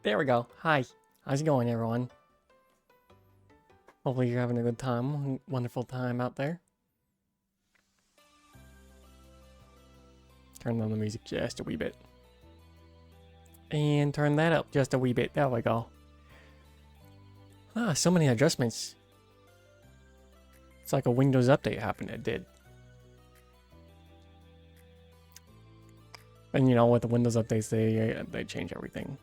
There we go. Hi. How's it going, everyone? Hopefully you're having a good time. Wonderful time out there. Turn down the music just a wee bit. And turn that up just a wee bit. There we go. Ah, so many adjustments. It's like a Windows update happened. It did. And you know, with the Windows updates, they change everything.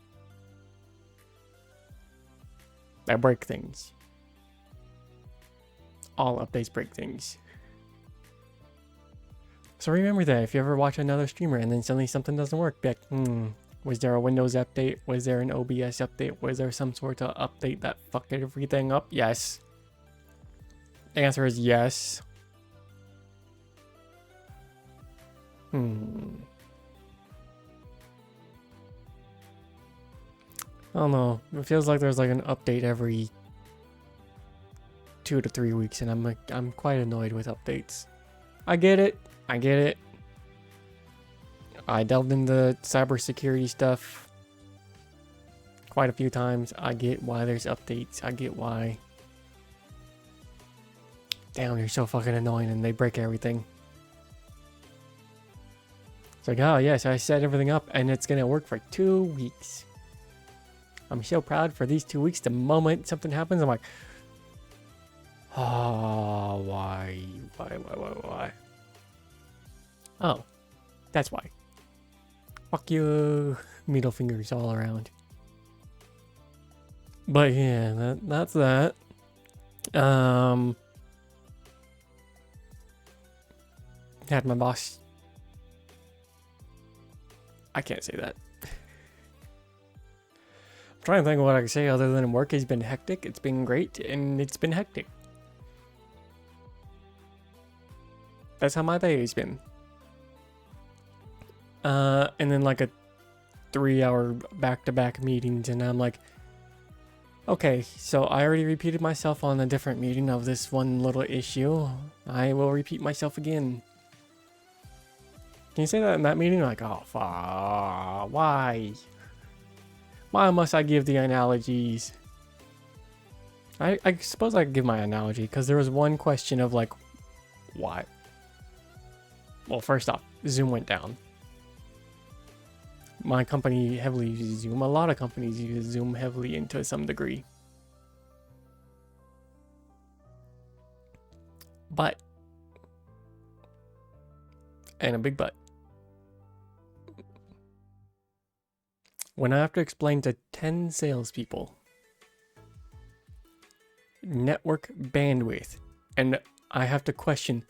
They break things. All updates break things. So remember that if you ever watch another streamer and then suddenly something doesn't work, be like, was there a Windows update? Was there an OBS update? Was there some sort of update that fucked everything up? Yes. The answer is yes. I don't know. It feels like there's like an update every 2 to 3 weeks, and I'm quite annoyed with updates. I get it. I delved into cybersecurity stuff quite a few times. I get why there's updates. I get why. Damn, they're so fucking annoying and they break everything. It's like, oh yes, I set everything up and it's gonna work for 2 weeks. I'm so proud for these 2 weeks. The moment something happens, I'm like, oh, why? Oh, that's why. Fuck you. Middle fingers all around. But yeah, that's that. Had my boss. I can't say that. I'm trying to think of what I can say other than work has been hectic. It's been great, and it's been hectic. That's how my day has been. And then like a 3-hour back-to-back meetings, and I'm like, okay, so I already repeated myself on a different meeting of this one little issue. I will repeat myself again. Can you say that in that meeting? Like, oh, fuck, why? Why must I give the analogies? I suppose I could give my analogy, because there was one question of like, why? Well, first off, Zoom went down. My company heavily uses Zoom. A lot of companies use Zoom heavily into some degree. But, and a big but, when I have to explain to 10 salespeople network bandwidth, and I have to question,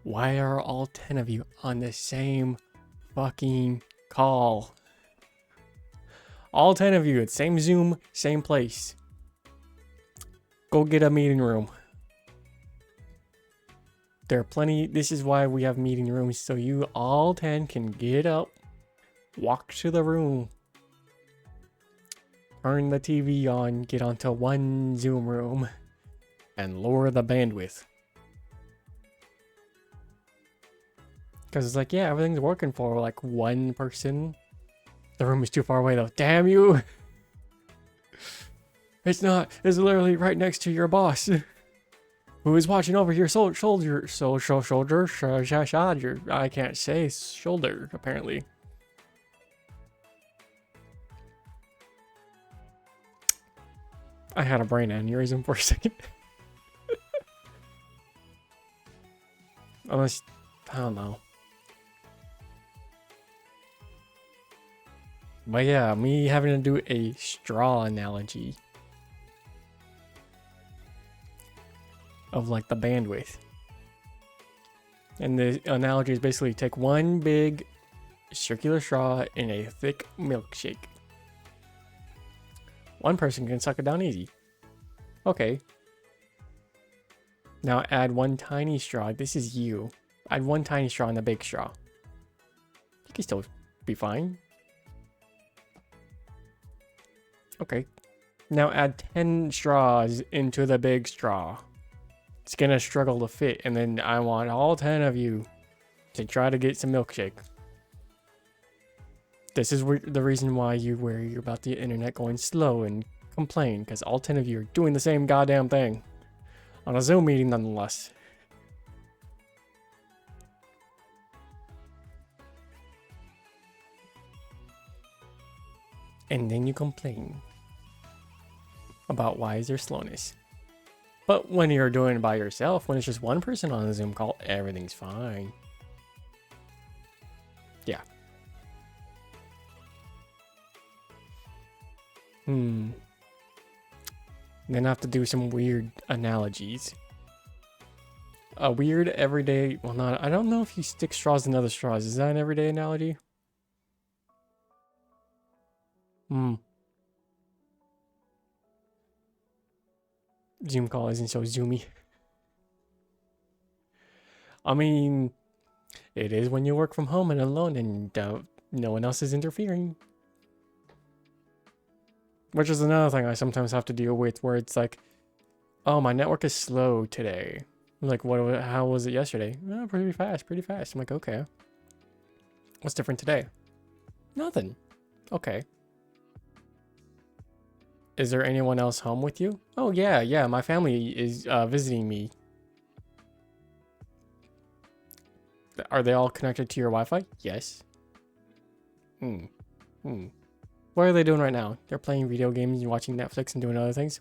why are all 10 of you on the same fucking call? All 10 of you at same Zoom, same place. Go get a meeting room. There are plenty. This is why we have meeting rooms, so you all 10 can get up, walk to the room, turn the TV on, get onto one Zoom room, and lower the bandwidth. Because it's like, yeah, everything's working for like one person. The room is too far away though. Damn you! It's not. It's literally right next to your boss, who is watching over your shoulder. I can't say shoulder, apparently. I had a brain aneurysm for a second. Unless, I don't know. But yeah, me having to do a straw analogy of like the bandwidth. And the analogy is basically take one big circular straw in a thick milkshake. One person can suck it down easy. Okay. Now add one tiny straw. This is you. Add one tiny straw in the big straw. You can still be fine. Okay. Now add 10 straws into the big straw. It's gonna struggle to fit, and then I want all 10 of you to try to get some milkshake. This is the reason why you worry about the internet going slow and complain, because all 10 of you are doing the same goddamn thing. On a Zoom meeting, nonetheless. And then you complain about why is there slowness. But when you're doing it by yourself, when it's just one person on a Zoom call, everything's fine. Yeah. Then I have to do some weird analogies. A weird everyday, well not, I don't know if you stick straws in other straws. Is that an everyday analogy? Zoom call isn't so zoomy. I mean, it is when you work from home and alone and no one else is interfering. Which is another thing I sometimes have to deal with, where it's like, oh, my network is slow today. I'm like, how was it yesterday? Oh, pretty fast. I'm like, okay. What's different today? Nothing. Okay. Is there anyone else home with you? Oh, yeah, my family is visiting me. Are they all connected to your Wi-Fi? Yes. What are they doing right now? They're playing video games and watching Netflix and doing other things?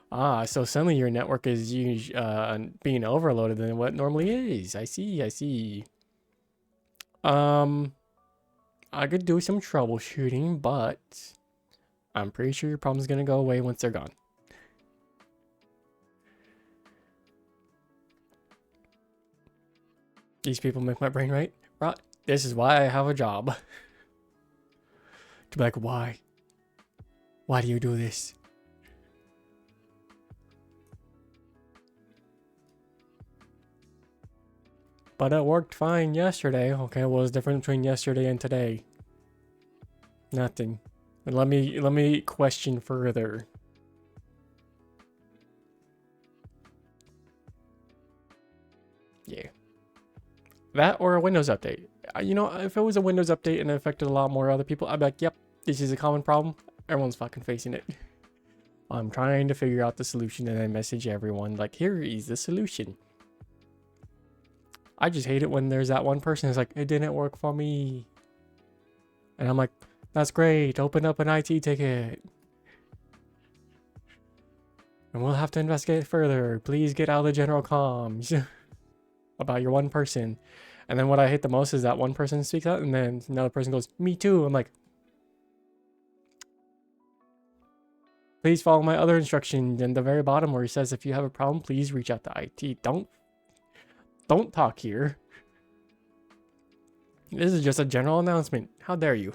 Ah, so suddenly your network is being overloaded than what it normally is. I see. I could do some troubleshooting, but I'm pretty sure your problem's gonna go away once they're gone. These people make my brain rot. This is why I have a job. To be like, why? Why do you do this? But it worked fine yesterday. Okay, what was the difference between yesterday and today? Nothing. And let me question further. Yeah. That or a Windows update. You know, if it was a Windows update and it affected a lot more other people, I'd be like, yep, this is a common problem. Everyone's fucking facing it. I'm trying to figure out the solution and I message everyone like, here is the solution. I just hate it when there's that one person who's like, it didn't work for me. And I'm like, that's great. Open up an IT ticket. And we'll have to investigate further. Please get out of the general comms about your one person. And then what I hate the most is that one person speaks out and then another person goes, me too. I'm like, please follow my other instructions in the very bottom where he says, if you have a problem, please reach out to IT. Don't talk here. This is just a general announcement. How dare you?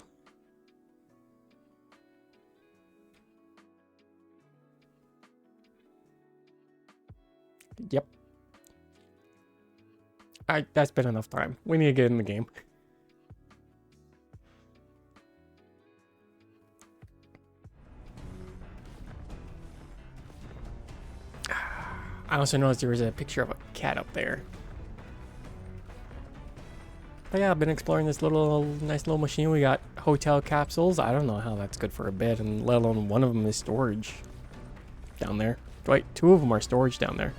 Yep. That's been enough time. We need to get in the game. I also noticed there was a picture of a cat up there. But yeah, I've been exploring this nice little machine. We got hotel capsules. I don't know how that's good for a bed, and let alone one of them is storage down there. Wait, two of them are storage down there.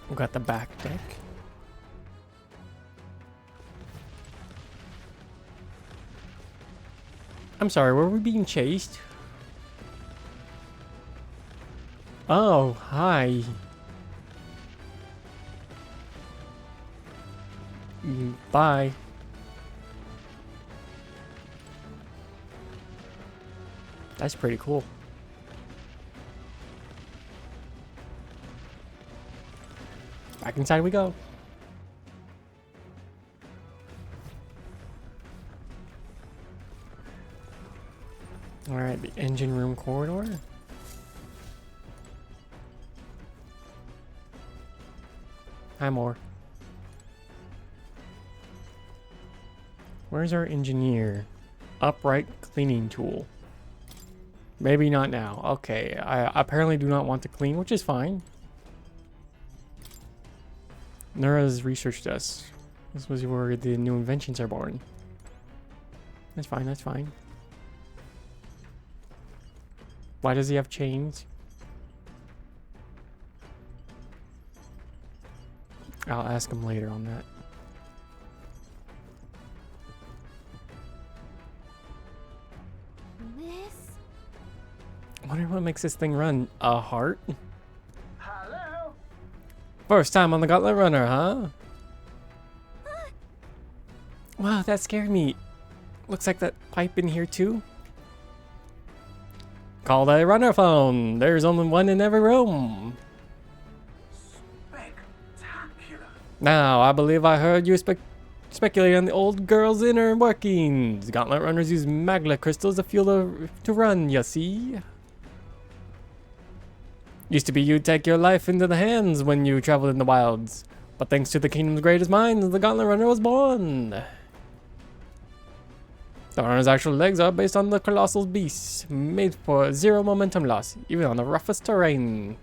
We got the back deck. I'm sorry, were we being chased? Oh, hi. Bye. That's pretty cool. Back inside we go. All right, the engine room corridor. Hi, more. Where's our engineer? Upright cleaning tool. Maybe not now. Okay, I apparently do not want to clean, which is fine. Nura's research desk. This was where the new inventions are born. That's fine, that's fine. Why does he have chains? I'll ask him later on that. I wonder what makes this thing run. A heart? Hello? First time on the Gauntlet Runner, huh? Wow, that scared me. Looks like that pipe in here too. Call the runner phone. There's only one in every room. Spectacular. Now, I believe I heard you speculate on the old girl's inner workings. Gauntlet runners use magla crystals to fuel to run, you see? Used to be you'd take your life into the hands when you traveled in the wilds. But thanks to the kingdom's greatest minds, the Gauntlet Runner was born. The runner's actual legs are based on the colossal beast, made for zero momentum loss, even on the roughest terrain.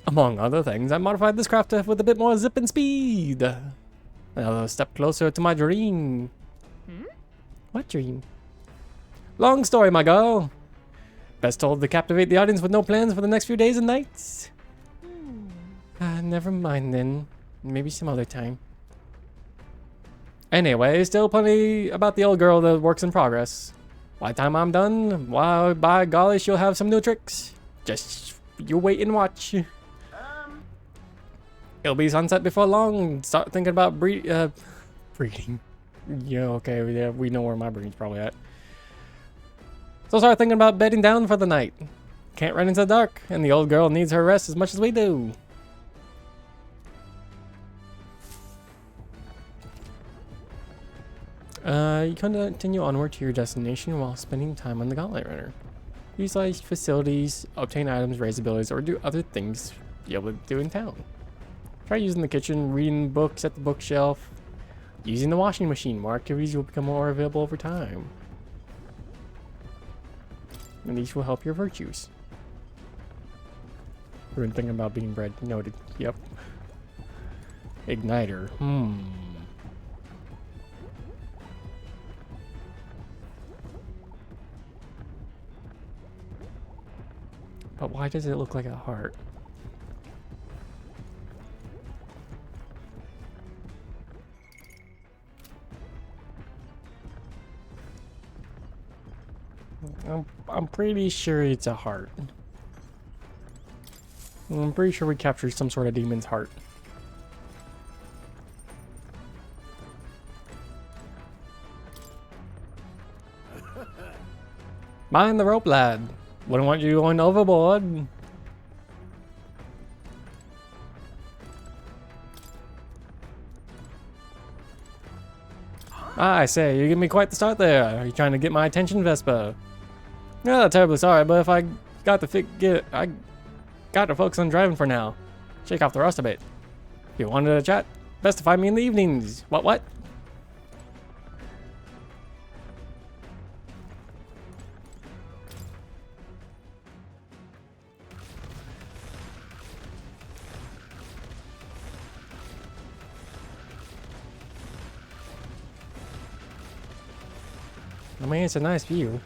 Among other things, I modified this craft with a bit more zip and speed. Another step closer to my dream. What dream? Long story, my girl. Best told to captivate the audience with no plans for the next few days and nights. Never mind then. Maybe some other time. Anyway, still plenty about the old girl that works in progress. By the time I'm done, why, by golly, she'll have some new tricks. Just you wait and watch. It'll be sunset before long. Start thinking about breeding. Yeah, okay, yeah, we know where my breeding's probably at. So start thinking about bedding down for the night. Can't run into the dark, and the old girl needs her rest as much as we do. You can continue onward to your destination while spending time on the Gauntlet Runner. Utilize facilities, obtain items, raise abilities, or do other things you're able to do in town. Try using the kitchen, reading books at the bookshelf, using the washing machine. More activities will become more available over time. And these will help your virtues. We're thinking about being bred. Noted. Yep. Igniter. But why does it look like a heart? I'm pretty sure it's a heart. I'm pretty sure we captured some sort of demon's heart. Mind the rope, lad. Wouldn't want you going overboard. I say, you give me quite the start there. Are you trying to get my attention, Vespa? Yeah, terribly sorry, but if I got to focus on driving for now. Shake off the rust a bit. If you wanted to chat, best to find me in the evenings. What? I mean, it's a nice view.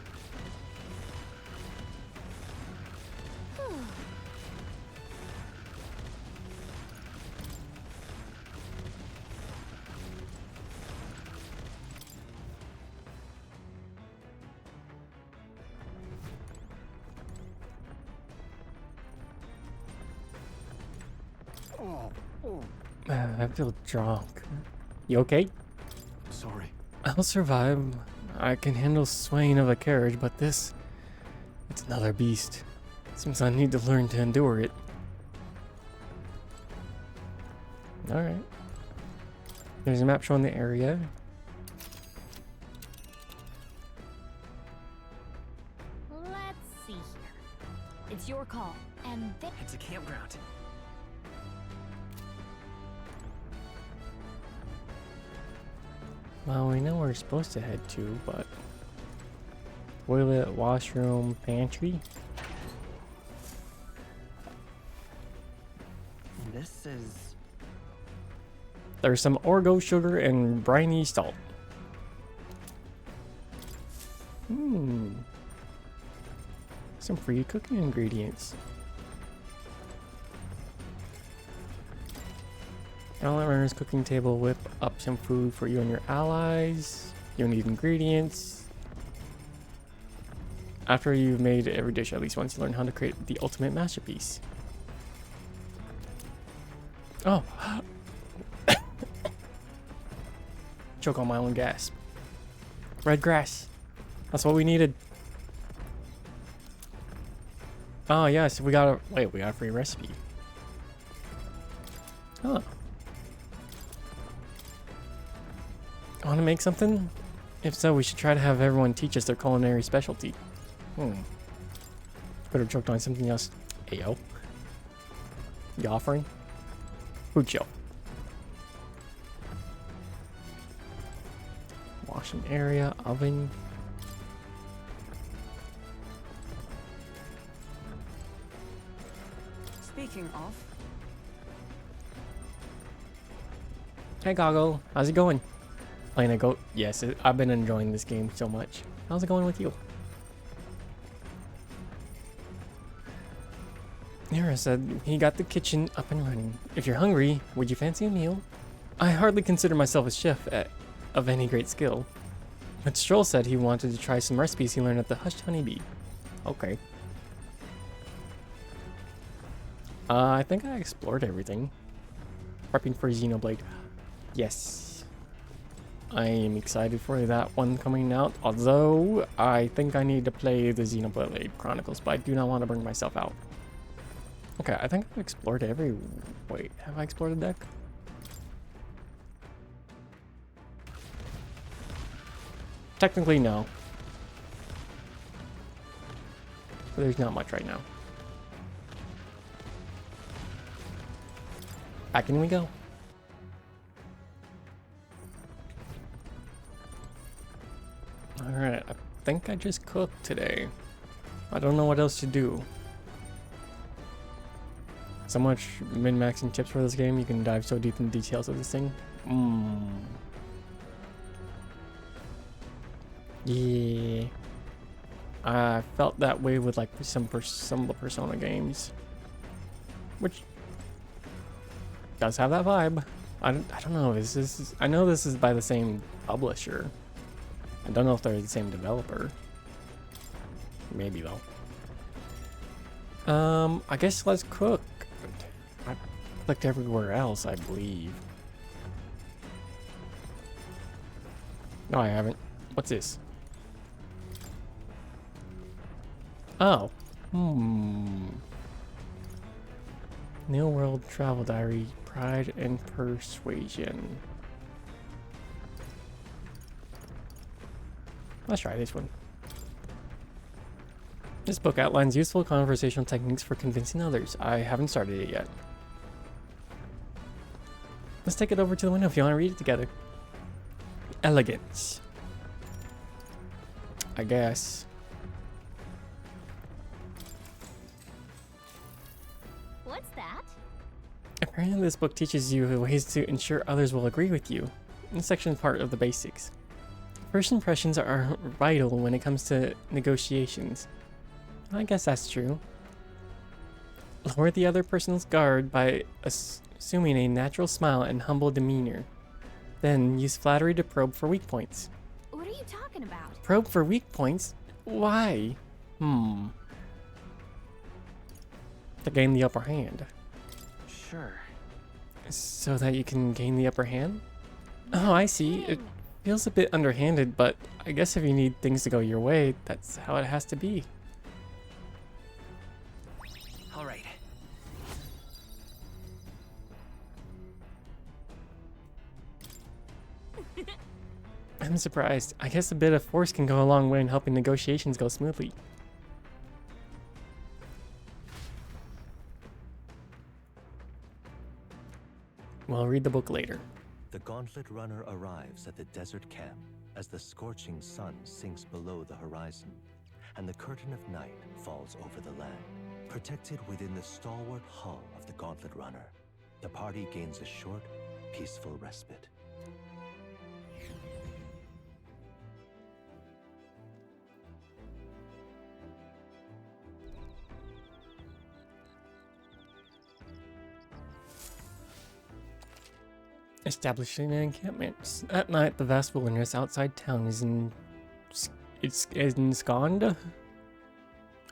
I feel drunk. You okay? Sorry. I'll survive. I can handle swaying of a carriage, but this... it's another beast. Seems I need to learn to endure it. Alright. There's a map showing the area. Let's see here. It's your call, and It's a campground. Well, we know where we're supposed to head to, but... toilet, washroom, pantry? This is There's some Orgo sugar and briny salt. Some free cooking ingredients. Gauntlet Runner's cooking table. Whip up some food for you and your allies. You'll need ingredients. After you've made every dish at least once, you learn how to create the ultimate masterpiece. Oh. Choke on my own gasp. Red grass. That's what we needed. Oh yes, we got a we got a free recipe. Huh. Want to make something? If so, we should try to have everyone teach us their culinary specialty. Could have choked on something else. Ayo. You offering? Food show. Washing area, oven. Speaking of, Hey Goggle, how's it going? Playing a goat? Yes, I've been enjoying this game so much. How's it going with you? Nira said he got the kitchen up and running. If you're hungry, would you fancy a meal? I hardly consider myself a chef of any great skill. But Stroll said he wanted to try some recipes he learned at the Hushed Honeybee. Okay. I think I explored everything. Prepping for Xenoblade. Yes. I am excited for that one coming out. Although, I think I need to play the Xenoblade Chronicles, but I do not want to bring myself out. Okay, I think I've explored every... Wait, have I explored the deck? Technically, no. But there's not much right now. Back in we go. Alright, I think I just cooked today. I don't know what else to do. So much min-maxing tips for this game, you can dive so deep in the details of this thing. Yeah. I felt that way with like some of the Persona games. Which does have that vibe. I don't know, I know this is by the same publisher. I don't know if they're the same developer. Maybe though. I guess let's cook. I clicked everywhere else, I believe. No, I haven't. What's this? Oh. New World Travel Diary, Pride and Persuasion. Let's try this one. This book outlines useful conversational techniques for convincing others. I haven't started it yet. Let's take it over to the window if you want to read it together. Elegance. I guess. What's that? Apparently this book teaches you ways to ensure others will agree with you. This section is part of the basics. First impressions are vital when it comes to negotiations. I guess that's true. Lower the other person's guard by assuming a natural smile and humble demeanor. Then use flattery to probe for weak points. What are you talking about? Probe for weak points? Why? To gain the upper hand. Sure. So that you can gain the upper hand? Oh, I see. It feels a bit underhanded, but I guess if you need things to go your way, that's how it has to be. All right. I'm surprised. I guess a bit of force can go a long way in helping negotiations go smoothly. Well, I'll read the book later. The Gauntlet Runner arrives at the desert camp as the scorching sun sinks below the horizon, and the curtain of night falls over the land. Protected within the stalwart hull of the Gauntlet Runner, the party gains a short peaceful respite. Establishing an encampment. At night, the vast wilderness outside town is it's ensconced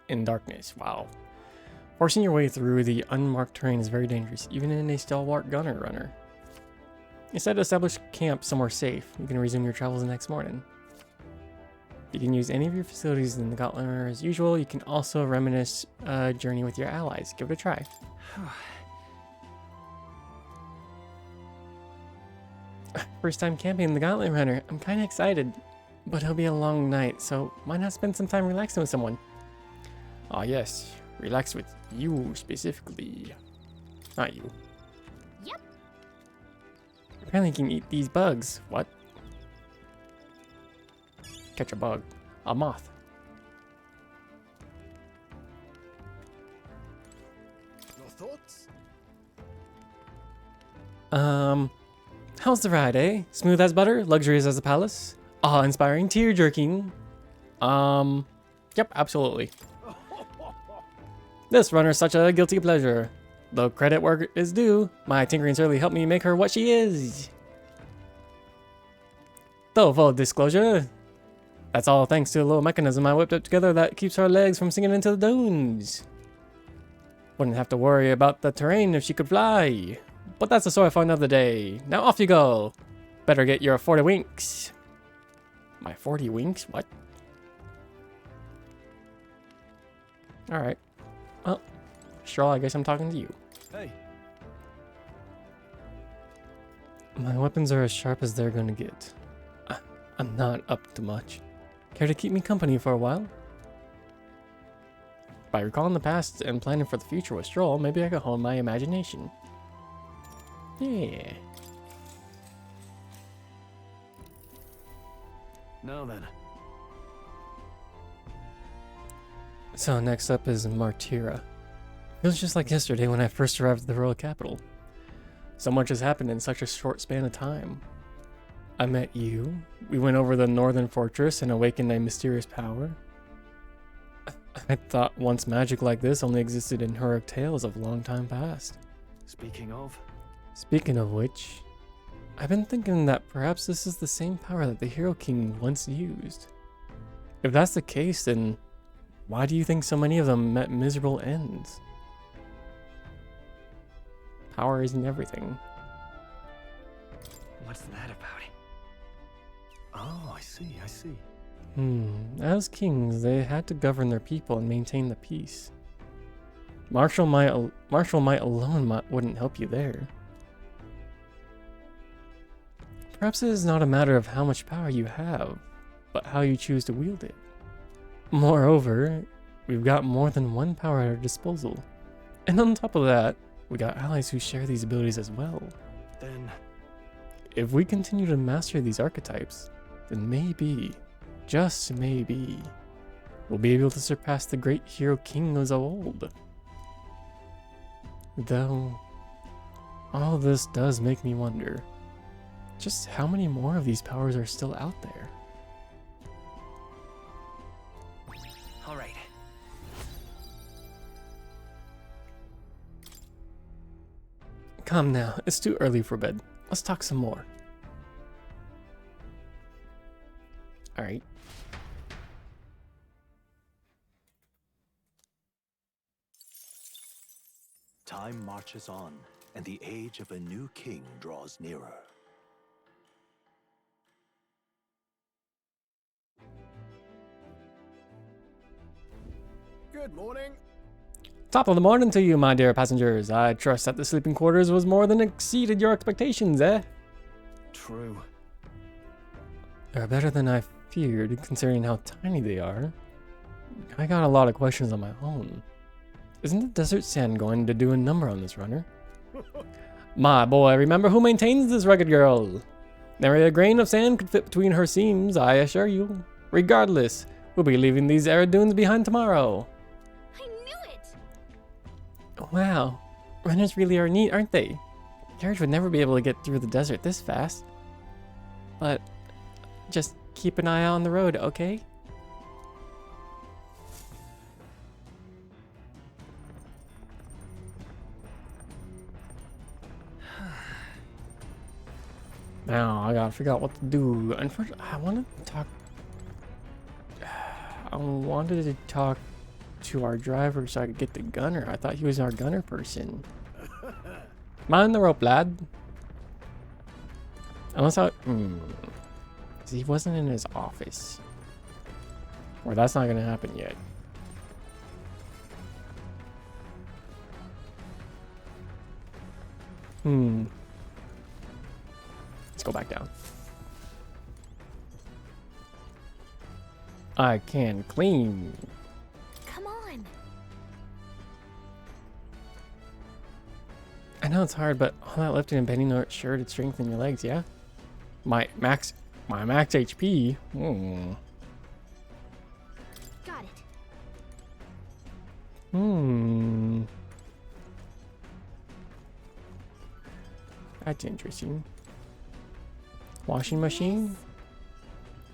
in darkness. Wow. Forcing your way through the unmarked terrain is very dangerous, even in a stalwart gunner runner. Instead, establish camp somewhere safe. You can resume your travels the next morning. You can use any of your facilities in the Gauntlet Runner as usual. You can also reminisce a journey with your allies. Give it a try. First time camping in the Gauntlet Runner. I'm kind of excited, but it'll be a long night, so why not spend some time relaxing with someone? Ah, yes. Relax with you specifically. Not you. Yep. Apparently you can eat these bugs. What? Catch a bug. A moth. Your thoughts? How's the ride, eh? Smooth as butter, luxurious as a palace, awe-inspiring, tear-jerking. Yep, absolutely. This runner's such a guilty pleasure. Though credit where is due, my tinkering certainly helped me make her what she is. Though full disclosure, that's all thanks to a little mechanism I whipped up together that keeps her legs from sinking into the dunes. Wouldn't have to worry about the terrain if she could fly. But that's a story for another day. Now off you go. Better get your 40 winks. My 40 winks? What? Alright. Well, sure, I guess I'm talking to you. Hey. My weapons are as sharp as they're gonna get. I'm not up to much. Care to keep me company for a while? By recalling the past and planning for the future with Stroll, maybe I could hone my imagination. Yeah. Now then. So next up is Martira. It was just like yesterday when I first arrived at the royal capital. So much has happened in such a short span of time. I met you, we went over the northern fortress and awakened a mysterious power. I thought once magic like this only existed in heroic tales of long time past. Speaking of, Which, I've been thinking that perhaps this is the same power that the Hero King once used. If that's the case, then why do you think so many of them met miserable ends? Power isn't everything. what's that about? Oh, I see. As kings, they had to govern their people and maintain the peace. Martial might alone wouldn't help you there. Perhaps it is not a matter of how much power you have, but how you choose to wield it. Moreover, we've got more than one power at our disposal. And on top of that, we got allies who share these abilities as well. Then, If we continue to master these archetypes, then maybe, just maybe, we'll be able to surpass the great hero kings of old. Though, all this does make me wonder, just how many more of these powers are still out there? All right. Come now, it's too early for bed. Let's talk some more. Alright. Time marches on, and the age of a new king draws nearer. good morning. Top of the morning to you, my dear passengers. I trust that the sleeping quarters was more than exceeded your expectations, eh? True. They're better than I feared, considering how tiny they are. I got a lot of questions on my own. Isn't the desert sand going to do a number on this runner? My boy, remember who maintains this rugged girl. Nary a grain of sand could fit between her seams, I assure you. Regardless, we'll be leaving these arid dunes behind tomorrow. I knew it! Wow, runners really are neat, aren't they? Carriage would never be able to get through the desert this fast. But just keep an eye out on the road, okay? Now I gotta figure out what to do. Unfortunately, I wanted to talk to our driver so I could get the gunner. I thought he was our gunner person. Mind the rope, lad. Unless he wasn't in his office. Or that's not gonna happen yet. Let's go back down. I can clean. Come on. I know it's hard, but all that lifting and bending are sure to strengthen your legs, yeah? My max HP. Got it. That's interesting. Washing machine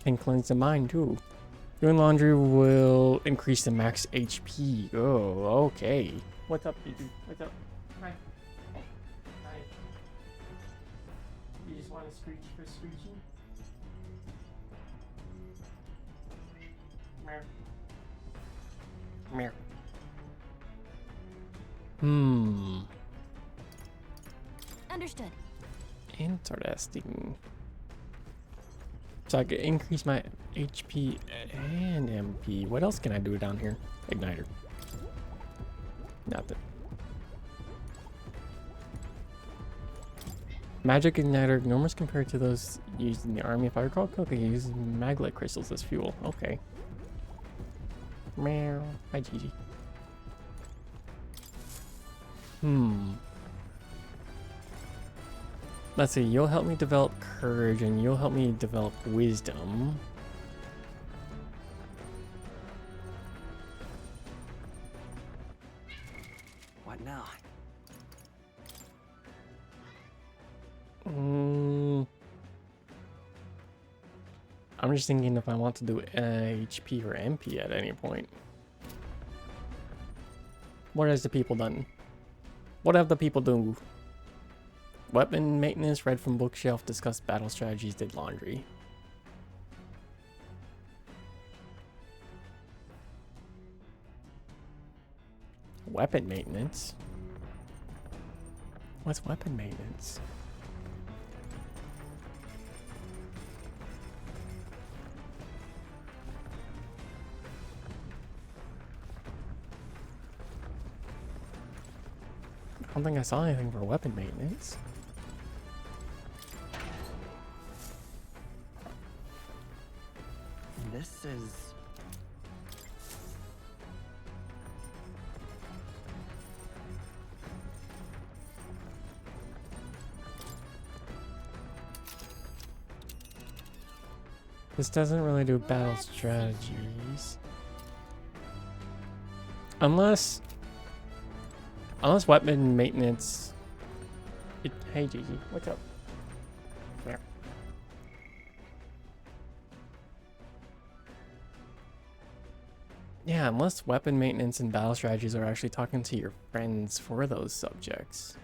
can cleanse the mind too. Doing laundry will increase the max HP. Oh, okay. What's up, dude? What's up? Hi. Hi. You just want to screech for screeching? Meow. Meow. Understood. Interesting. So I could increase my HP and MP. What else can I do down here? Igniter. Nothing. Magic igniter, enormous compared to those used in the army. If I recall correctly, they use maglet crystals as fuel. Okay. Meow. Hi, Gigi. Let's see, you'll help me develop courage and you'll help me develop wisdom. What now? I'm just thinking if I want to do HP or MP at any point. What has the people done? What have the people done? Weapon maintenance, read from bookshelf, discussed battle strategies, did laundry. Weapon maintenance? What's weapon maintenance? I don't think I saw anything for weapon maintenance. This is... This doesn't really do battle strategies. Unless weapon maintenance... Hey Gigi, what's up? There. Yeah, unless weapon maintenance and battle strategies are actually talking to your friends for those subjects.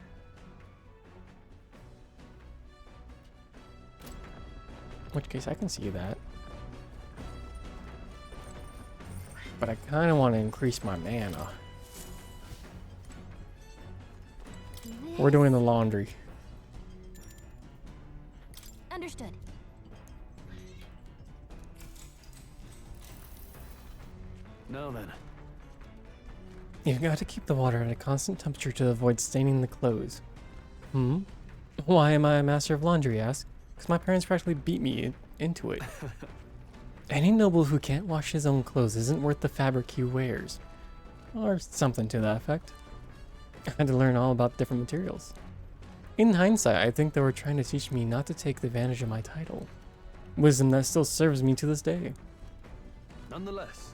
In which case I can see that. But I kind of want to increase my mana. We're doing the laundry. Understood. No then. You've got to keep the water at a constant temperature to avoid staining the clothes. Why am I a master of laundry, ask? Because my parents practically beat me into it. Any noble who can't wash his own clothes isn't worth the fabric he wears. Or something to that effect. I had to learn all about different materials. In hindsight, I think they were trying to teach me not to take advantage of my title. Wisdom that still serves me to this day. Nonetheless.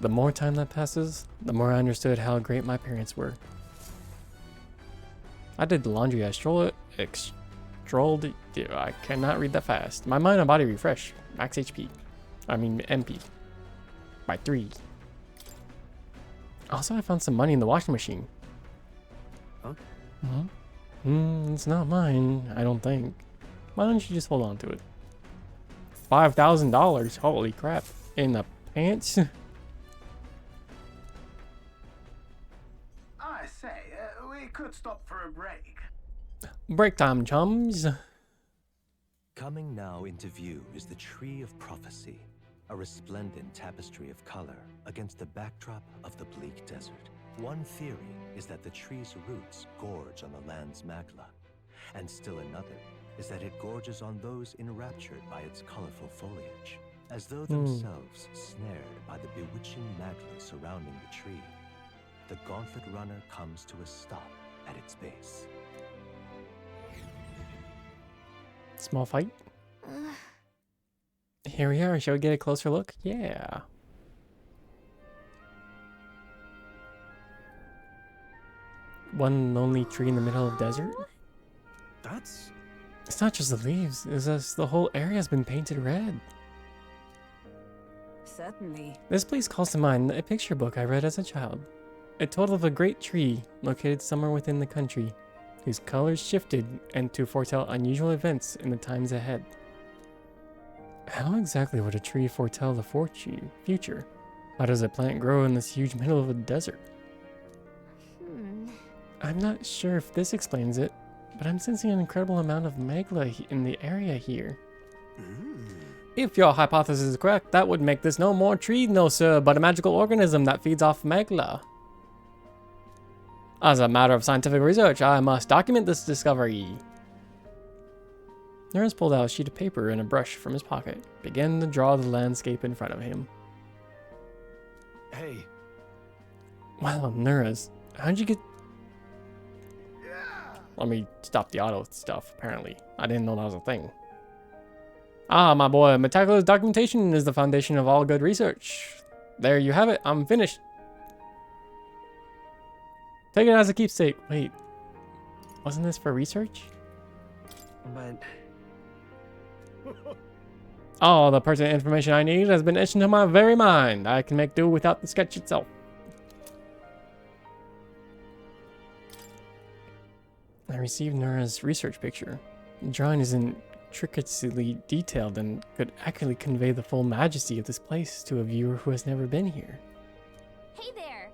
The more time that passes, the more I understood how great my parents were. I did the laundry. I strolled. I cannot read that fast. My mind and body refresh. Max HP. I mean MP. By 3. Also, I found some money in the washing machine. Huh? It's not mine, I don't think. Why don't you just hold on to it? $5,000. Holy crap. In the pants? I say, we could stop for a break. Break time, chums. Coming now into view is the Tree of Prophecy, a resplendent tapestry of color against the backdrop of the bleak desert. One theory is that the tree's roots gorge on the land's magla, and still another is that it gorges on those enraptured by its colorful foliage, as though themselves snared by the bewitching magla surrounding the tree. The Gauntlet Runner comes to a stop at its base. Small fight. Here we are. Shall we get a closer look? Yeah. One lonely tree in the middle of the desert. That's... It's not just the leaves. It's just the whole area has been painted red. Certainly. This place calls to mind a picture book I read as a child. It told of a great tree located somewhere within the country, whose colors shifted and to foretell unusual events in the times ahead. How exactly would a tree foretell the future? How does a plant grow in this huge middle of a desert? I'm not sure if this explains it, but I'm sensing an incredible amount of magla in the area here. If your hypothesis is correct, that would make this no more tree, no sir, but a magical organism that feeds off magla. As a matter of scientific research, I must document this discovery. Nurse pulled out a sheet of paper and a brush from his pocket, began to draw the landscape in front of him. Hey, Wow, Nuras, how'd you get... Let me stop the auto stuff, apparently. I didn't know that was a thing. Ah, my boy, meticulous documentation is the foundation of all good research. There you have it, I'm finished. Take it as a keepsake. Wait, wasn't this for research? but... All the pertinent information I need has been etched into my very mind. I can make do without the sketch itself. I received Nura's research picture. The drawing is intricately detailed and could accurately convey the full majesty of this place to a viewer who has never been here. Hey there.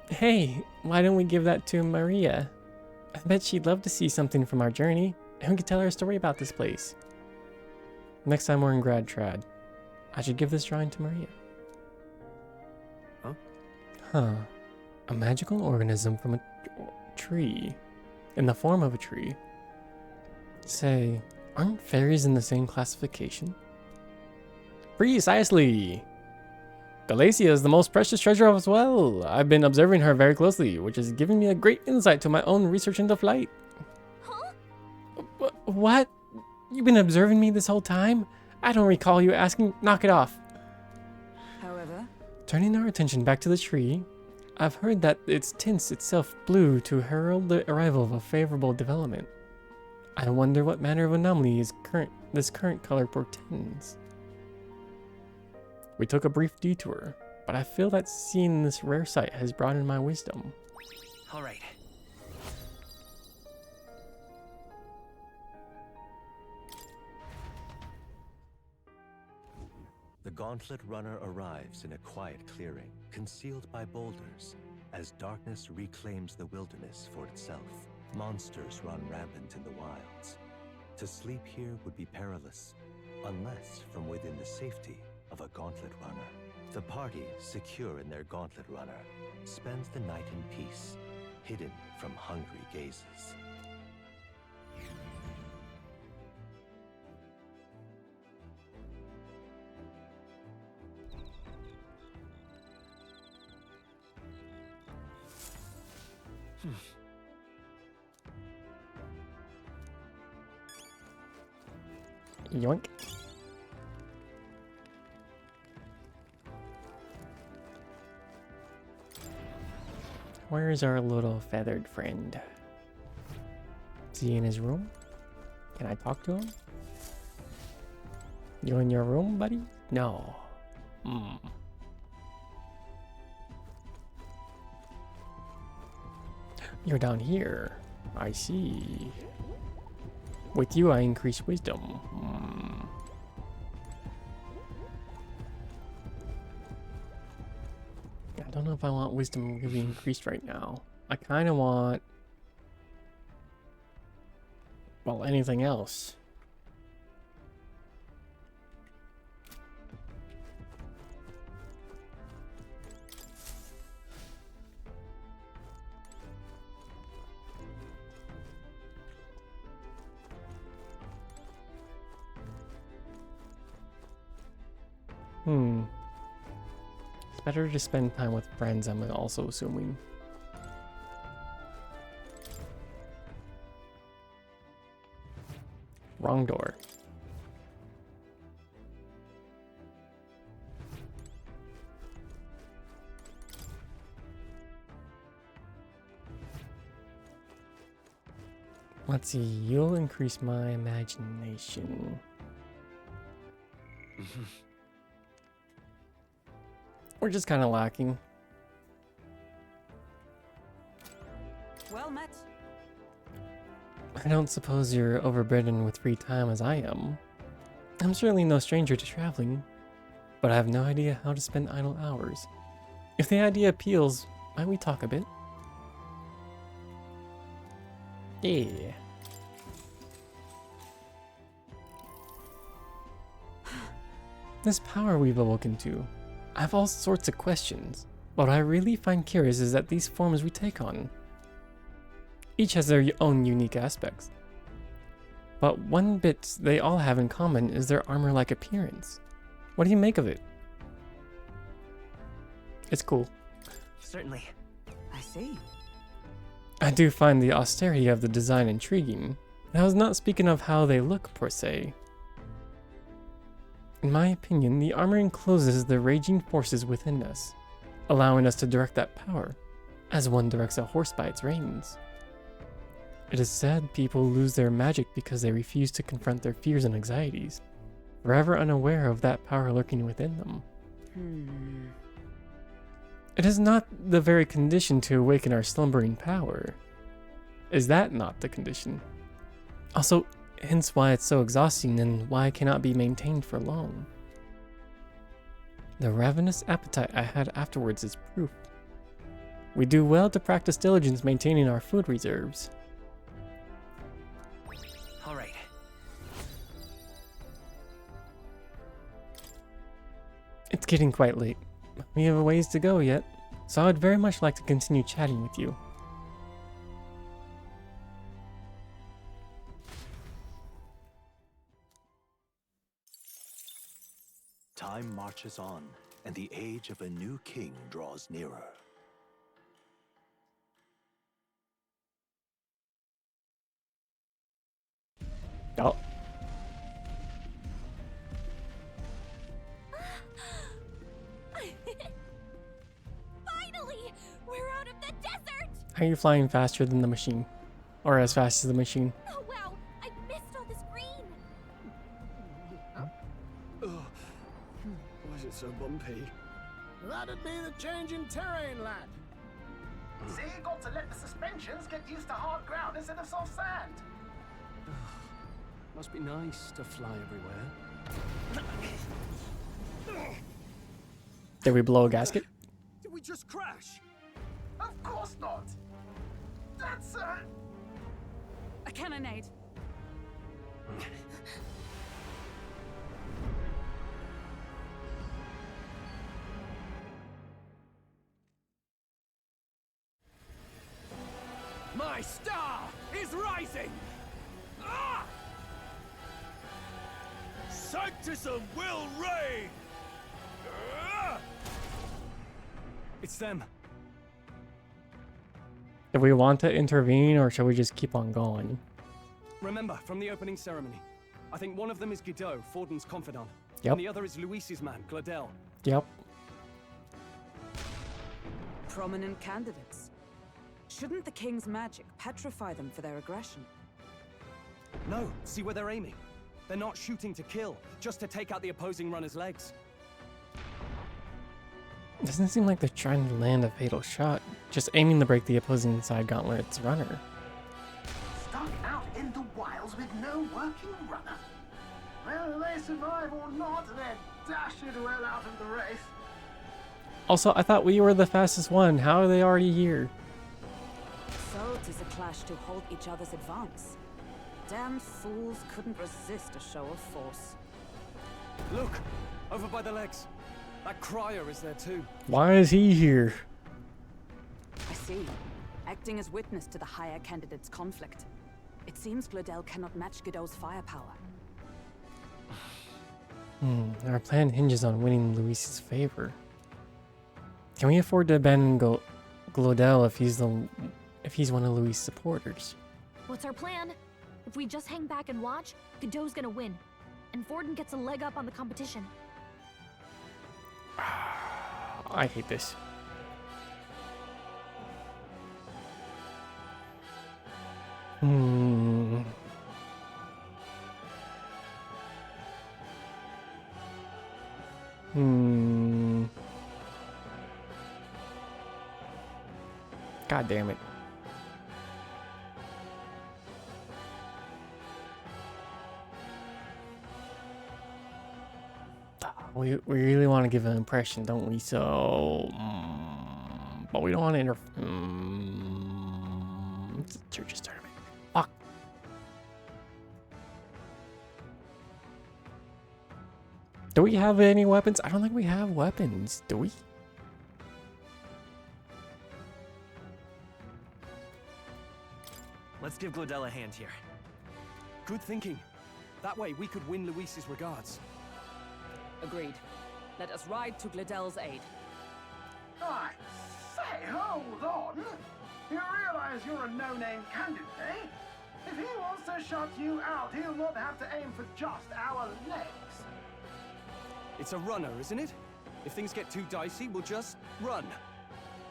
Hey, why don't we give that to Maria? I bet she'd love to see something from our journey, and we could tell her a story about this place. Next time we're in Grad Trad, I should give this drawing to Maria. Huh? Huh. A magical organism from a tree. In the form of a tree. Say, aren't fairies in the same classification? Precisely! Galacia is the most precious treasure as well. I've been observing her very closely, which has given me a great insight to my own research into flight. Huh? What? You've been observing me this whole time? I don't recall you asking. Knock it off. However, Turning our attention back to the tree, I've heard that its tints itself blue to herald the arrival of a favorable development. I wonder what manner of anomaly this current color portends. We took a brief detour, but I feel that seeing this rare sight has broadened my wisdom. All right. The Gauntlet Runner arrives in a quiet clearing, concealed by boulders, as darkness reclaims the wilderness for itself. Monsters run rampant in the wilds. To sleep here would be perilous, unless from within the safety of a Gauntlet Runner. The party, secure in their Gauntlet Runner, spends the night in peace, hidden from hungry gazes. Yoink. Where's our little feathered friend? Is he in his room? Can I talk to him? You in your room, buddy? No. Hmm. You're down here. I see. With you, I increase wisdom. Hmm. I don't know if I want wisdom to be increased right now. I kind of want... well, anything else. It's better to spend time with friends, I'm also assuming. Wrong door. Let's see, you'll increase my imagination. We're just kind of lacking. Well met. I don't suppose you're overburdened with free time as I am. I'm certainly no stranger to traveling, but I have no idea how to spend idle hours. If the idea appeals, might we talk a bit? Yeah. This power we've awoken to, I have all sorts of questions. What I really find curious is that these forms we take on, each has their own unique aspects. But one bit they all have in common is their armor-like appearance. What do you make of it? It's cool. Certainly. I see. I do find the austerity of the design intriguing, and I was not speaking of how they look per se. In my opinion, the armor encloses the raging forces within us, allowing us to direct that power, as one directs a horse by its reins. It is said people lose their magic because they refuse to confront their fears and anxieties, forever unaware of that power lurking within them. It is not the very condition to awaken our slumbering power. Is that not the condition? Also, hence why it's so exhausting and why it cannot be maintained for long. The ravenous appetite I had afterwards is proof. We do well to practice diligence maintaining our food reserves. All right. It's getting quite late. We have a ways to go yet, so I would very much like to continue chatting with you. Time marches on, and the age of a new king draws nearer. Oh. Finally! We're out of the desert! Are you flying faster than the machine? Or as fast as the machine? Oh wow! I missed all this green! Why is it so bumpy? That'd be the change in terrain, lad. See, you got to let the suspensions get used to hard ground instead of soft sand. Must be nice to fly everywhere. Did we blow a gasket? Did we just crash? Of course not. That's A cannonade. My star is rising! Ah! Sanctism will reign! Ah! It's them. Do we want to intervene or should we just keep on going? Remember, from the opening ceremony, I think one of them is Guido, Forden's confidant. Yep. And the other is Luis's man, Gladel. Yep. Prominent candidates. Shouldn't the king's magic petrify them for their aggression? No, see where they're aiming. They're not shooting to kill, just to take out the opposing runner's legs. Doesn't seem like they're trying to land a fatal shot, just aiming to break the opposing side gauntlet's runner. Stuck out in the wilds with no working runner. Whether they survive or not, they're dashed well out of the race. Also, I thought we were the fastest one. How are they already here? So 'tis a clash to halt each other's advance. Damn fools couldn't resist a show of force. Look, over by the legs. That crier is there too. Why is he here? I see. Acting as witness to the higher candidate's conflict. It seems Glodell cannot match Godot's firepower. Our plan hinges on winning Luis's favor. Can we afford to abandon Glodell if he's one of Luis' supporters? What's our plan? If we just hang back and watch, Godot's gonna win. And Forden gets a leg up on the competition. I hate this. God damn it. We really want to give an impression, don't we? So, but we don't want to it's a church's tournament. Fuck. Do we have any weapons? I don't think we have weapons, do we? Let's give Glodell a hand here. Good thinking. That way we could win Luis's regards. Agreed. Let us ride to Glodell's aid. I say, hold on. You realize you're a no-name candidate, eh? If he wants to shut you out, he'll not have to aim for just our legs. It's a runner, isn't it? If things get too dicey, we'll just run.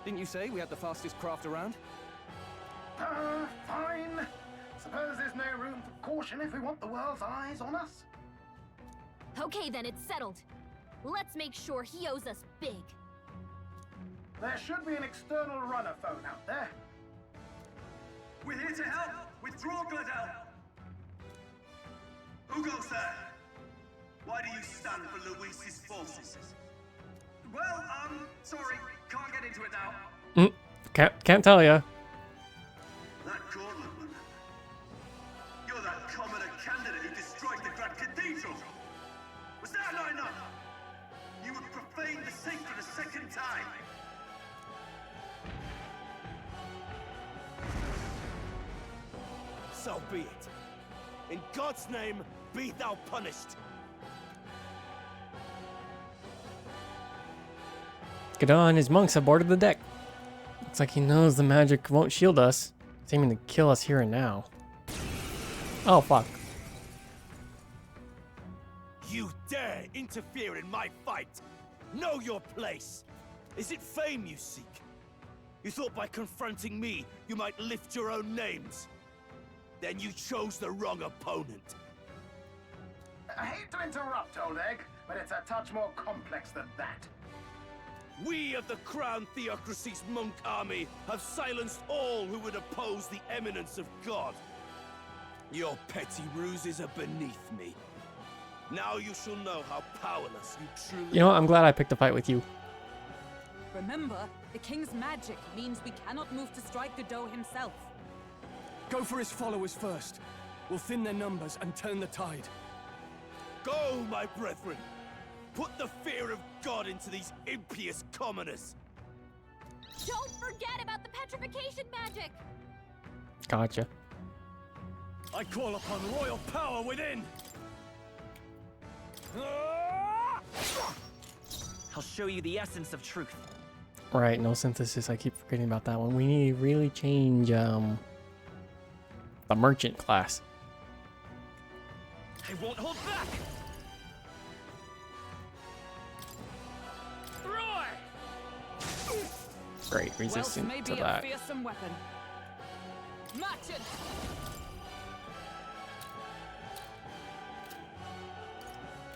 Didn't you say we had the fastest craft around? Fine. Suppose there's no room for caution if we want the world's eyes on us. Okay then, it's settled. Let's make sure he owes us big. There should be an external runner phone out there. We're here to help! Withdraw, Glodell! Who goes there? Why do you stand for Luis's forces? Well, sorry, can't get into it now. Can't tell ya. That Gauntlet one. You're that commoner candidate who destroyed the Grand Cathedral! Was that not enough? You would profane the sacred a second time! So be it. In God's name, be thou punished. Godot and his monks have boarded the deck. Looks like he knows the magic won't shield us. It's aiming to kill us here and now. Oh, fuck. You dare interfere in my fight! Know your place! Is it fame you seek? You thought by confronting me, you might lift your own names? Then you chose the wrong opponent. I hate to interrupt, Old Egg, but it's a touch more complex than that. We of the Crown Theocracy's monk army have silenced all who would oppose the eminence of God. Your petty ruses are beneath me. Now you shall know how powerless you truly You know what? I'm glad I picked a fight with you. Remember, the king's magic means we cannot move to strike Godot himself. Go for his followers first. We'll thin their numbers and turn the tide. Go, my brethren! Put the fear of God into these impious commoners! Don't forget about the petrification magic! Gotcha. I call upon royal power within! I'll show you the essence of truth. Right, no synthesis. I keep forgetting about that one. We need to really change the merchant class. I won't hold back! Roar! Great, Wealth resistant may to be that. a fearsome weapon. Match it!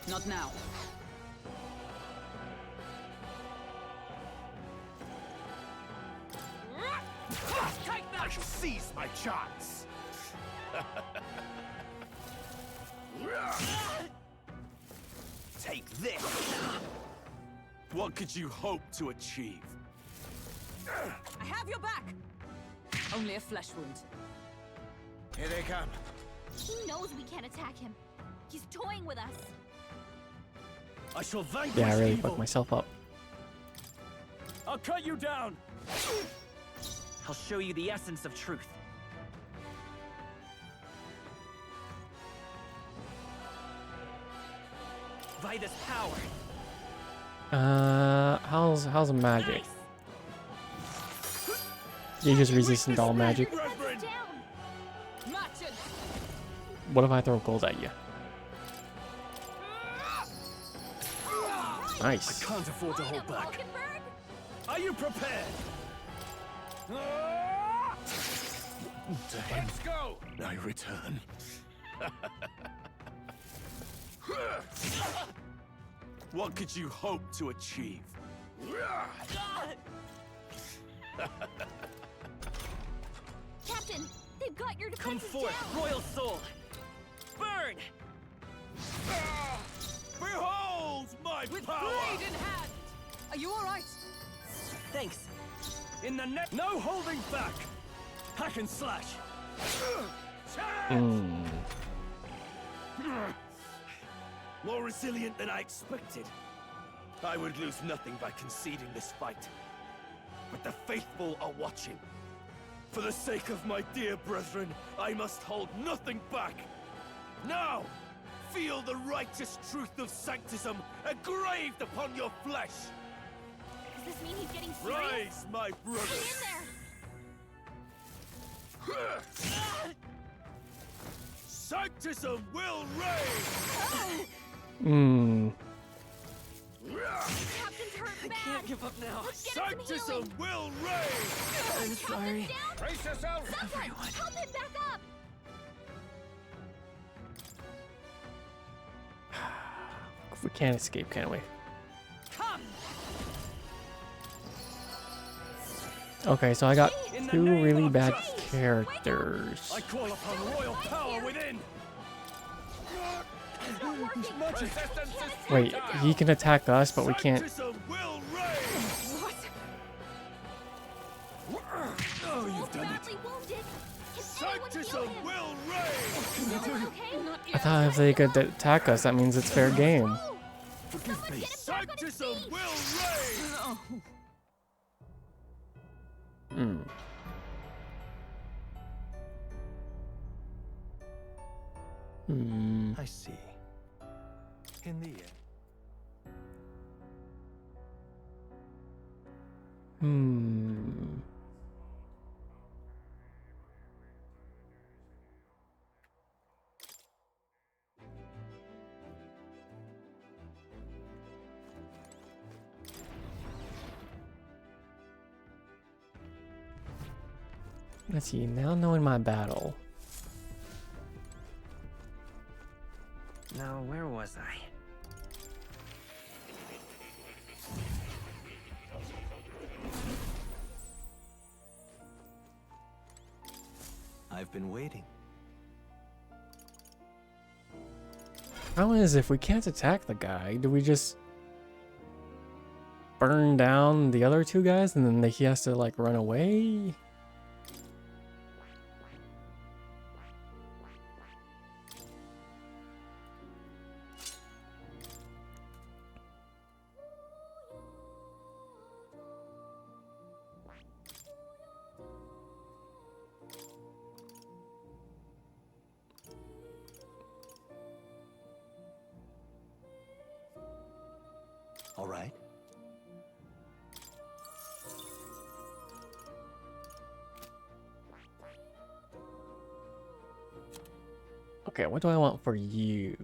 Not now. I shall seize my chance. Take this. What could you hope to achieve? I have your back! Only a flesh wound. Here they come. He knows we can't attack him. He's toying with us. I shall vanquish Yeah, I really evil. fucked myself up. I'll cut you down! I'll show you the essence of truth. By this power. How's magic? You just resistant to all magic. Brethren, Down! Matchin! What if I throw gold at you? Nice. Can't afford to hold back. Vulcanberg? Are you prepared? let's go. I return. What could you hope to achieve? Captain, they've got your Come defenses forth, down. royal soul. Burn! Behold my With power! blade in hand! Are you alright? Thanks. In the net, no holding back! Hack and slash! Hmm. More resilient than I expected. I would lose nothing by conceding this fight. But the faithful are watching. For the sake of my dear brethren, I must hold nothing back. Now, feel the righteous truth of Sanctism engraved upon your flesh. Does this mean he's getting serious? Rise, my Get in brothers. there! Sanctism will reign! Hmm. Captain's hurt bad. Can't give up now. Let's get him some Sanctism healing. will reign! I'm sorry. Captain's down. Brace yourself! Someone, help him back up. We can't escape, can we? Come! Okay, so I got In the two name really of bad justice. characters. I call upon royal power within! It's not working. Resistance is Wait, he can attack us, but we can't. Sanctism will reign! What? Oh, you've done it! Badly wounded. Can anyone heal Sanctism him? will reign! Everyone okay? Not I yet. thought if they could attack us, that means it's fair game. Forgive me. Get him back on his Sanctism feet. will reign! Oh. Hmm. Hmm. I see. In the end. Hmm. Let's see, now knowing my battle. Now, where was I? I've been waiting. How is if we can't attack the guy, do we just burn down the other two guys and then he has to like run away? All right. Okay, what do I want for you?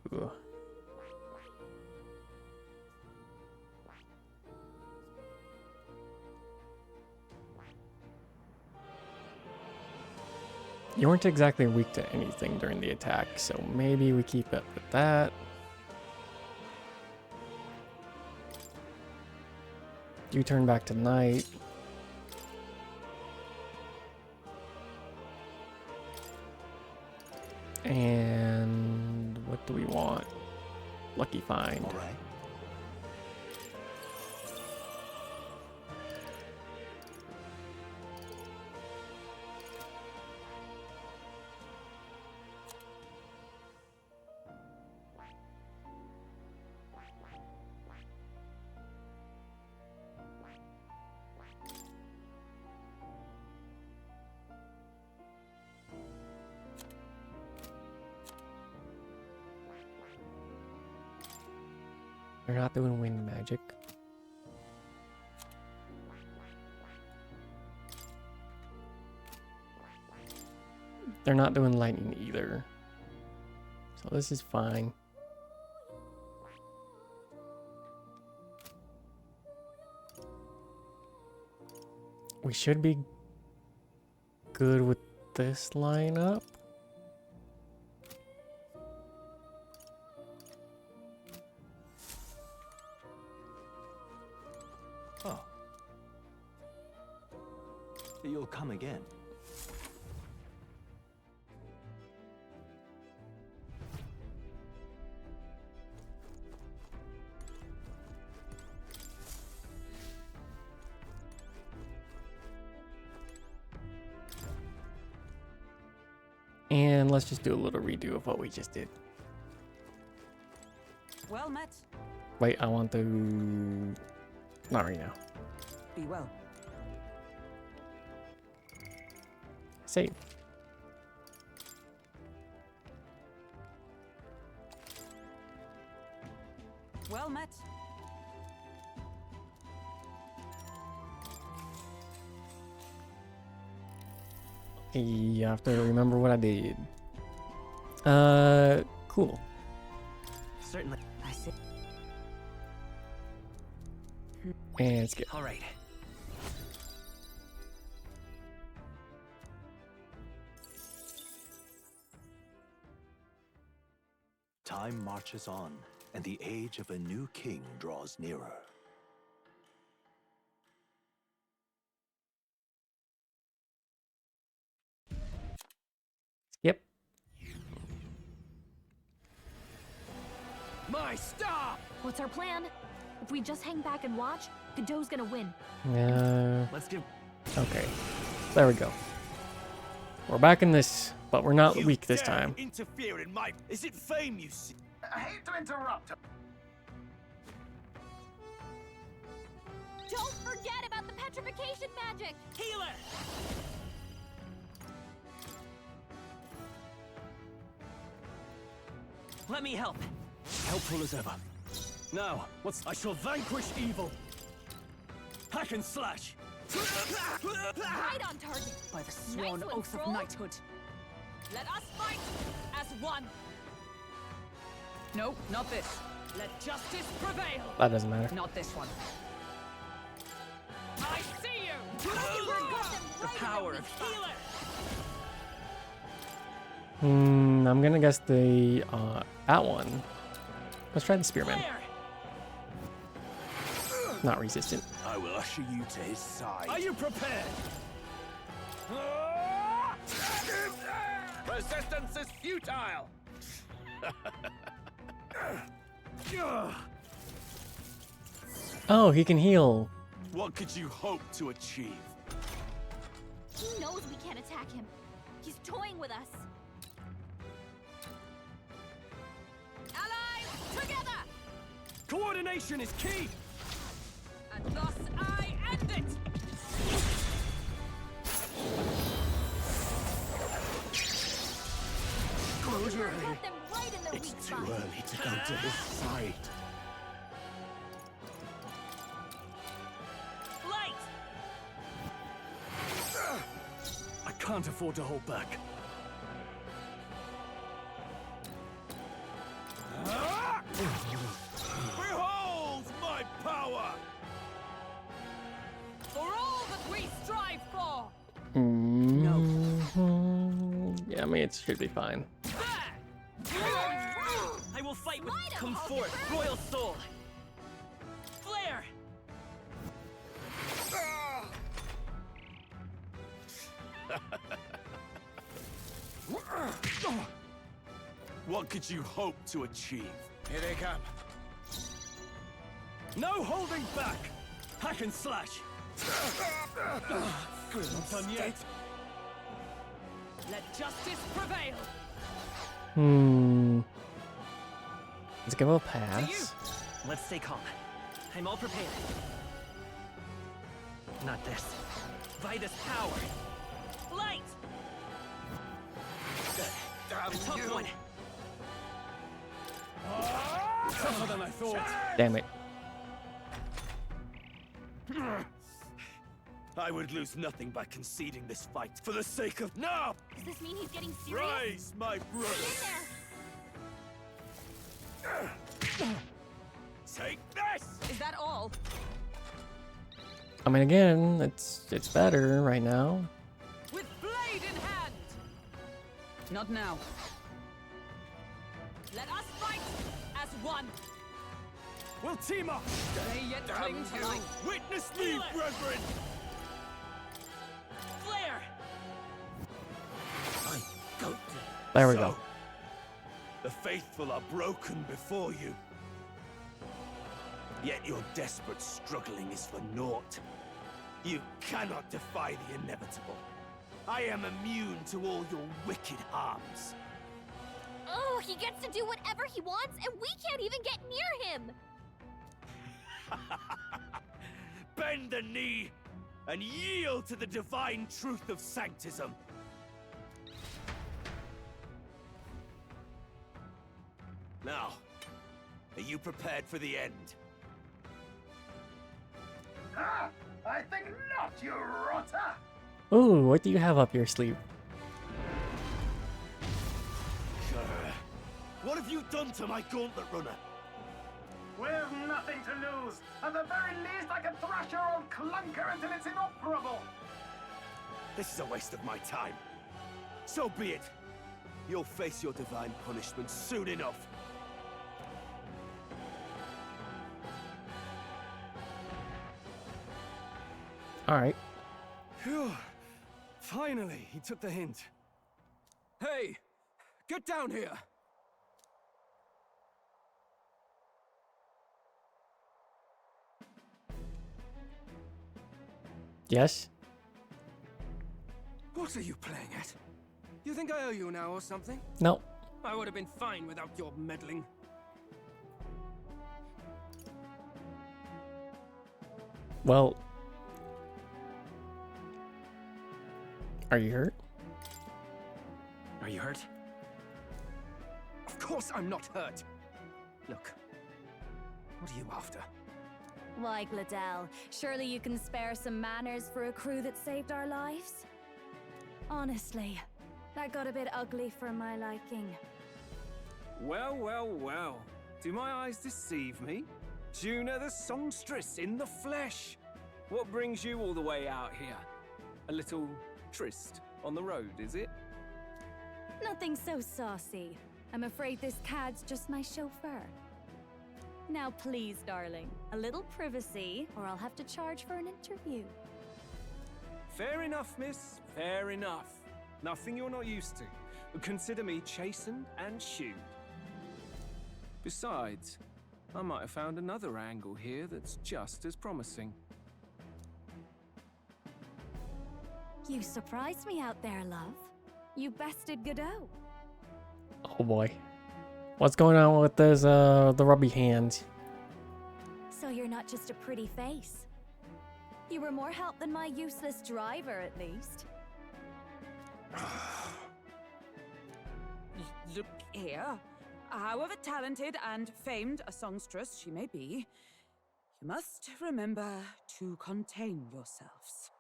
You weren't exactly weak to anything during the attack, so maybe we keep it with that. You turn back to night. And what do we want? Lucky find. All right. They're not doing wind magic. They're not doing lightning either. So this is fine. We should be good with this lineup. Oh. You'll come again. And let's just do a little redo of what we just did. Well met. Wait, I want to... Not right now. Be well. Save. Well met. You have to remember what I did. Cool. Certainly. I see. And skip. All right. Time marches on, and the age of a new king draws nearer. Skip. My star! What's our plan? If we just hang back and watch, Godot's gonna win. Let's give. Okay. There we go. We're back in this, but we're not You weak this dare time. Interfere in my. Is it fame you see? I hate to interrupt. Don't forget about the petrification magic! Healer! Let me help. Helpful as ever. Now, what's... I shall vanquish evil. Hack and slash. Right on target! By the sworn one, oath of Troll. knighthood. Let us fight as one! No, not this. Let justice prevail! That doesn't matter. Not this one. I see you! The power of healer! I'm gonna guess the, that one. Let's try the spearman. Flare! Not resistant. I will usher you to his side. Are you prepared? Resistance is futile! Oh, he can heal. What could you hope to achieve? He knows we can't attack him. He's toying with us. Allies, together! Coordination is key! And thus I end it! Close your eye. Got them right in their It's weak too spot. early to go to his side. Light! I can't afford to hold back. Behold my power! For all that we strive for! Yeah, I mean, it should be fine. I will fight with. Light 'em, Come Hulk forth, Burn! royal soul! Flare! What could you hope to achieve? Here they come. No holding back! Hack and slash! Not done yet. Let justice prevail. Let's give it a pass. Let's stay calm. I'm all prepared. Not this. Vitus power. Light! A tough one. Tougher than I thought. Damn it. I would lose nothing by conceding this fight for the sake of... No! Does this mean he's getting serious? Rise, my brothers! Take this! Is that all? I mean, again, it's better right now. With blade in hand! Not now. Let us fight as one. We'll team up! They yet cling to life. Witness me, brethren! Flare! There we go. The faithful are broken before you. Yet your desperate struggling is for naught. You cannot defy the inevitable. I am immune to all your wicked harms. Oh, he gets to do whatever he wants, and we can't even get near him! Bend the knee and yield to the divine truth of sanctism. Now, are you prepared for the end? Ah, I think not, you rotter! Ooh, what do you have up your sleeve? What have you done to my gauntlet runner? We've nothing to lose. At the very least, I can thrash your old clunker until it's inoperable. This is a waste of my time. So be it. You'll face your divine punishment soon enough. Alright. Phew. Finally, he took the hint. Hey! Get down here! Yes? What are you playing at? You think I owe you now or something? No. I would have been fine without your meddling. Well... Are you hurt? Are you hurt? Of course I'm not hurt. Look, what are you after? Why, Gladell, surely you can spare some manners for a crew that saved our lives? Honestly, that got a bit ugly for my liking. Well, well, well. Do my eyes deceive me? Juna the songstress in the flesh. What brings you all the way out here? A little tryst on the road, is it? Nothing so saucy. I'm afraid this cad's just my chauffeur. Now please, darling, a little privacy, or I'll have to charge for an interview. Fair enough, miss. Fair enough. Nothing you're not used to. Consider me chastened and shooed. Besides, I might have found another angle here that's just as promising. You surprised me out there, love. You bested Godot. Oh boy. What's going on with this, the rubby hands? So you're not just a pretty face. You were more help than my useless driver, at least. Look here. However talented and famed a songstress she may be, you must remember to contain yourselves.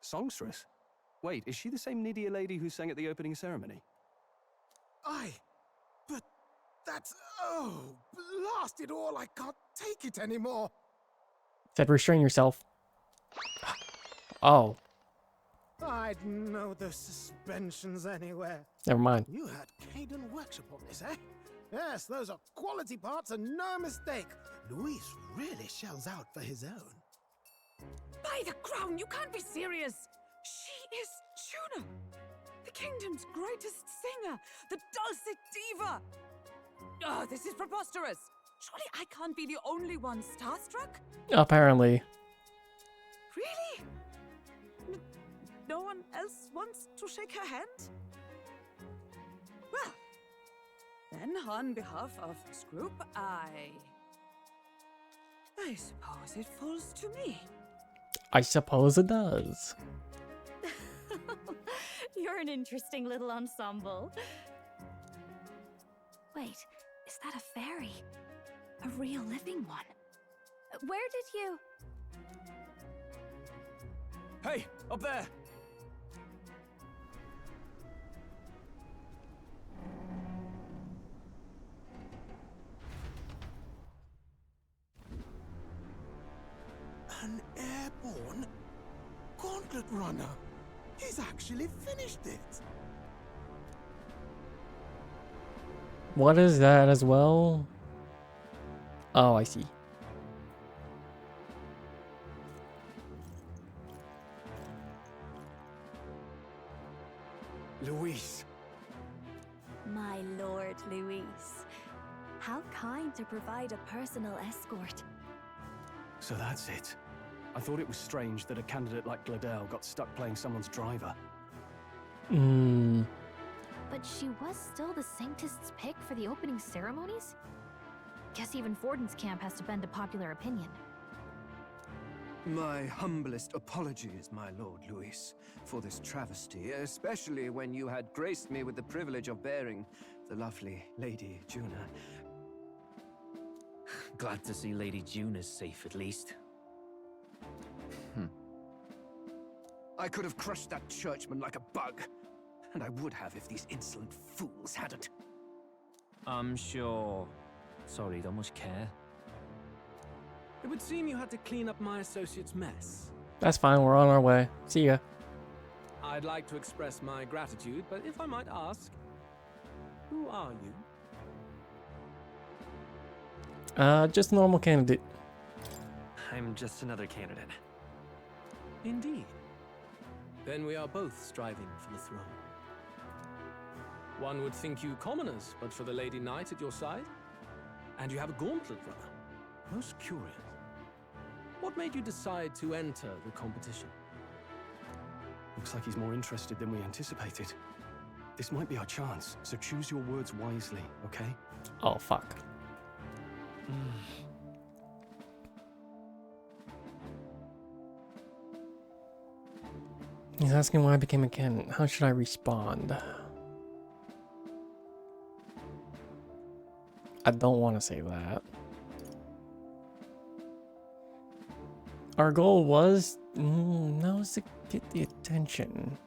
Songstress? Wait, is she the same Nydia lady who sang at the opening ceremony? Aye, but that's... oh, blast it all, I can't take it anymore. Said restrain yourself. Oh, I'd know those suspensions anywhere. never mind. You had Caden workshop on this, eh? Yes, those are quality parts and no mistake. Luis really shells out for his own. By the crown, you can't be serious! She is Juna! The kingdom's greatest singer, the dulcet diva. Oh, this is preposterous. Surely I can't be the only one starstruck? Apparently. Really? No one else wants to shake her hand? Well, then on behalf of this group, I suppose it falls to me. I suppose it does. You're an interesting little ensemble. Wait, is that a fairy? A real living one? Where did you... Hey, up there! An airborne gauntlet runner. He's actually finished it. What is that as well? Oh, I see. Luis. My lord, Luis. How kind to provide a personal escort. So that's it. I thought it was strange that a candidate like Gladel got stuck playing someone's driver. But she was still the Sanctist's pick for the opening ceremonies? Guess even Forden's camp has to bend to popular opinion. My humblest apologies, my lord Luis, for this travesty, especially when you had graced me with the privilege of bearing the lovely Lady Juna. Glad to see Lady June is safe, at least. I could have crushed that churchman like a bug, and I would have if these insolent fools hadn't. I'm sure. Sorry, don't much care. It would seem you had to clean up my associate's mess. That's fine, we're on our way. See ya. I'd like to express my gratitude, but if I might ask, who are you? Just a normal candidate. I'm just another candidate. Indeed. Then we are both striving for the throne. One would think you commoners, but for the Lady Knight at your side. And you have a gauntlet runner. Most curious. What made you decide to enter the competition? Looks like he's more interested than we anticipated. This might be our chance, so choose your words wisely, okay? Oh, fuck. He's asking why I became a candidate. How should I respond? I don't want to say that. Our goal was now is to get the attention.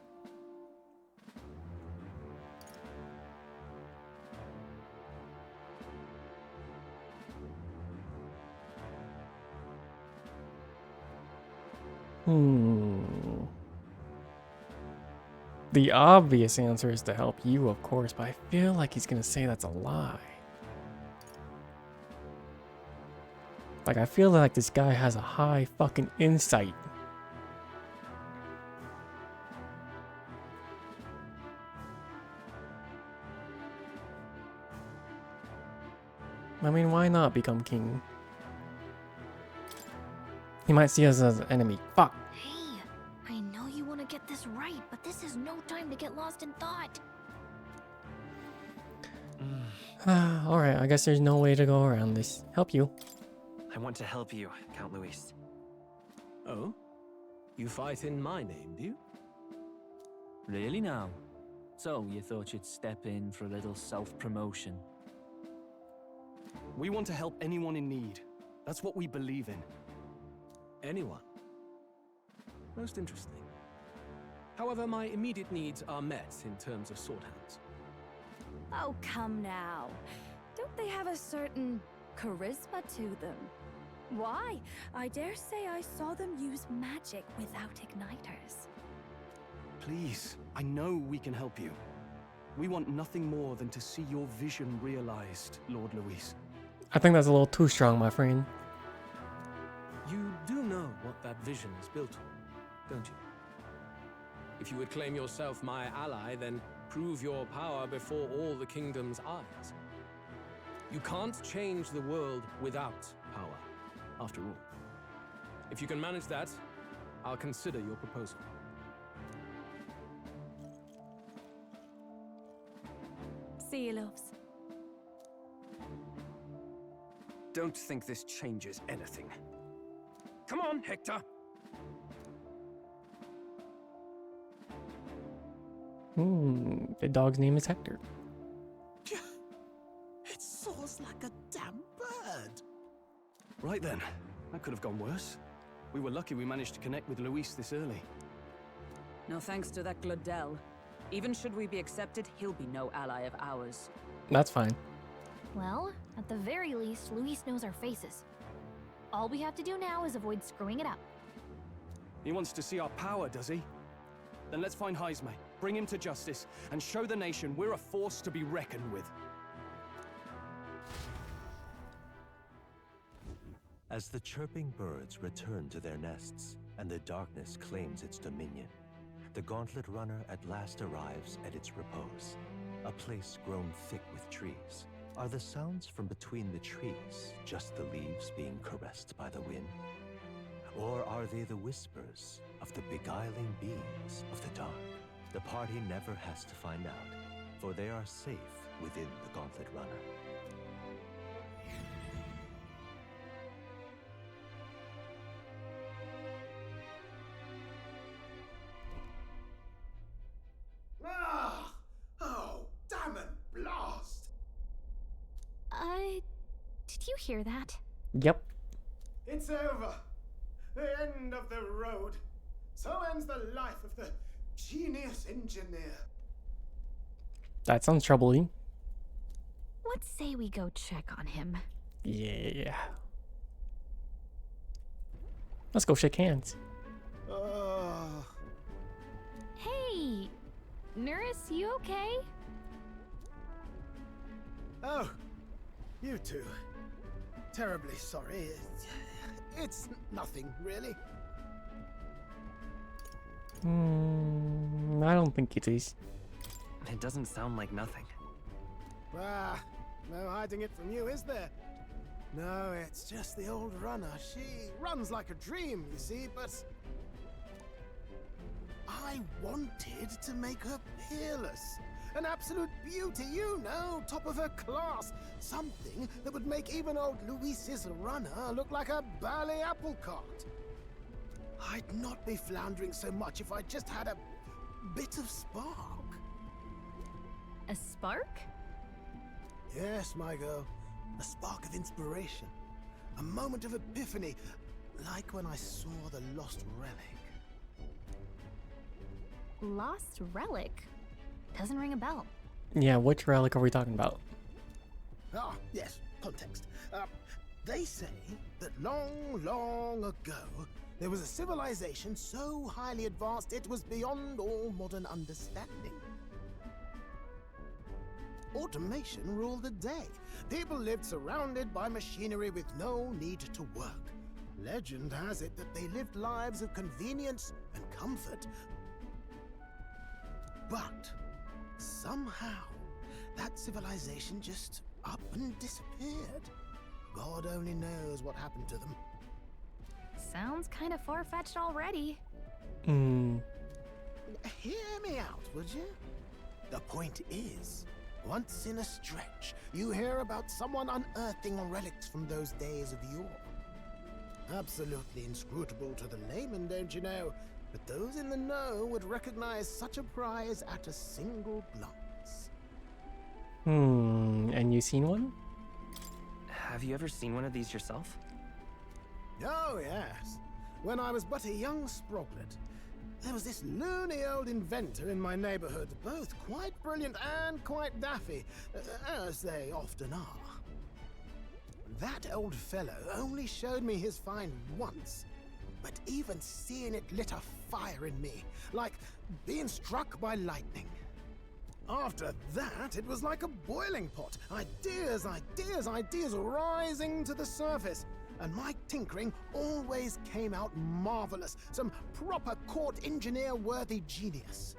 The obvious answer is to help you, of course, but I feel like he's gonna say that's a lie. Like, I feel like this guy has a high fucking insight. I mean, why not become king? He might see us as an enemy. Fuck. Hey, I know you want to get this right, but this is no time to get lost in thought. Alright, I guess there's no way to go around this. Help you. I want to help you, Count Luis. Oh? You fight in my name, do you? Really now? So, you thought you'd step in for a little self-promotion? We want to help anyone in need. That's what we believe in. Anyone. Most interesting. However, my immediate needs are met in terms of sword hands. Oh, come now. Don't they have a certain charisma to them? Why? I dare say I saw them use magic without igniters. Please, I know we can help you. We want nothing more than to see your vision realized, Lord Luis. I think that's a little too strong, my friend. You do know what that vision is built on, don't you? If you would claim yourself my ally, then prove your power before all the kingdom's eyes. You can't change the world without power, after all. If you can manage that, I'll consider your proposal. See you, loves. Don't think this changes anything. Come on, Hector! The dog's name is Hector. It soars like a damn bird. Right then, that could have gone worse. We were lucky we managed to connect with Luis this early. No thanks to that Glodell. Even should we be accepted, he'll be no ally of ours. That's fine. Well, at the very least, Luis knows our faces. All we have to do now is avoid screwing it up. He wants to see our power, does he? Then let's find Heisme, bring him to justice, and show the nation we're a force to be reckoned with. As the chirping birds return to their nests and the darkness claims its dominion, the Gauntlet Runner at last arrives at its repose, a place grown thick with trees. Are the sounds from between the trees just the leaves being caressed by the wind? Or are they the whispers of the beguiling beings of the dark? The party never has to find out, for they are safe within the Gauntlet Runner. Ah! Oh, damn it, blast! Did you hear that? Yep. It's over. The end of the road. So ends the life of the genius engineer. That sounds troubling. Let's say we go check on him. Yeah. Let's go shake hands. Hey! Nurse, you okay? Oh, you two. Terribly sorry. It's nothing, really. I don't think it is. It doesn't sound like nothing. Ah, no hiding it from you, is there? No, it's just the old runner. She runs like a dream, you see, but I wanted to make her peerless. An absolute beauty, you know, top of her class. Something that would make even old Luis's runner look like a bally apple cart. I'd not be floundering so much if I just had a bit of spark. A spark? Yes, my girl. A spark of inspiration. A moment of epiphany, like when I saw the Lost Relic. Lost Relic? Doesn't ring a bell. Yeah, which relic are we talking about? Ah, yes, context. They say that long, long ago, there was a civilization so highly advanced it was beyond all modern understanding. Automation ruled the day. People lived surrounded by machinery with no need to work. Legend has it that they lived lives of convenience and comfort. But somehow, that civilization just up and disappeared. God only knows what happened to them. Sounds kind of far-fetched already. Hear me out, would you? The point is, once in a stretch, you hear about someone unearthing relics from those days of yore. Absolutely inscrutable to the layman, don't you know? But those in the know would recognize such a prize at a single glance. And you seen one? Have you ever seen one of these yourself? Oh, yes. When I was but a young sproglet, there was this loony old inventor in my neighborhood, both quite brilliant and quite daffy, as they often are. That old fellow only showed me his find once, but even seeing it lit a fire in me, like being struck by lightning. After that, it was like a boiling pot. Ideas, ideas, ideas rising to the surface. and my tinkering always came out marvelous. Some proper court engineer-worthy genius.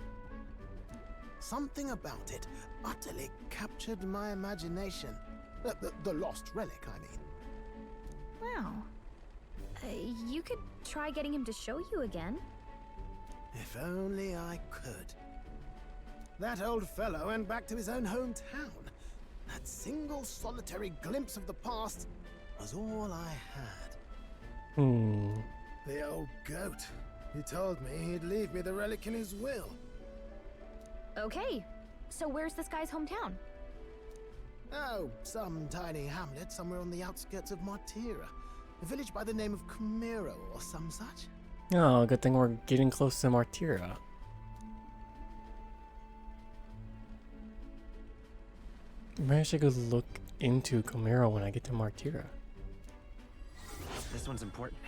Something about it utterly captured my imagination. The lost relic, I mean. Wow. You could try getting him to show you again. If only I could. That old fellow went back to his own hometown. That single solitary glimpse of the past was all I had. The old goat. He told me he'd leave me the relic in his will. Okay, so where's this guy's hometown? Oh, some tiny hamlet somewhere on the outskirts of Martira. A village by the name of Camiro or some such. Oh, good thing we're getting close to Martira. Maybe I should go look into Camiro when I get to Martira. This one's important.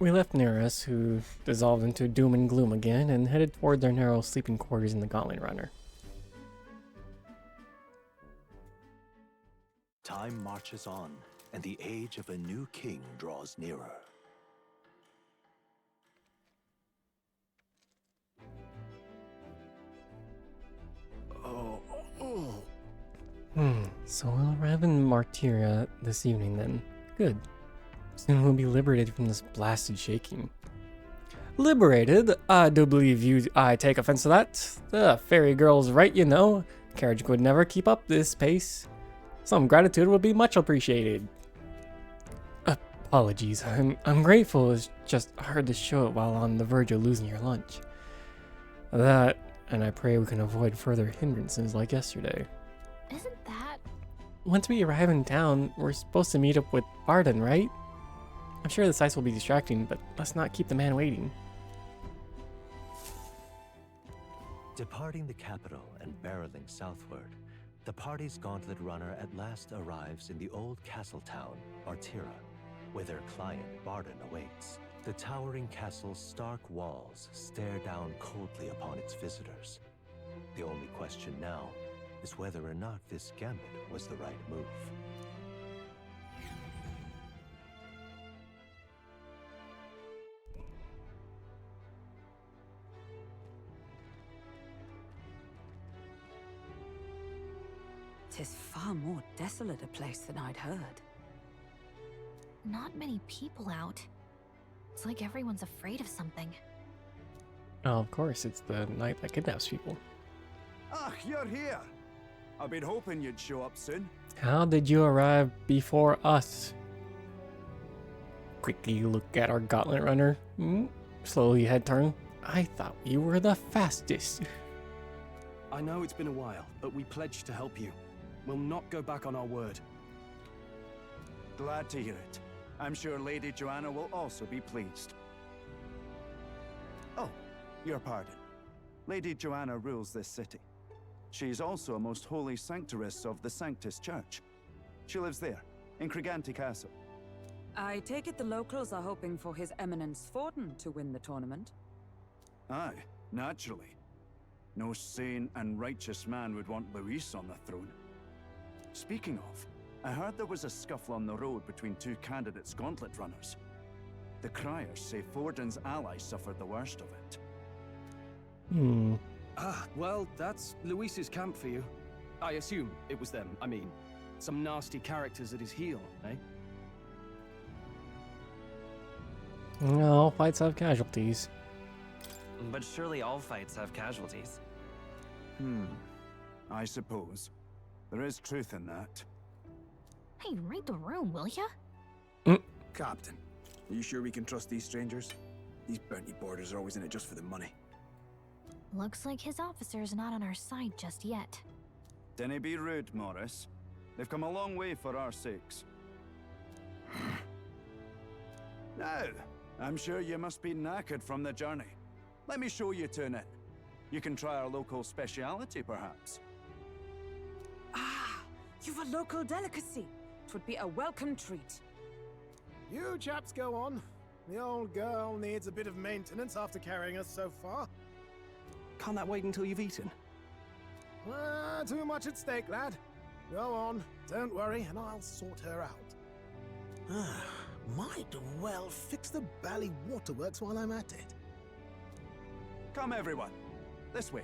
We left Nereus, who dissolved into doom and gloom again, and headed toward their narrow sleeping quarters in the Gauntlet Runner. Time marches on, and the age of a new king draws nearer. So we'll arrive in Martira this evening then. Good. Soon we'll be liberated from this blasted shaking. Liberated? I do believe I take offense to that. The fairy girl's right, you know. Carriage would never keep up this pace. Some gratitude would be much appreciated. Apologies, I'm grateful. It's just hard to show it while on the verge of losing your lunch. That, and I pray we can avoid further hindrances like yesterday. Isn't that... Once we arrive in town, we're supposed to meet up with Barden, right? I'm sure the sights will be distracting, but let's not keep the man waiting. Departing the capital and barreling southward, the party's gauntlet runner at last arrives in the old castle town, Martira, where their client Barden awaits. The towering castle's stark walls stare down coldly upon its visitors. The only question now is whether or not this gambit was the right move. Tis far more desolate a place than I'd heard. Not many people out. It's like everyone's afraid of something. Oh, of course, it's the night that kidnaps people. Ah, you're here. I've been hoping you'd show up soon. How did you arrive before us? Quickly look at our gauntlet runner. Slowly head turn. I thought you were the fastest. I know it's been a while, but we pledged to help you. We'll not go back on our word. Glad to hear it. I'm sure Lady Joanna will also be pleased. Oh, your pardon. Lady Joanna rules this city. She's also a most holy sanctoress of the Sanctus Church. She lives there, in Criganti Castle. I take it the locals are hoping for His Eminence Forden to win the tournament? Aye, naturally. No sane and righteous man would want Luis on the throne. Speaking of, I heard there was a scuffle on the road between two candidates gauntlet runners. The criers say Forden's allies suffered the worst of it. Ah, well, that's Luis's camp for you. I assume it was them. I mean, some nasty characters at his heel, eh? No, fights have casualties. But surely all fights have casualties. I suppose. There is truth in that. Hey, read the room, will ya? Captain, are you sure we can trust these strangers? These bounty boarders are always in it just for the money. Looks like his officer's not on our side just yet. Dinna be rude, Morris. They've come a long way for our sakes. Now, I'm sure you must be knackered from the journey. Let me show you to an inn. You can try our local speciality, perhaps. Ah, you've a local delicacy. It would be a welcome treat. You chaps go on. The old girl needs a bit of maintenance after carrying us so far. Can't that wait until you've eaten? Too much at stake, lad. Go on, don't worry, and I'll sort her out. Might well fix the Bally Waterworks while I'm at it. Come, everyone. This way.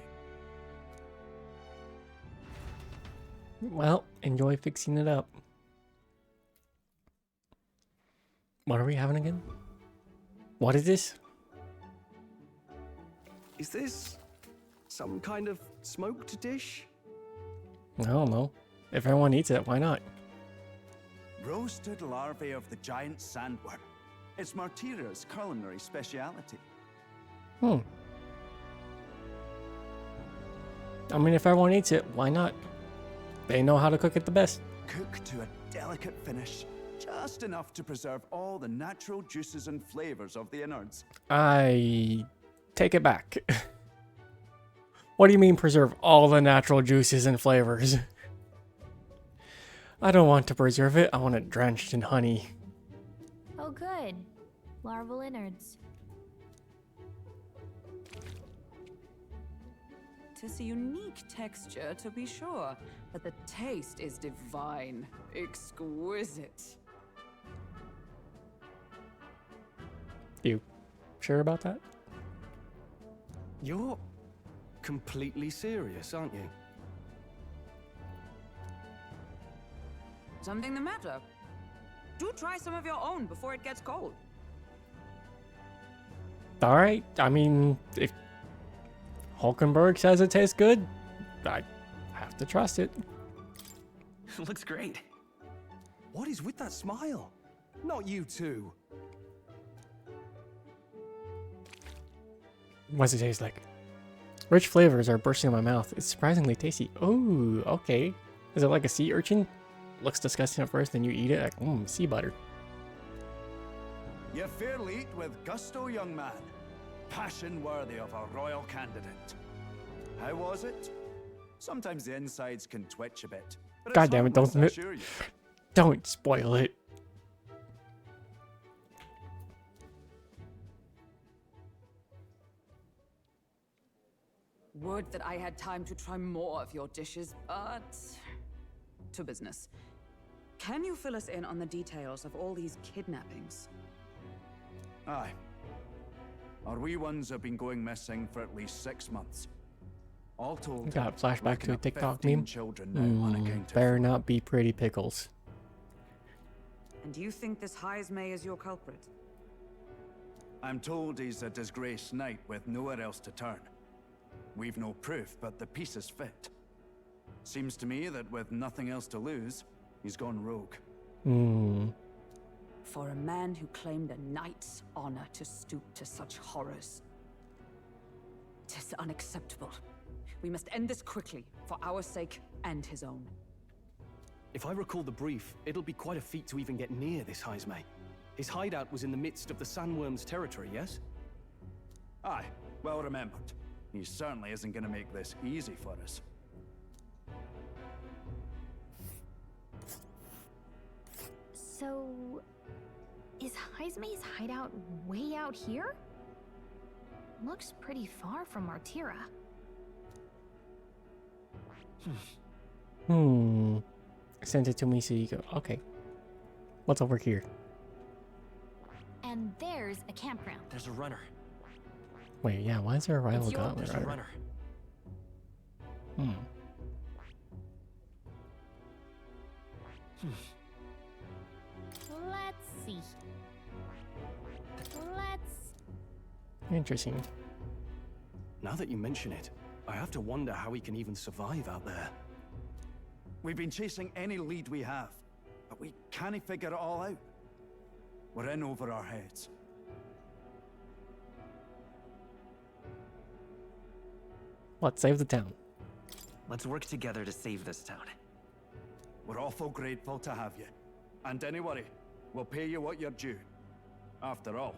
Well, enjoy fixing it up. What are we having again? What is this? Is this some kind of smoked dish? I don't know. If everyone eats it, why not? Roasted larvae of the giant sandworm. It's Martira's culinary speciality. I mean, if everyone eats it, why not? They know how to cook it the best. Cooked to a delicate finish, just enough to preserve all the natural juices and flavors of the innards. I take it back. What do you mean preserve all the natural juices and flavors? I don't want to preserve it, I want it drenched in honey. Oh good. Larval innards. Tis a unique texture, to be sure, but the taste is divine. Exquisite. You sure about that? You're completely serious, aren't you? Something the matter? Do try some of your own before it gets cold. Alright, I mean, if Hulkenberg says it tastes good, I have to trust it. Looks great. What is with that smile? Not you too. What's it taste like? Rich flavors are bursting in my mouth. It's surprisingly tasty. Oh, okay. Is it like a sea urchin? Looks disgusting at first, then you eat it like, sea butter. You fairly eat with gusto, young man. Passion worthy of a royal candidate. How was it? Sometimes the insides can twitch a bit. But God damn it, harmless, I assure you. Don't spoil it. Would that I had time to try more of your dishes, but... to business. Can you fill us in on the details of all these kidnappings? Aye. Our wee ones have been going missing for at least 6 months. All told, Got a flashback to a TikTok 15 meme. children now unaccounted for. Better not be Pretty Pickles. And do you think this Heismay is your culprit? I'm told he's a disgraced knight with nowhere else to turn. We've no proof, but the pieces fit. Seems to me that with nothing else to lose, he's gone rogue. For a man who claimed a knight's honor to stoop to such horrors. 'Tis unacceptable. We must end this quickly, for our sake and his own. If I recall the brief, it'll be quite a feat to even get near this Heismay. His hideout was in the midst of the Sandworm's territory, yes? Aye, well remembered. He certainly isn't going to make this easy for us. So, is Heismay's hideout way out here? Looks pretty far from Martira. Send it to me so you go. Okay. What's over here? And there's a campground. There's a runner. Wait, yeah, why is there a rival gauntlet There's a rider? runner. Let's see. Let's... Interesting. Now that you mention it, I have to wonder how he can even survive out there. We've been chasing any lead we have, but we can't figure it all out. We're in over our heads. Let's save the town. Let's work together to save this town. We're awful grateful to have you. And don't worry, we'll pay you what you're due. After all,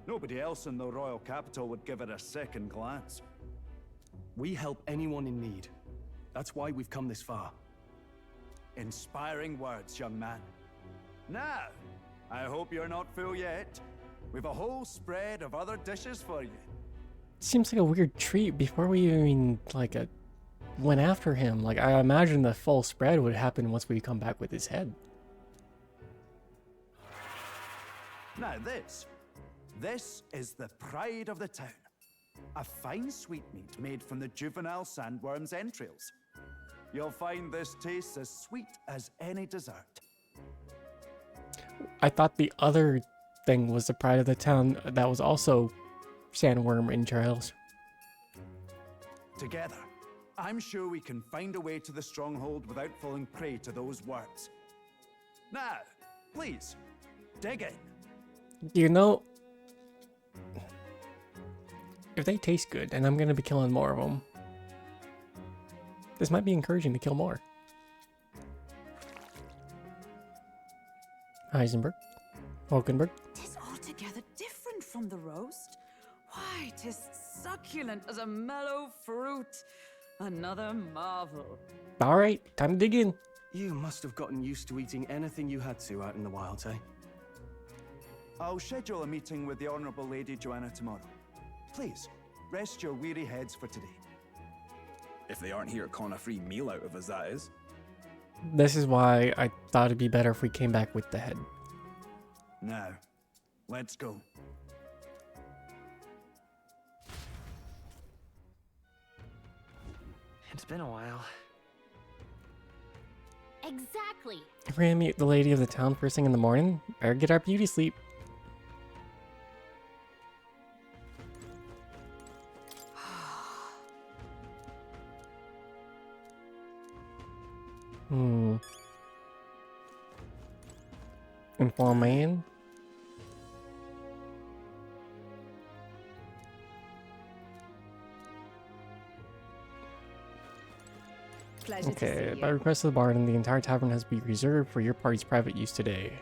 nobody else in the royal capital would give it a second glance. We help anyone in need. That's why we've come this far. Inspiring words, young man. Now, I hope you're not full yet. We've a whole spread of other dishes for you. Seems like a weird treat before we even, like, went after him. Like, I imagine the full spread would happen once we come back with his head. Now this is the pride of the town. A fine sweetmeat made from the juvenile sandworm's entrails. You'll find this tastes as sweet as any dessert. I thought the other thing was the pride of the town that was also sandworm entrails. Together, I'm sure we can find a way to the stronghold without falling prey to those worms. Now, please, dig in. You know, if they taste good, and I'm going to be killing more of them, this might be encouraging to kill more. Heisenberg. Wolkenberg. Tis altogether different from the roast. Why, tis succulent as a mellow fruit. Another marvel. Alright, time to dig in. You must have gotten used to eating anything you had to out in the wilds, eh? I'll schedule a meeting with the Honorable Lady Joanna tomorrow. Please, rest your weary heads for today. If they aren't here, con a free meal out of us, that is. This is why I thought it'd be better if we came back with the head. Now, let's go. It's been a while. Exactly. If we're gonna meet the lady of the town first thing in the morning, better get our beauty sleep. Inform man. Pleasure to Okay, see by you. request of the Barden, the entire tavern has been reserved for your party's private use today.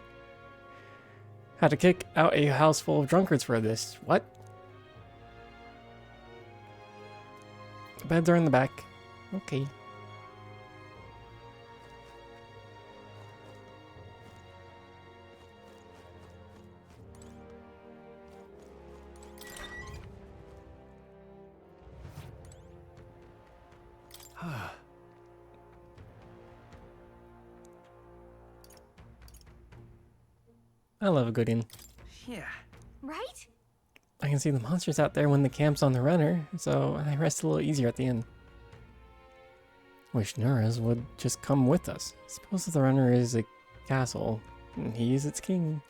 Had to kick out a house full of drunkards for this. What? The beds are in the back. Okay. I love a good inn. Yeah. Right? I can see the monsters out there when the camp's on the runner, so I rest a little easier at the inn. Wish Nuras would just come with us. Suppose the runner is a castle, and he is its king.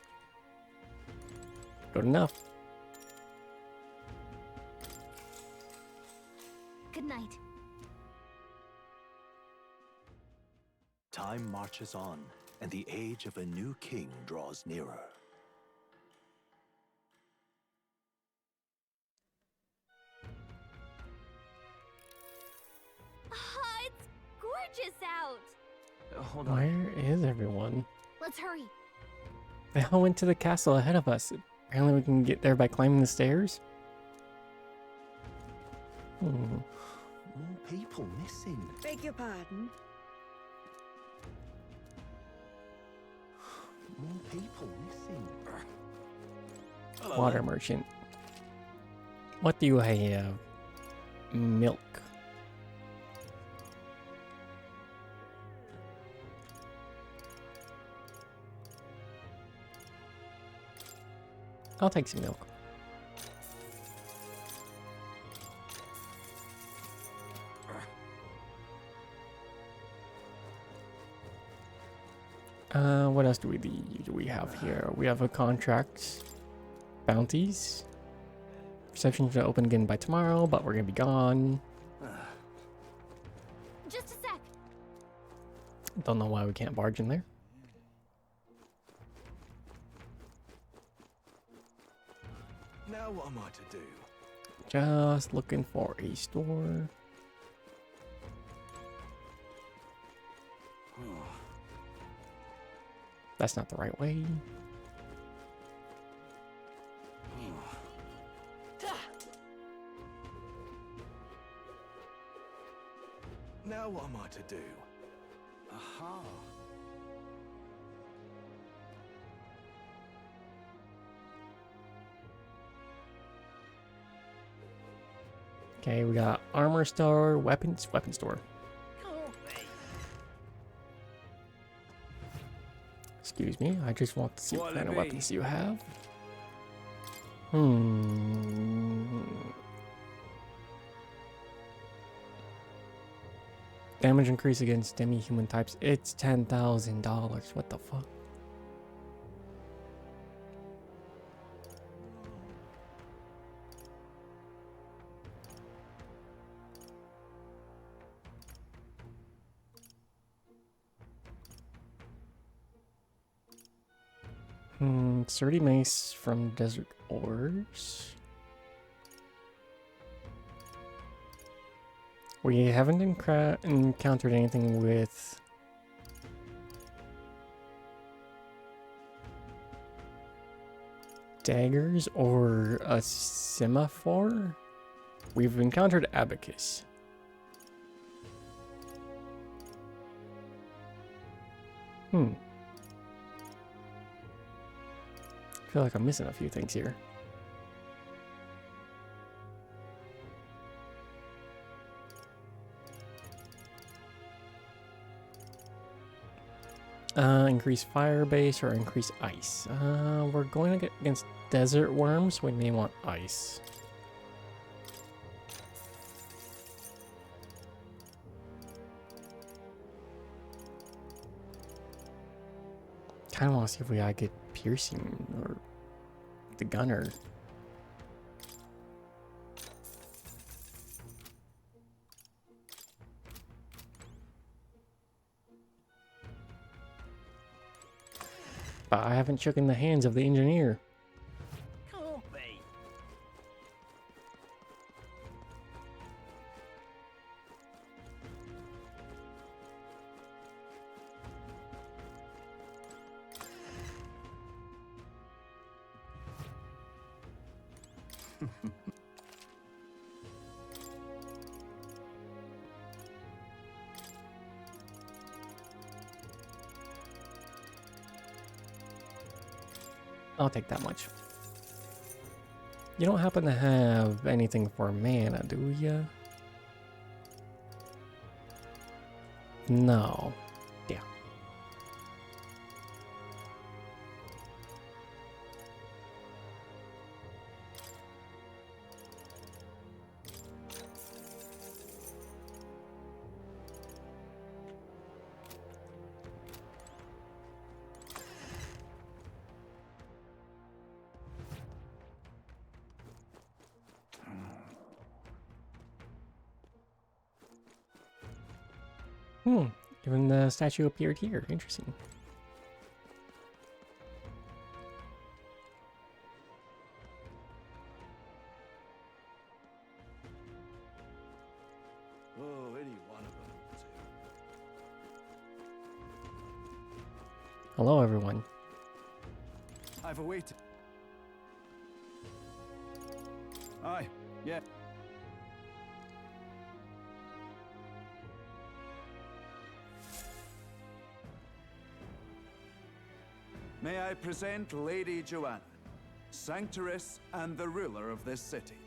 Good enough. Good night. Time marches on, and the age of a new king draws nearer. Ah, it's gorgeous out. Hold on. Where is everyone? Let's hurry. They all went to the castle ahead of us. Apparently we can get there by climbing the stairs. More people missing. Beg your pardon? More people missing. Water merchant. What do you have? Milk. I'll take some milk. What else do we have here? We have a contract, bounties. Reception should open again by tomorrow, but we're gonna be gone. Just a sec. Don't know why we can't barge in there. Now what am I to do? Just looking for a store. That's not the right way. Now what am I to do? Aha. Okay, we got armor store, weapon store. Excuse me, I just want to see what kind of Wallaby. weapons you have. Damage increase against demi-human types. It's $10,000. What the fuck? Sturdy mace from Desert Ores. We haven't encountered anything with daggers or a semaphore. We've encountered abacus. I feel like I'm missing a few things here. Increase fire base or increase ice. We're going to get against desert worms. We may want ice. Kind of want to see if I get piercing or the gunner. But I haven't shook in the hands of the engineer. Can't be. I'll take that much. You don't happen to have anything for mana, do ya? No. Yeah. Even the statue appeared here. Interesting. Oh, any one of them. Hello, everyone. I've awaited. Aye, yeah. May I present Lady Joanna, Sanctoress and the ruler of this city.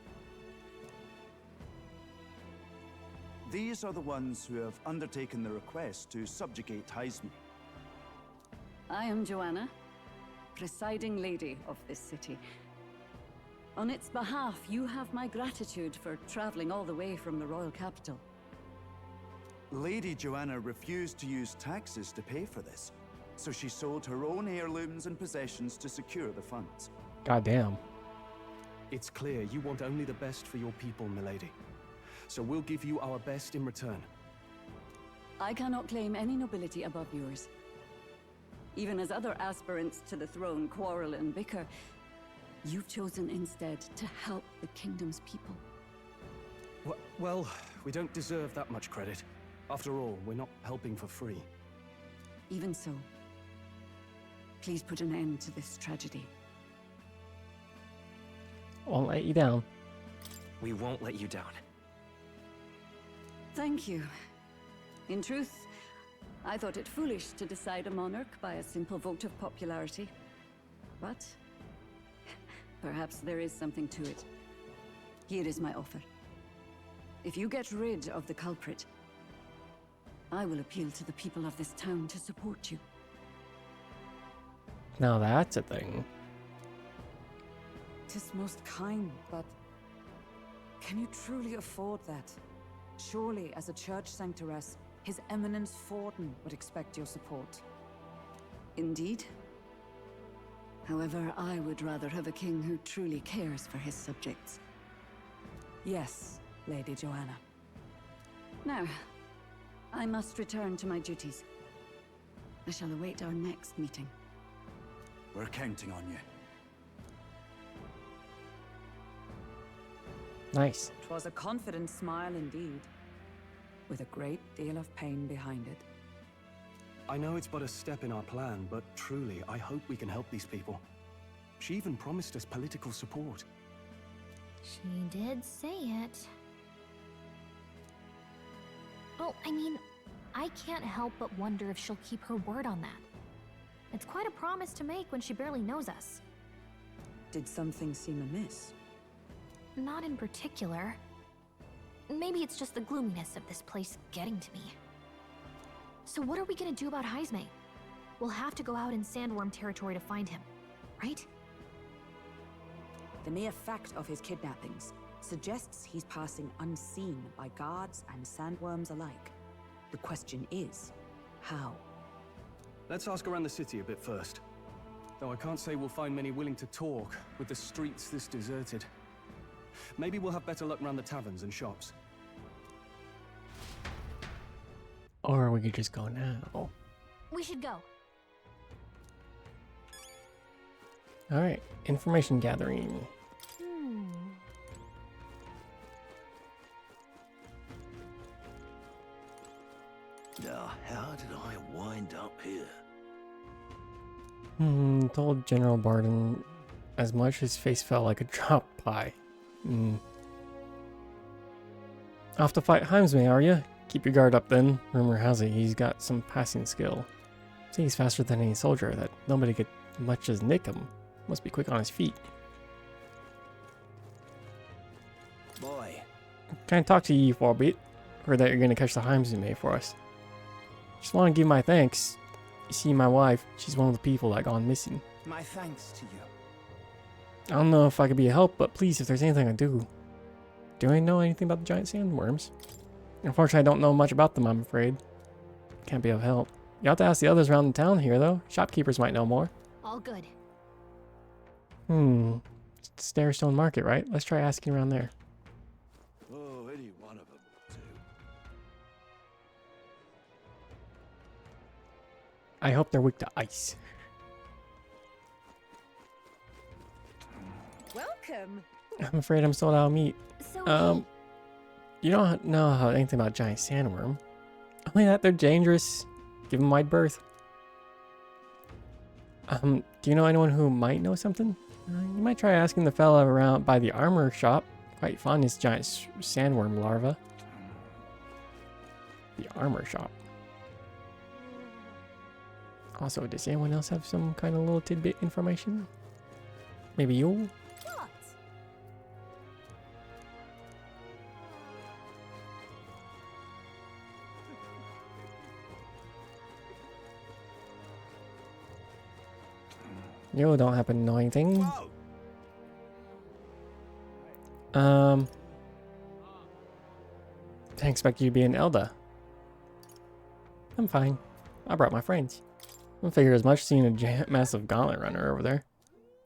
These are the ones who have undertaken the request to subjugate Heisme. I am Joanna, presiding lady of this city. On its behalf, you have my gratitude for traveling all the way from the royal capital. Lady Joanna refused to use taxes to pay for this, so she sold her own heirlooms and possessions to secure the funds. Goddamn. It's clear you want only the best for your people, milady. So we'll give you our best in return. I cannot claim any nobility above yours. Even as other aspirants to the throne quarrel and bicker, you've chosen instead to help the kingdom's people. Well, we don't deserve that much credit. After all, we're not helping for free. Even so, please put an end to this tragedy. Won't let you down. We won't let you down. Thank you. In truth, I thought it foolish to decide a monarch by a simple vote of popularity. But perhaps there is something to it. Here is my offer. If you get rid of the culprit, I will appeal to the people of this town to support you. Now that's a thing. 'Tis most kind, but can you truly afford that? Surely, as a church sanctoress, His Eminence Forden would expect your support. Indeed. However, I would rather have a king who truly cares for his subjects. Yes, Lady Joanna. Now, I must return to my duties. I shall await our next meeting. We're counting on you. Nice. 'Twas a confident smile indeed, with a great deal of pain behind it. I know it's but a step in our plan, but truly, I hope we can help these people. She even promised us political support. She did say it. Well, I mean, I can't help but wonder if she'll keep her word on that. It's quite a promise to make when she barely knows us. Did something seem amiss? Not in particular. Maybe it's just the gloominess of this place getting to me. So what are we gonna do about Heisme? We'll have to go out in Sandworm territory to find him, right? The mere fact of his kidnappings suggests he's passing unseen by guards and sandworms alike. The question is, how? Let's ask around the city a bit first. Though I can't say we'll find many willing to talk with the streets this deserted. Maybe we'll have better luck around the taverns and shops. Or we could just go now. We should go. Alright, information gathering. Now, how did I wind up here? Told General Barden as much. His face felt like a dropped pie. Off to fight Heimsmay, are you? Keep your guard up then. Rumor has it he's got some passing skill. See, he's faster than any soldier that nobody could much as nick him. Must be quick on his feet. Boy. Can I talk to you for a bit? Heard that you're gonna catch the Heimsmay for us. Just want to give my thanks. You see, my wife, she's one of the people that gone missing. My thanks to you. I don't know if I could be a help, but please, if there's anything I do. Do I know anything about the giant sandworms? Unfortunately, I don't know much about them, I'm afraid. Can't be of help. You have to ask the others around town here, though. Shopkeepers might know more. All good. Starestone Market, right? Let's try asking around there. Oh, any one of them will do. I hope they're weak to ice. Welcome. I'm afraid I'm sold out of meat. So, you don't know anything about giant sandworm. Only that they're dangerous. Give them wide berth. Do you know anyone who might know something? You might try asking the fella around by the armor shop. Quite fun, this giant sandworm larva. The armor shop. Also, does anyone else have some kind of little tidbit information? Maybe you? You don't happen to know anything? I expect you to be an Elda. I'm fine. I brought my friends. I figure as much seeing a giant, massive gauntlet runner over there.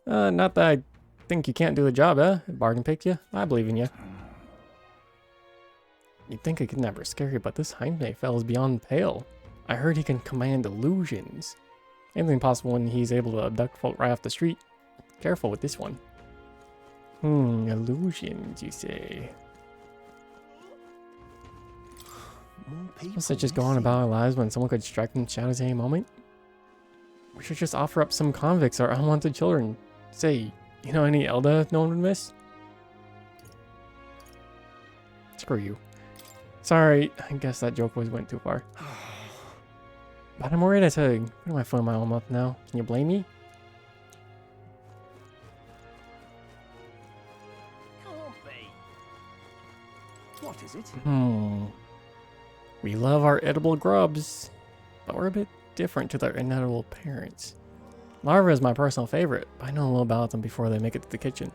Not that I think you can't do the job, eh? Bargain picked you. I believe in you. You'd think a kidnapper's scary, but this Heimsmay fella's beyond pale. I heard he can command illusions. Anything possible when he's able to abduct folk right off the street. Careful with this one. Illusions, you say? Must I just go on about our lives when someone could strike in shadows at any moment? We should just offer up some convicts or unwanted children. Say, you know any Elda no one would miss? Screw you. Sorry, I guess that joke went too far. But I'm worried as to put my foot in my own mouth now. Can you blame me? What is it? We love our edible grubs, but we're a bit different to their inedible parents. Larva is my personal favorite, but I know a little about them before they make it to the kitchen.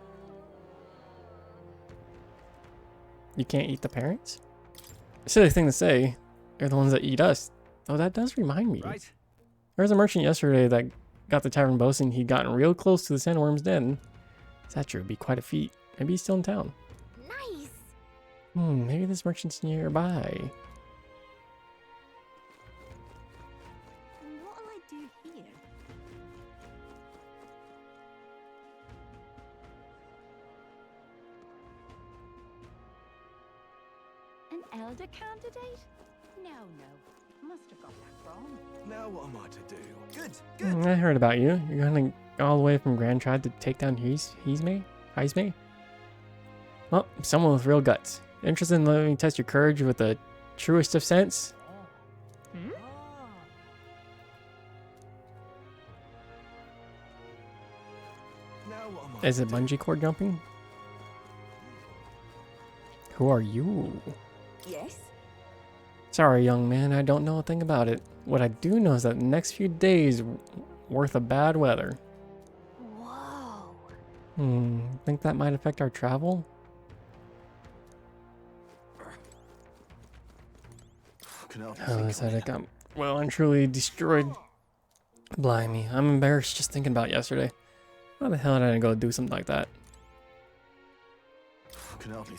You can't eat the parents? Silly thing to say. They're the ones that eat us. Oh, that does remind me. Right. There was a merchant yesterday that got the tavern boasting he'd gotten real close to the sandworm's den. Is that true? It'd be quite a feat. Maybe he's still in town. Nice. Maybe this merchant's nearby. What'll I do here? An elder candidate? No. Must have got that wrong. Now what am I to do? Good. I heard about you. You're going all the way from Grand Tribe to take down Heismay? Well, someone with real guts. Interested in letting me test your courage with the truest of sense? Now what am I Is it bungee cord jumping? Who are you? Yes? Sorry, young man, I don't know a thing about it. What I do know is that the next few days worth of bad weather. Whoa. Think that might affect our travel? Oh, this headache, I'm well and truly destroyed. Blimey, I'm embarrassed just thinking about yesterday. Why the hell did I go do something like that? Can hardly.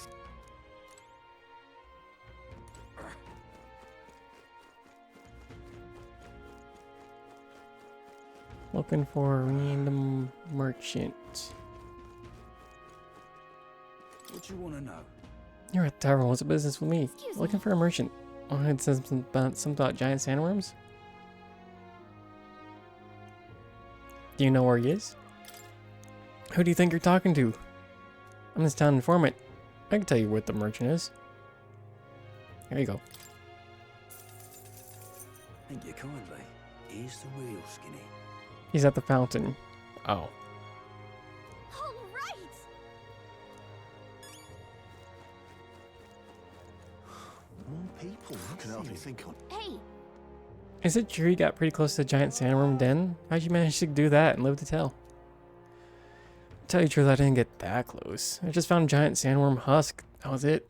Looking for a random merchant. What you want to know? You're at the tavern. What's the business with me? Excuse me. Looking for a merchant. Oh, it says something about giant sandworms. Do you know where he is? Who do you think you're talking to? I'm this town informant. I can tell you what the merchant is. There you go. Thank you kindly. Here's the real skinny. He's at the fountain. Oh. All right. More people. I can hardly think on. Hey, Is it true you got pretty close to the giant sandworm den? How'd you manage to do that and live to tell? Tell you the truth, I didn't get that close. I just found a giant sandworm husk. That was it.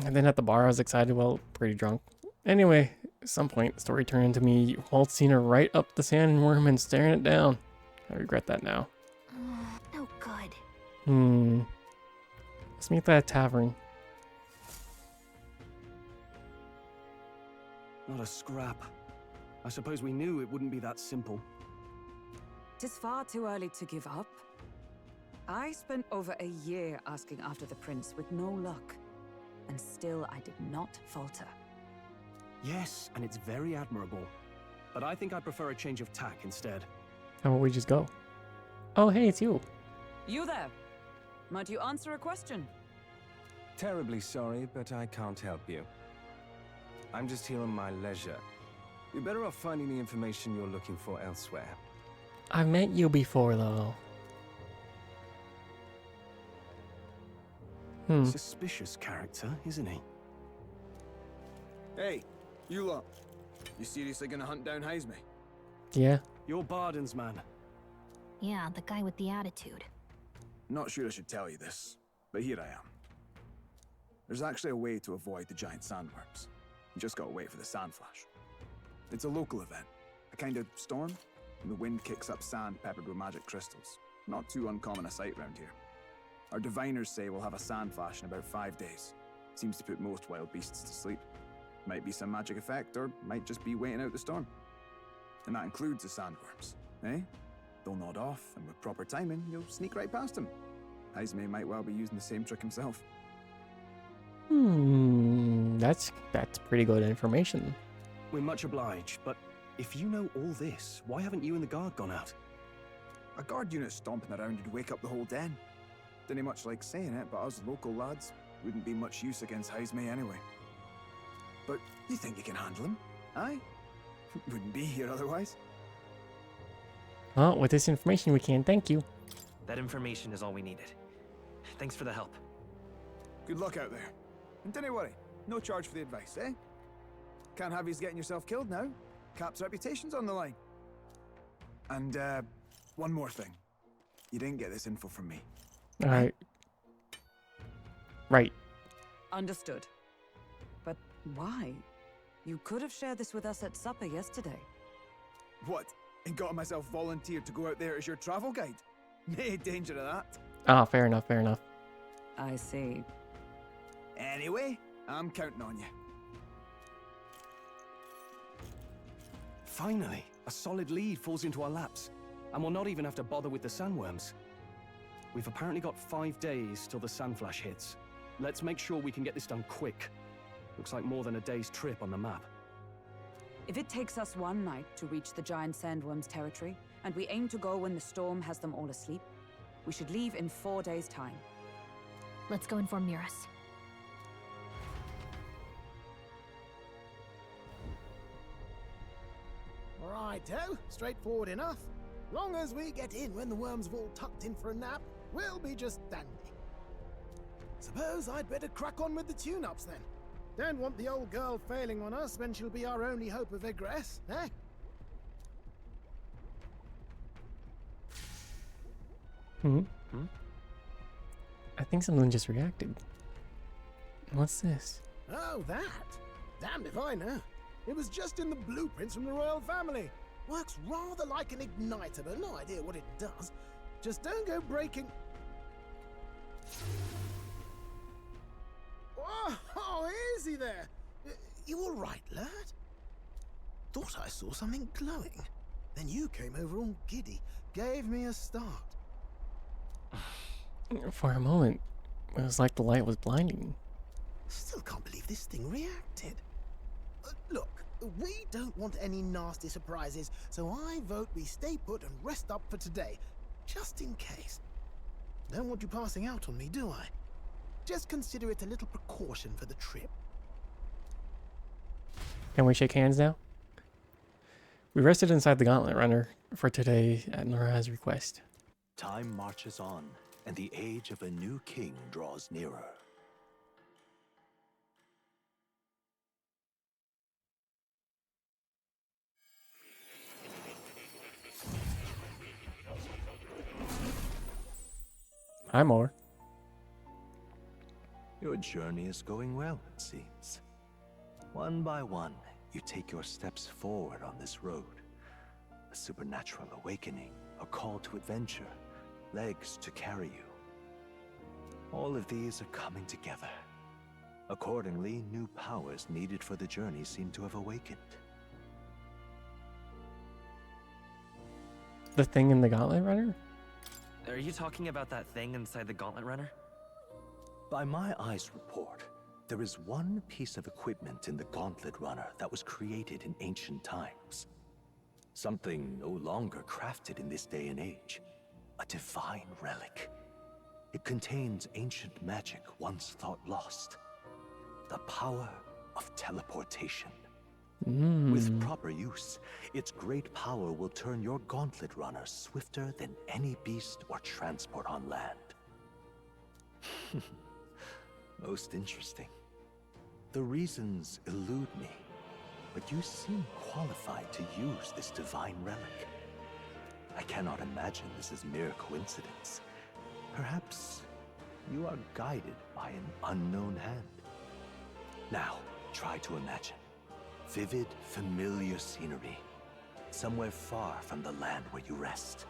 And then at the bar, I was excited, well, pretty drunk. Anyway, at some point, the story turned into me waltzing her right up the sandworm and staring it down. I regret that now. no good. Let's meet at that tavern. Not a scrap. I suppose we knew it wouldn't be that simple. Tis far too early to give up. I spent over a year asking after the prince with no luck, and still I did not falter. Yes, and it's very admirable. But I think I prefer a change of tack instead. How about we just go? Oh, hey, it's you. You there? Might you answer a question? Terribly sorry, but I can't help you. I'm just here on my leisure. You're better off finding the information you're looking for elsewhere. I've met you before, though. Suspicious character, isn't he? Hey, you lot. You seriously gonna hunt down Heismay? Yeah. You're Barden's man. Yeah, the guy with the attitude. Not sure I should tell you this, but here I am. There's actually a way to avoid the giant sandworms. You just gotta wait for the sand flash. It's a local event, a kind of storm, and the wind kicks up sand peppered with magic crystals. Not too uncommon a sight round here. Our diviners say we'll have a sand flash in about 5 days. Seems to put most wild beasts to sleep. Might be some magic effect, or might just be waiting out the storm. And that includes the sandworms, eh? They'll nod off, and with proper timing, you'll sneak right past them. Heismay might well be using the same trick himself. That's pretty good information. We're much obliged, but if you know all this, why haven't you and the guard gone out? A guard unit stomping around would wake up the whole den. Didn't much like saying it, but us local lads wouldn't be much use against Heismay anyway. But you think you can handle him? Aye? Wouldn't be here otherwise. Well, with this information, we can. Thank you. That information is all we needed. Thanks for the help. Good luck out there. And don't worry, no charge for the advice, eh? Can't have you getting yourself killed now. Cap's reputation's on the line. And, one more thing. You didn't get this info from me. Alright. Right. Understood. But why? You could have shared this with us at supper yesterday. What? And got myself volunteered to go out there as your travel guide? No danger of that. Ah, fair enough, fair enough. I see. Anyway, I'm counting on you. Finally, a solid lead falls into our laps, and we'll not even have to bother with the sandworms. We've apparently got 5 days till the sandflash hits. Let's make sure we can get this done quick. Looks like more than a day's trip on the map. If it takes us one night to reach the giant sandworms' territory, and we aim to go when the storm has them all asleep, we should leave in 4 days' time. Let's go inform Miras. Righto, straightforward enough. Long as we get in when the worms have all tucked in for a nap, we'll be just dandy. Suppose I'd better crack on with the tune-ups then. Don't want the old girl failing on us when she'll be our only hope of egress, eh? I think something just reacted. What's this? Oh, that? Damned if I know. It was just in the blueprints from the royal family. Works rather like an igniter, but no idea what it does. Just don't go breaking... Oh, easy there. You all right, lad? Thought I saw something glowing. Then you came over all giddy, gave me a start. For a moment, it was like the light was blinding. Still can't believe this thing reacted. Look, we don't want any nasty surprises, so I vote we stay put and rest up for today, just in case. Don't want you passing out on me, do I? Just consider it a little precaution for the trip. Can we shake hands now? We rested inside the Gauntlet Runner for today at Nora's request. Time marches on, and the age of a new king draws nearer. Hi, Mor. Your journey is going well, it seems. One by one, you take your steps forward on this road. A supernatural awakening, a call to adventure, legs to carry you. All of these are coming together. Accordingly, new powers needed for the journey seem to have awakened. The thing in the Gauntlet Runner? Are you talking about that thing inside the Gauntlet Runner? By my eyes report, there is one piece of equipment in the Gauntlet Runner that was created in ancient times. Something no longer crafted in this day and age. A divine relic. It contains ancient magic once thought lost. The power of teleportation. With proper use, its great power will turn your Gauntlet Runner swifter than any beast or transport on land. Most interesting. The reasons elude me, but you seem qualified to use this divine relic. I cannot imagine this is mere coincidence. Perhaps you are guided by an unknown hand. Now, try to imagine. Vivid, familiar scenery. Somewhere far from the land where you rest.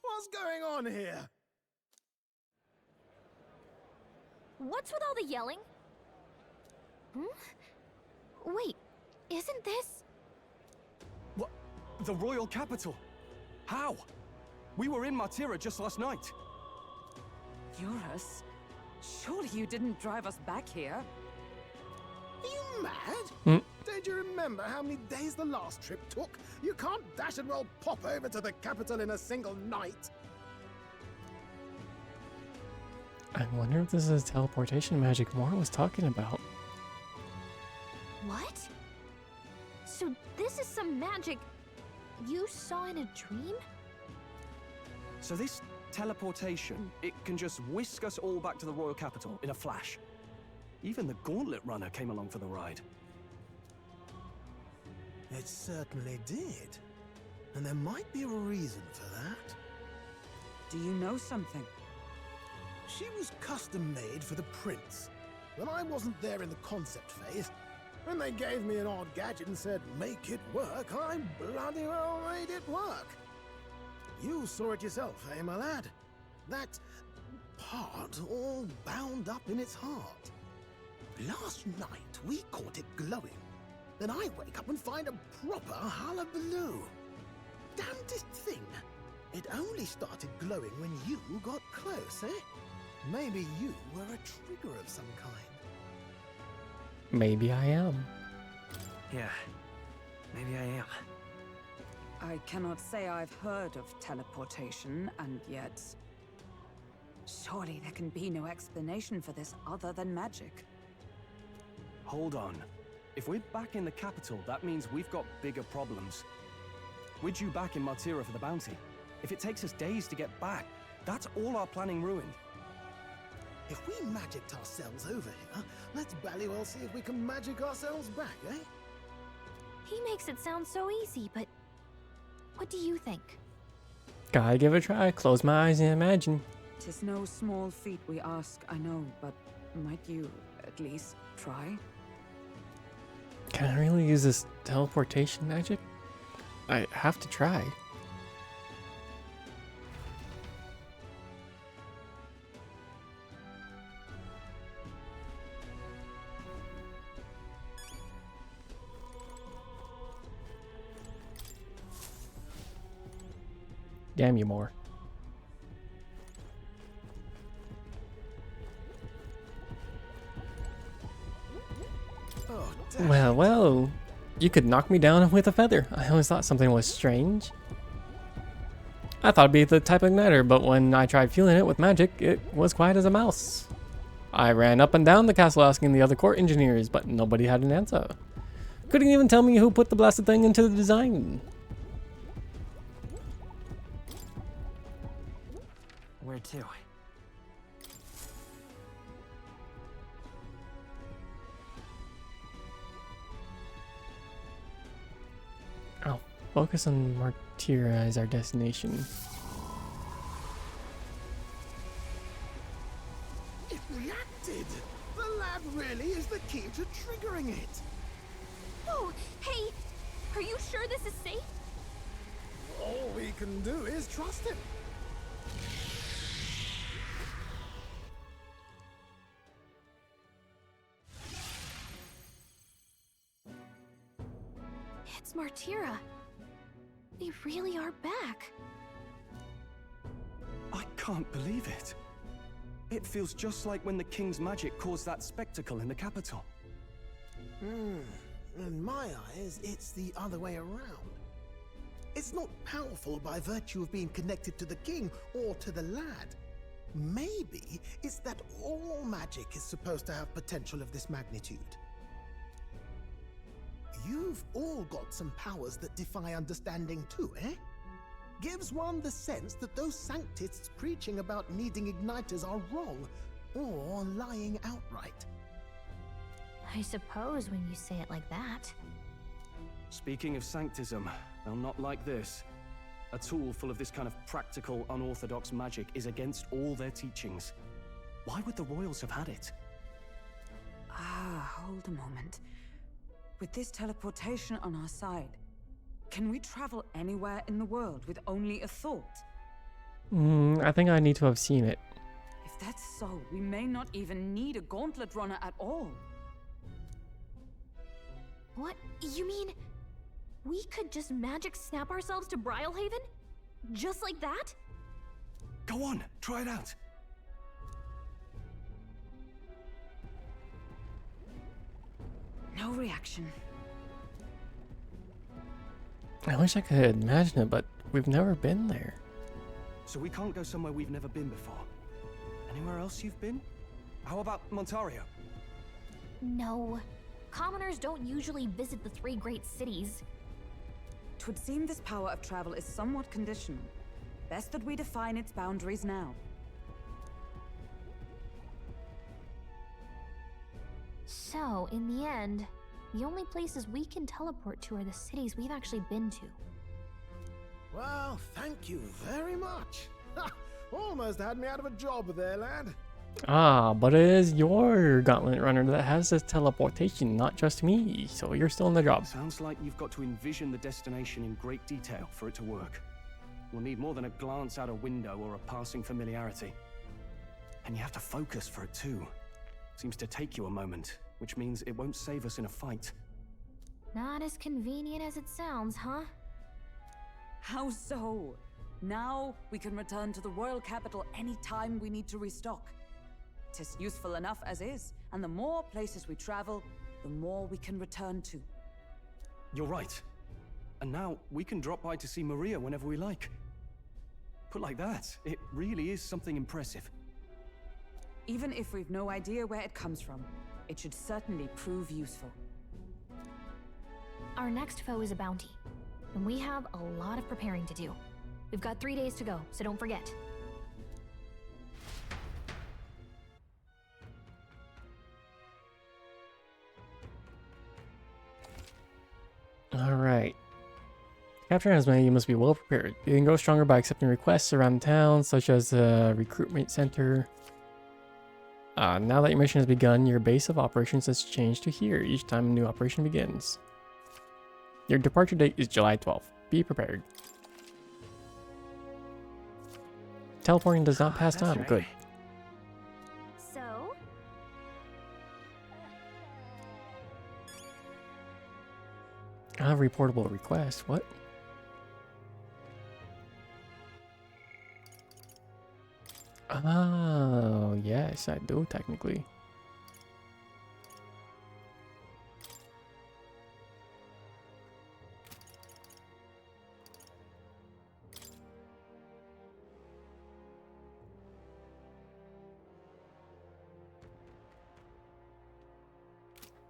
What's going on here? What's with all the yelling? Wait, isn't this... What? The royal capital? How? We were in Martira just last night. Eurus? Surely you didn't drive us back here? Are you mad? Don't you remember how many days the last trip took? You can't dash and well pop over to the capital in a single night. I wonder if this is teleportation magic Mor was talking about. What? So this is some magic you saw in a dream? So this Teleportation. It can just whisk us all back to the royal capital in a flash. Even the Gauntlet Runner came along for the ride. It certainly did. And there might be a reason for that. Do you know something? She was custom made for the prince. When I wasn't there in the concept phase, when they gave me an odd gadget and said, make it work, I bloody well made it work. You saw it yourself, eh, my lad? That part all bound up in its heart. Last night, we caught it glowing. Then I wake up and find a proper hullabaloo. Damnedest thing. It only started glowing when you got close, eh? Maybe you were a trigger of some kind. Maybe I am. Yeah, maybe I am. I cannot say I've heard of teleportation, and yet... surely there can be no explanation for this other than magic. Hold on. If we're back in the capital, that means we've got bigger problems. We're due back in Martira for the bounty. If it takes us days to get back, that's all our planning ruined. If we magicked ourselves over here, let's ballywell see if we can magic ourselves back, eh? He makes it sound so easy, but what do you think? Gotta give it a try. Close my eyes and imagine. 'Tis no small feat we ask, I know, but might you at least try? Can I really use this teleportation magic? I have to try. Damn you more. Oh, Well, you could knock me down with a feather. I always thought something was strange. I thought it'd be the type of igniter, but when I tried fueling it with magic, it was quiet as a mouse. I ran up and down the castle asking the other court engineers, but nobody had an answer. Couldn't even tell me who put the blasted thing into the design. Where to? I'll focus on Martira as our destination. It reacted! The lab really is the key to triggering it! Oh, hey! Are you sure this is safe? All we can do is trust him. It's Martira. They really are back. I can't believe it. It feels just like when the king's magic caused that spectacle in the capital. In my eyes, it's the other way around. It's not powerful by virtue of being connected to the king or to the lad. Maybe it's that all magic is supposed to have potential of this magnitude. You've all got some powers that defy understanding too, eh? Gives one the sense that those sanctists preaching about needing igniters are wrong, or lying outright. I suppose when you say it like that. Speaking of sanctism, well, not like this. A tool full of this kind of practical, unorthodox magic is against all their teachings. Why would the royals have had it? Hold a moment. With this teleportation on our side, can we travel anywhere in the world with only a thought? I think I need to have seen it. If that's so, we may not even need a gauntlet runner at all. What? You mean we could just magic snap ourselves to Brylehaven? Just like that? Go on, try it out. No reaction. I wish I could imagine it, but we've never been there. So we can't go somewhere we've never been before. Anywhere else you've been? How about Montario? No. Commoners don't usually visit the three great cities. 'Twould seem this power of travel is somewhat conditional. Best that we define its boundaries now. So, in the end, the only places we can teleport to are the cities we've actually been to. Well, thank you very much. Ha! Almost had me out of a job there, lad. Ah, but it is your Gauntlet Runner that has this teleportation, not just me, so you're still in the job. Sounds like you've got to envision the destination in great detail for it to work. We'll need more than a glance out a window or a passing familiarity. And you have to focus for it too. Seems to take you a moment, which means it won't save us in a fight. Not as convenient as it sounds, huh? How so? Now we can return to the royal capital anytime we need to restock. 'Tis useful enough as is, and the more places we travel, the more we can return to. You're right. And now we can drop by to see Maria whenever we like. Put like that, it really is something impressive. Even if we've no idea where it comes from, it should certainly prove useful. Our next foe is a bounty, and we have a lot of preparing to do. We've got 3 days to go, so don't forget. Alright. Capture Hazmat, you must be well prepared. You can grow stronger by accepting requests around town, such as the recruitment center. Now that your mission has begun, your base of operations has changed to here each time a new operation begins. Your departure date is July 12th. Be prepared. Teleporting does not pass time. Good. So? Reportable request. What? Oh, yes, I do technically.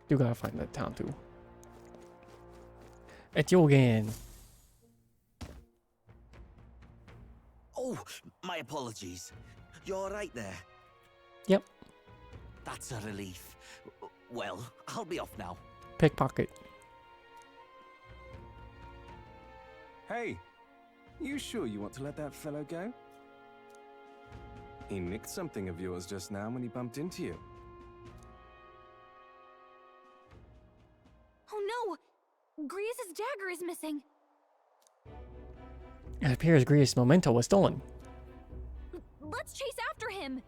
You gotta find that town too. Etiogan. Oh, my apologies. You're right there. Yep. That's a relief. Well, I'll be off now. Pickpocket. Hey, you sure you want to let that fellow go? He nicked something of yours just now when he bumped into you. Oh no! Grius' dagger is missing! It appears Grius' memento was stolen. Let's chase after him!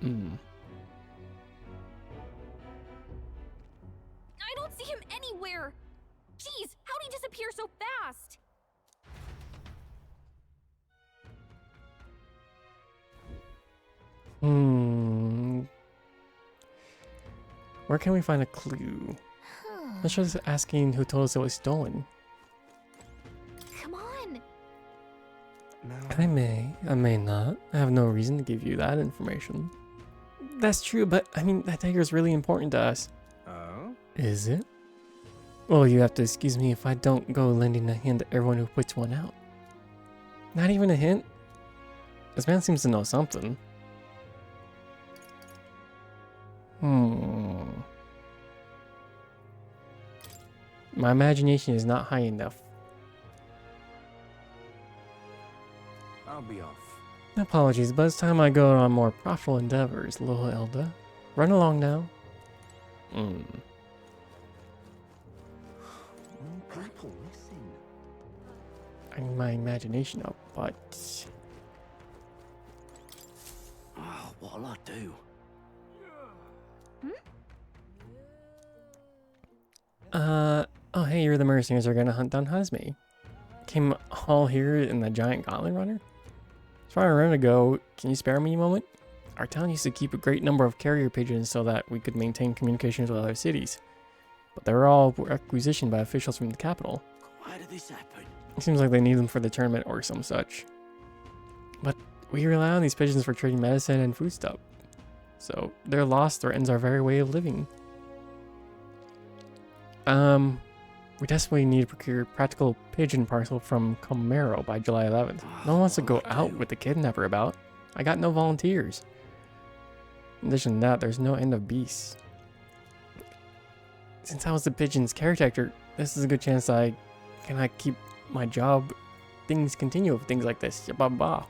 I don't see him anywhere! Jeez, how'd he disappear so fast? Where can we find a clue? Let's just asking who told us it was stolen. Come on! I may not. I have no reason to give you that information. That's true, but I mean, that dagger is really important to us. Oh? Is it? Well, you have to excuse me if I don't go lending a hand to everyone who puts one out. Not even a hint? This man seems to know something. My imagination is not high enough. I'll be off. Apologies, but it's time I go on more profitable endeavors, little Elda. Run along now. People missing. I need my imagination up, but... Oh, what'll I do? Oh hey, you're the mercenaries are gonna hunt down Hazmat. Came all here in the giant gauntlet runner? As far as I remember to go, can you spare me a moment? Our town used to keep a great number of carrier pigeons so that we could maintain communications with other cities. But they were all requisitioned by officials from the capital. Why did this happen? It seems like they need them for the tournament or some such. But we rely on these pigeons for trading medicine and food stuff. So their loss threatens our very way of living. We desperately need to procure practical pigeon parcel from Comero by July 11th. No one wants to go out with the kidnapper about. I got no volunteers. In addition to that, there's no end of beasts. Since I was the pigeon's caretaker, this is a good chance I cannot keep my job. Things continue with things like this. Blah, blah.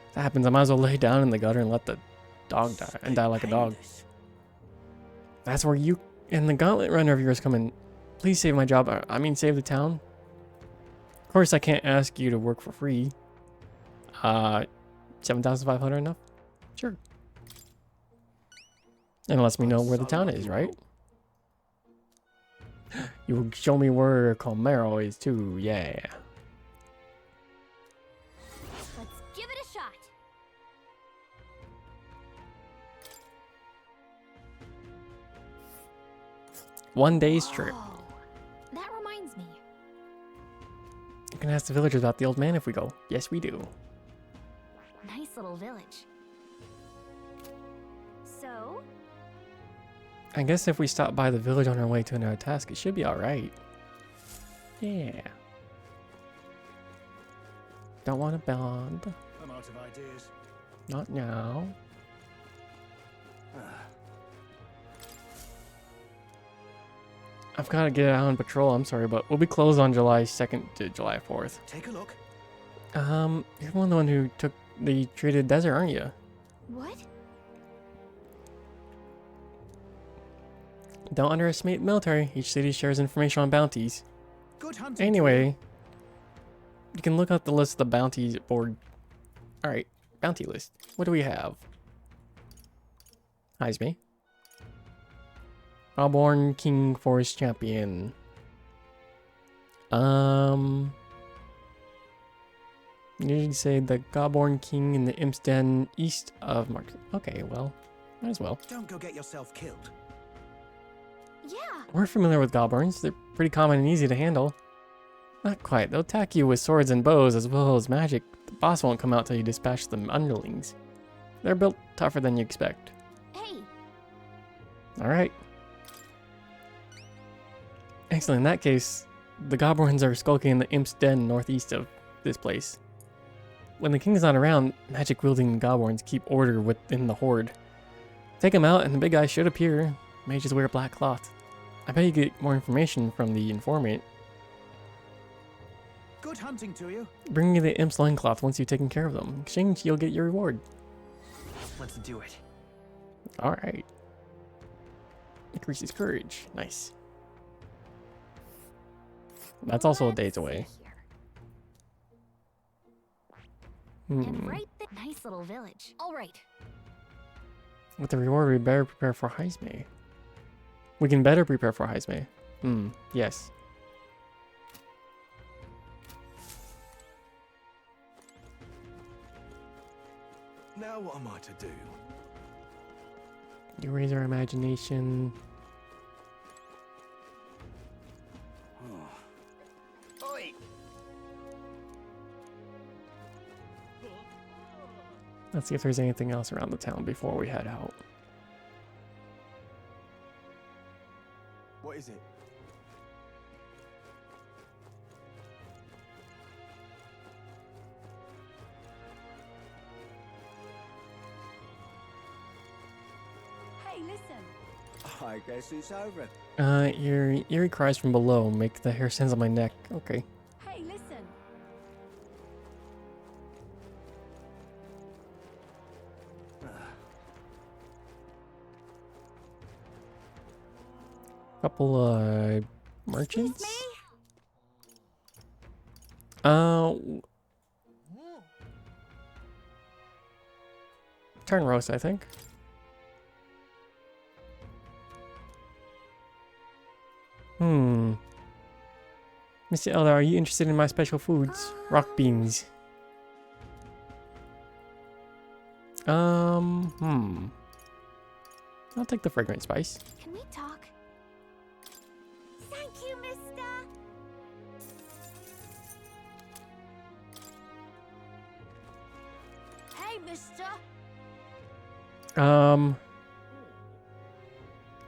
If that happens, I might as well lay down in the gutter and let the dog die and die like a dog. That's where you and the gauntlet runner of yours come in. Please save my job. I mean, save the town. Of course, I can't ask you to work for free. 7,500 enough? Sure. And it lets me know where the town is, right? You will show me where Comero is too, yeah. Let's give it a shot. One day's trip. That reminds me. You can ask the villagers about the old man if we go. Yes, we do. Nice little village. So? I guess if we stop by the village on our way to another task, it should be alright. Yeah. Don't want to bond. I'm out of ideas. Not now. I've got to get out on patrol, I'm sorry, but we'll be closed on July 2nd to July 4th. Take a look. You're the one who took the treated desert, aren't you? What? Don't underestimate the military. Each city shares information on bounties. Good hunting. Anyway, you can look up the list of the bounties board. Alright, bounty list. What do we have? Heisme. Gobborn King Forest Champion. You did say the Gobborn King in the Imp's Den east of Mark. Okay, well, might as well. Don't go get yourself killed. Yeah. We're familiar with Gobborns. They're pretty common and easy to handle. Not quite. They'll attack you with swords and bows as well as magic. The boss won't come out till you dispatch the underlings. They're built tougher than you expect. Hey. Alright. Excellent. In that case, the Gobborns are skulking in the Imp's Den northeast of this place. When the king's not around, magic-wielding Gobborns keep order within the horde. Take them out and the big guy should appear. Mages wear black cloth. I bet you get more information from the informant. Good hunting to you. Bring me the Imp's loincloth once you've taken care of them. In exchange, you'll get your reward. Let's do it. Alright. Increases courage. Nice. That's also a days away. And right there, nice little village. All right. With the reward, we better prepare for Heisme. We can better prepare for Heisme. Yes. Now what am I to do? You raise our imagination. Oi! Let's see if there's anything else around the town before we head out. What is it? Hey, listen. I guess it's over. Your eerie cries from below make the hair stands on my neck. Okay. Hey, listen. Couple merchants. Turn roast, I think. Mr. Elder, are you interested in my special foods? Rock beans. I'll take the fragrant spice. Can we talk? Thank you, mister. Hey, mister.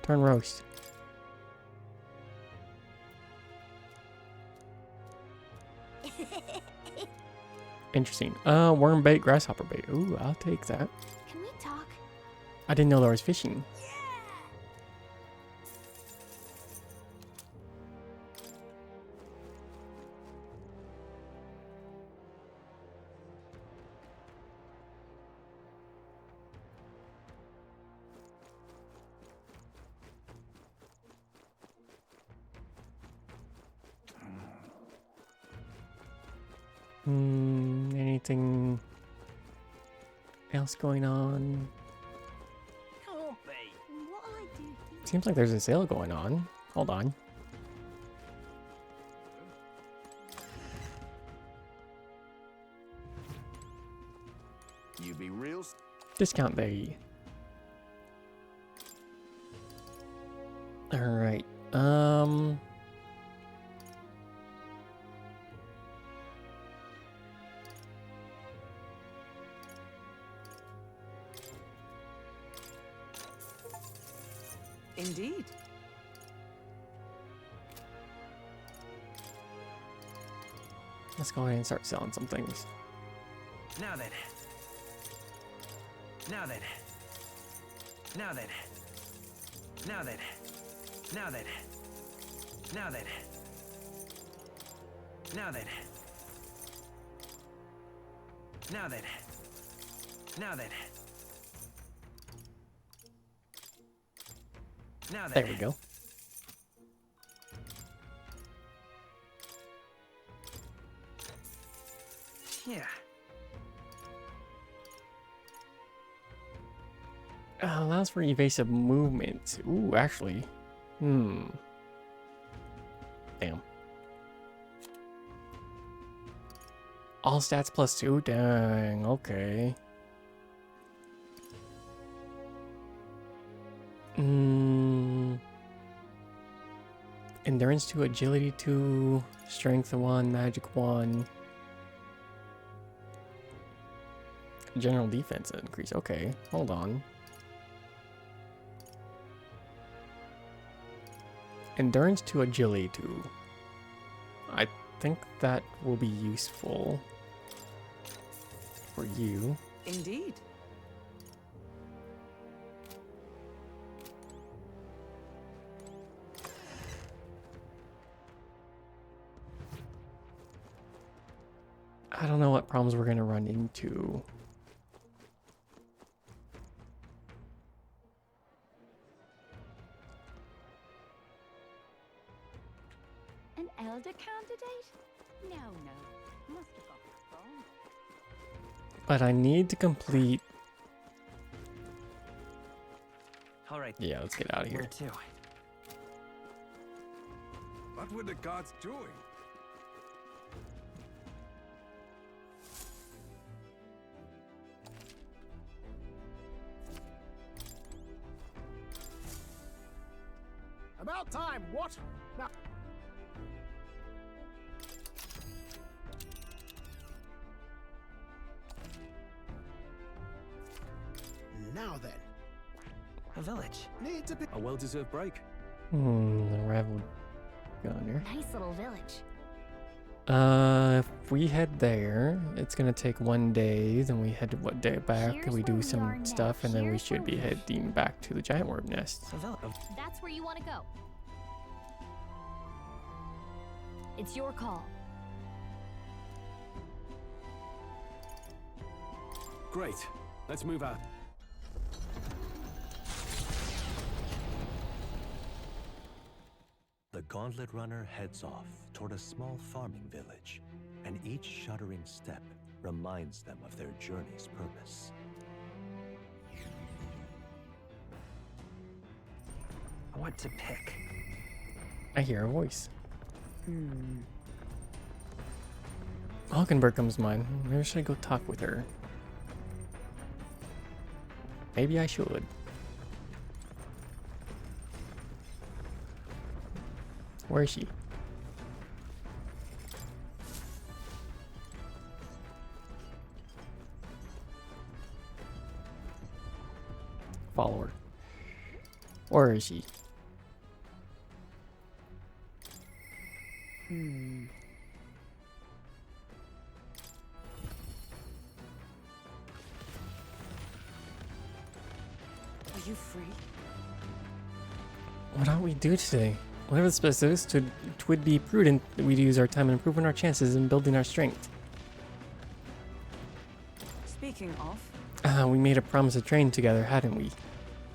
Turn roast. Interesting. Worm bait, grasshopper bait. Ooh, I'll take that. Can we talk? I didn't know there was fishing. Anything else going on? Seems like there's a sale going on. Hold on. You be real. Discount day. All right. Indeed. Let's go ahead and start selling some things. Now then. Now then. Now then. Now then. Now then. Now then. Now then. Now then. Now then. Now then. There we go. Yeah. Allows for evasive movement. Ooh, actually. Damn. All stats +2? Dang, okay. Endurance 2, agility 2, strength 1, magic 1. General defense increase. Okay, hold on. Endurance 2, agility 2. I think that will be useful for you. Indeed. I don't know what problems we're gonna run into. An elder candidate? No. Must have got this wrong. But I need to complete. All right. Yeah, let's get out of here. Where to? What were the gods doing? About time, what? Now. Now then. A village. Need to be A well-deserved break. The rival gunner. Nice little village. If we head there, it's gonna take 1 day. Then we head what day back? Here's We where do we some are stuff, now. and then we Here's should where be we- heading back to the giant worm nest. That's where you want to go. It's your call. Great. Let's move out. The Gauntlet Runner heads off toward a small farming village, and each shuddering step reminds them of their journey's purpose. What to pick? I hear a voice. Hulkenberg comes to mind. Maybe I should go talk with her. Maybe I should. Where is she? Follow her. Where is she? you free? What ought we do today? Whatever the specifics, twould be prudent that we use our time in improving our chances in building our strength. Speaking of, We made a promise to train together, hadn't we?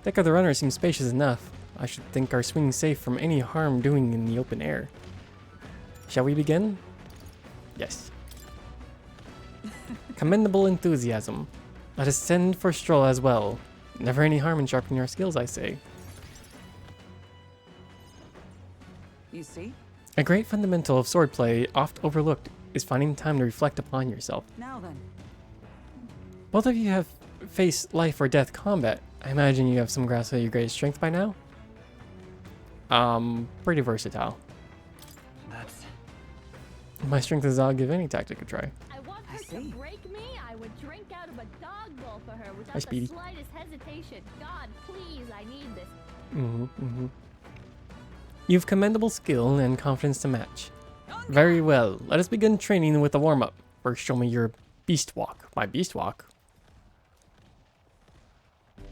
Deck of the Runner seems spacious enough. I should think our swing safe from any harm doing in the open air. Shall we begin? Yes. Commendable enthusiasm. Let us send for Stroll as well. Never any harm in sharpening our skills, I say. you see? A great fundamental of swordplay, oft overlooked, is finding time to reflect upon yourself. Now then. Both of you have faced life or death combat. I imagine you have some grasp of your greatest strength by now? Pretty versatile. That's... My strength is I'll give any tactic a try. I want her to break me. I would drink out of a dog bowl for her without Speedy. the slightest hesitation. God, please, I need this. You've commendable skill and confidence to match. Very well. Let us begin training with a warm-up. First, show me your beast walk. My beast walk?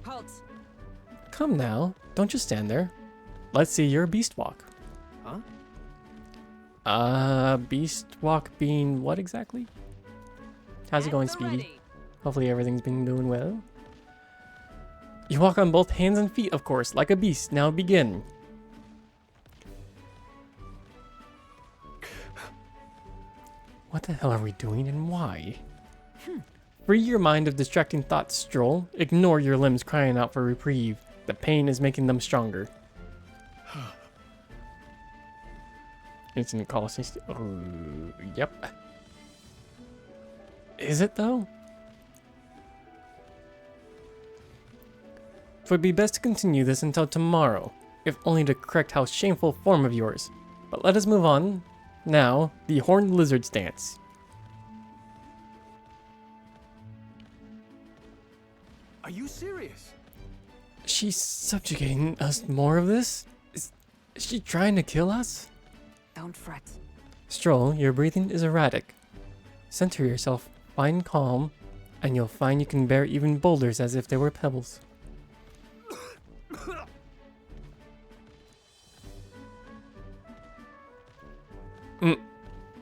Halt. Come now. Don't just stand there. Let's see your beast walk. Huh? Beast walk being what exactly? How's it going, Speedy? Hopefully everything's been doing well. You walk on both hands and feet, of course, like a beast. Now begin. What the hell are we doing and why? Free your mind of distracting thoughts, Stroll. Ignore your limbs crying out for reprieve. The pain is making them stronger. Instant call assist. Oh, yep. Is it though? It would be best to continue this until tomorrow, if only to correct how shameful form of yours. But let us move on. Now, the horned lizard stance. Are you serious? She's subjugating us more of this? Is she trying to kill us? Don't fret. Stroll, your breathing is erratic. Center yourself, find calm, and you'll find you can bear even boulders as if they were pebbles.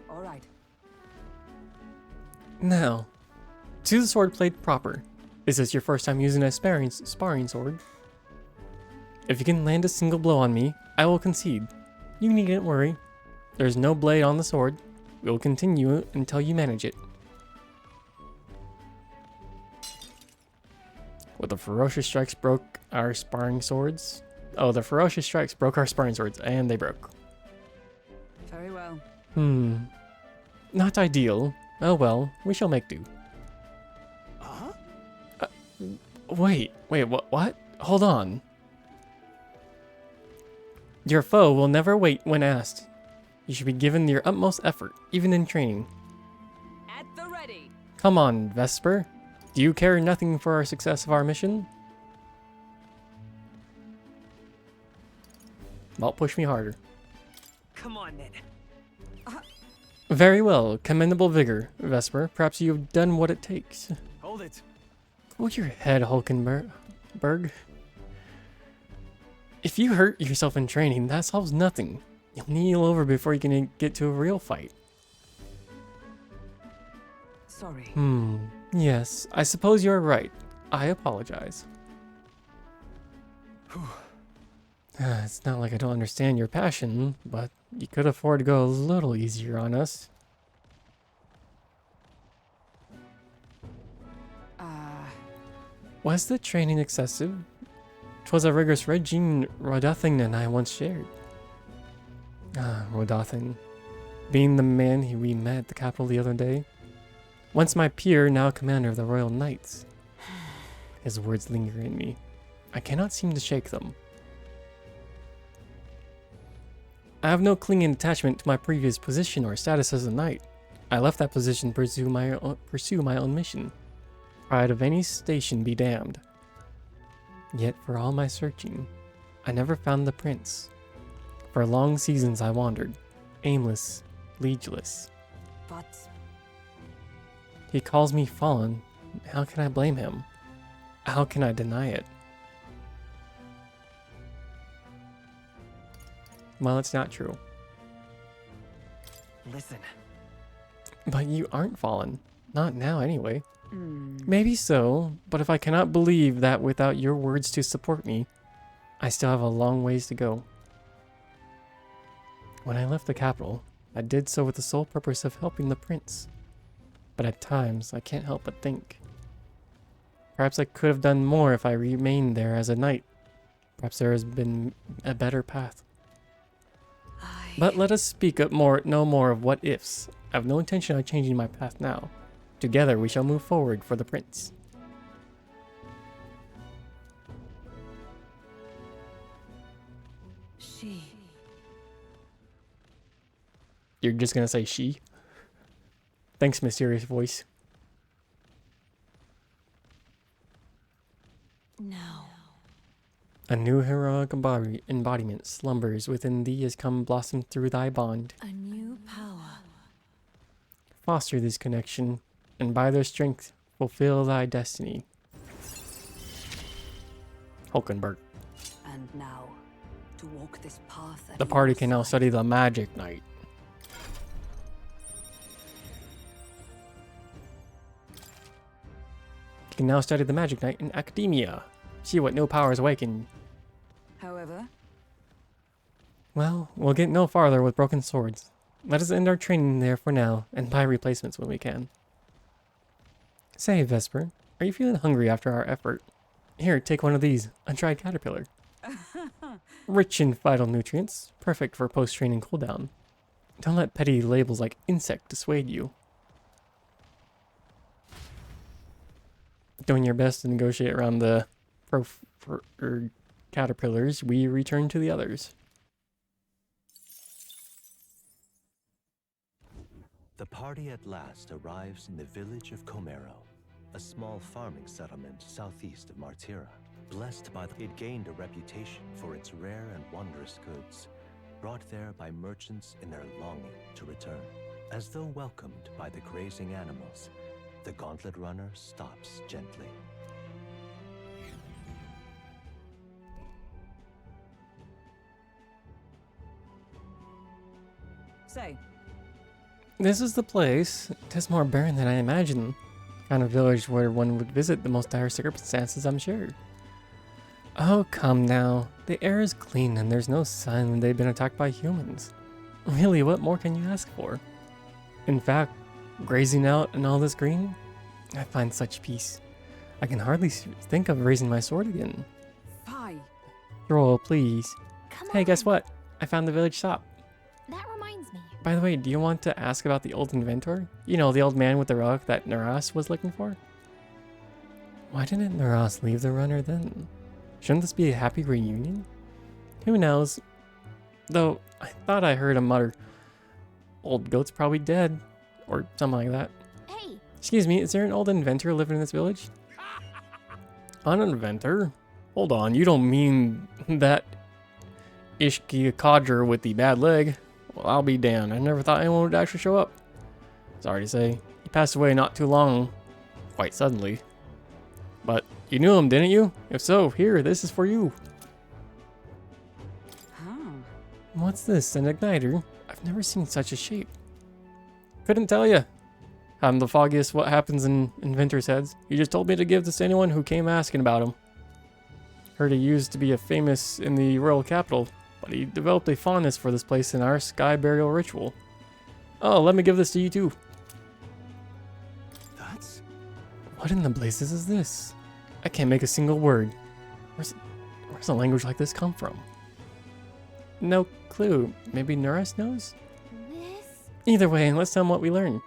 All right. Now, to the sword blade proper. Is this your first time using a sparring sword? If you can land a single blow on me, I will concede. You needn't worry. There's no blade on the sword. We'll continue until you manage it. Well, the ferocious strikes broke our sparring swords. Oh, the ferocious strikes broke our sparring swords, and they broke. Very well. Not ideal. Oh well, we shall make do. Wait, what? Hold on. Your foe will never wait when asked. You should be given your utmost effort, even in training. At the ready. Come on, Vesper. Do you care nothing for our success of our mission? Well, push me harder. Come on, then. Very well. Commendable vigor, Vesper. Perhaps you have done what it takes. Hold it. Hold your head, Hulkenberg. If you hurt yourself in training, that solves nothing. You'll kneel over before you can get to a real fight. Sorry. Yes, I suppose you're right. I apologize. It's not like I don't understand your passion, but you could afford to go a little easier on us. Was the training excessive? 'Twas a rigorous regime Rodothin and I once shared. Rodothin. Being the man we met at the capital the other day. Once my peer, now commander of the Royal Knights. His words linger in me. I cannot seem to shake them. I have no clinging attachment to my previous position or status as a knight. I left that position to pursue my own mission. Pride of any station be damned. Yet for all my searching, I never found the prince. For long seasons I wandered, aimless, leageless. But He calls me fallen. How can I blame him? How can I deny it? Well, it's not true. Listen. But you aren't fallen. Not now, anyway. Maybe so, but if I cannot believe that without your words to support me, I still have a long ways to go. When I left the capital, I did so with the sole purpose of helping the prince. But at times, I can't help but think. Perhaps I could have done more if I remained there as a knight. Perhaps there has been a better path. But let us speak no more of what ifs. I have no intention of changing my path now. Together we shall move forward for the prince. She. You're just gonna say she? Thanks, mysterious voice. No. A new heroic embodiment slumbers within thee as come blossom through thy bond. A new power. Foster this connection, and by their strength fulfill thy destiny. Hulkenberg. And now, to walk this path at The party your can now side. study the Magic Knight. You can now study the Magic Knight in academia. See what new powers awaken. However, Well, we'll get no farther with broken swords. Let us end our training there for now, and buy replacements when we can. Say, Vesper, are you feeling hungry after our effort? Here, take one of these, untried caterpillar. Rich in vital nutrients, perfect for post-training cooldown. Don't let petty labels like insect dissuade you. Doing your best to negotiate around the caterpillars, we return to the others. The party at last arrives in the village of Comero, a small farming settlement southeast of Martira. Blessed by it gained a reputation for its rare and wondrous goods, brought there by merchants in their longing to return. As though welcomed by the grazing animals, the gauntlet runner stops gently. say, This is the place. Tis more barren than I imagined. Kind of village where one would visit the most dire circumstances, I'm sure. Oh, come now. The air is clean and there's no sign they've been attacked by humans. Really, what more can you ask for? In fact, grazing out in all this green, I find such peace. I can hardly think of raising my sword again. Fie. Roll, please. Hey, guess what? I found the village shop. That reminds me. By the way, do you want to ask about the old inventor? You know, the old man with the relic that Naras was looking for? Why didn't Naras leave the runner then? Shouldn't this be a happy reunion? Who knows? Though, I thought I heard him mutter, "Old goat's probably dead," or something like that. Hey! Excuse me, is there an old inventor living in this village? An inventor? Hold on, you don't mean that Ishki codger with the bad leg? Well, I'll be damned. I never thought anyone would actually show up. Sorry to say, he passed away not too long, quite suddenly. But you knew him, didn't you? If so, here, this is for you. Huh. What's this, an igniter? I've never seen such a shape. Couldn't tell you. I'm the foggiest what happens in inventors' heads. He just told me to give this to anyone who came asking about him. Heard he used to be a famous in the royal capital, but he developed a fondness for this place in our sky burial ritual. Oh, let me give this to you too. That's... What in the blazes is this? I can't make a single word. Where's a language like this come from? No clue. Maybe Nuris knows? This? Either way, let's tell him what we learned.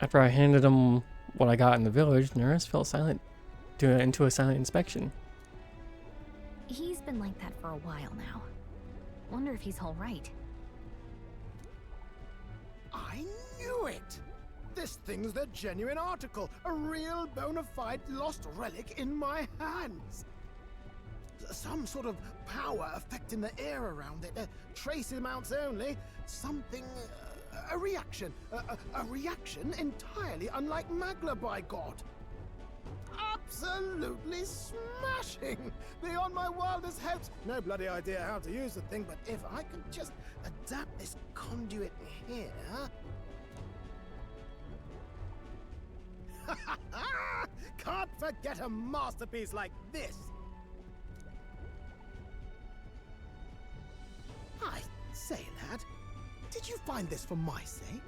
After I handed him what I got in the village, Nuris fell silent into a silent inspection. He's been like that for a while now. Wonder if he's all right. I knew it! This thing's the genuine article, a real bona fide lost relic in my hands. Some sort of power affecting the air around it, trace amounts only, something, a reaction. A reaction entirely unlike Magla, by God. absolutely smashing! Beyond my wildest hopes! No bloody idea how to use the thing, but if I could just adapt this conduit here... Can't forget a masterpiece like this! I say, lad, did you find this for my sake?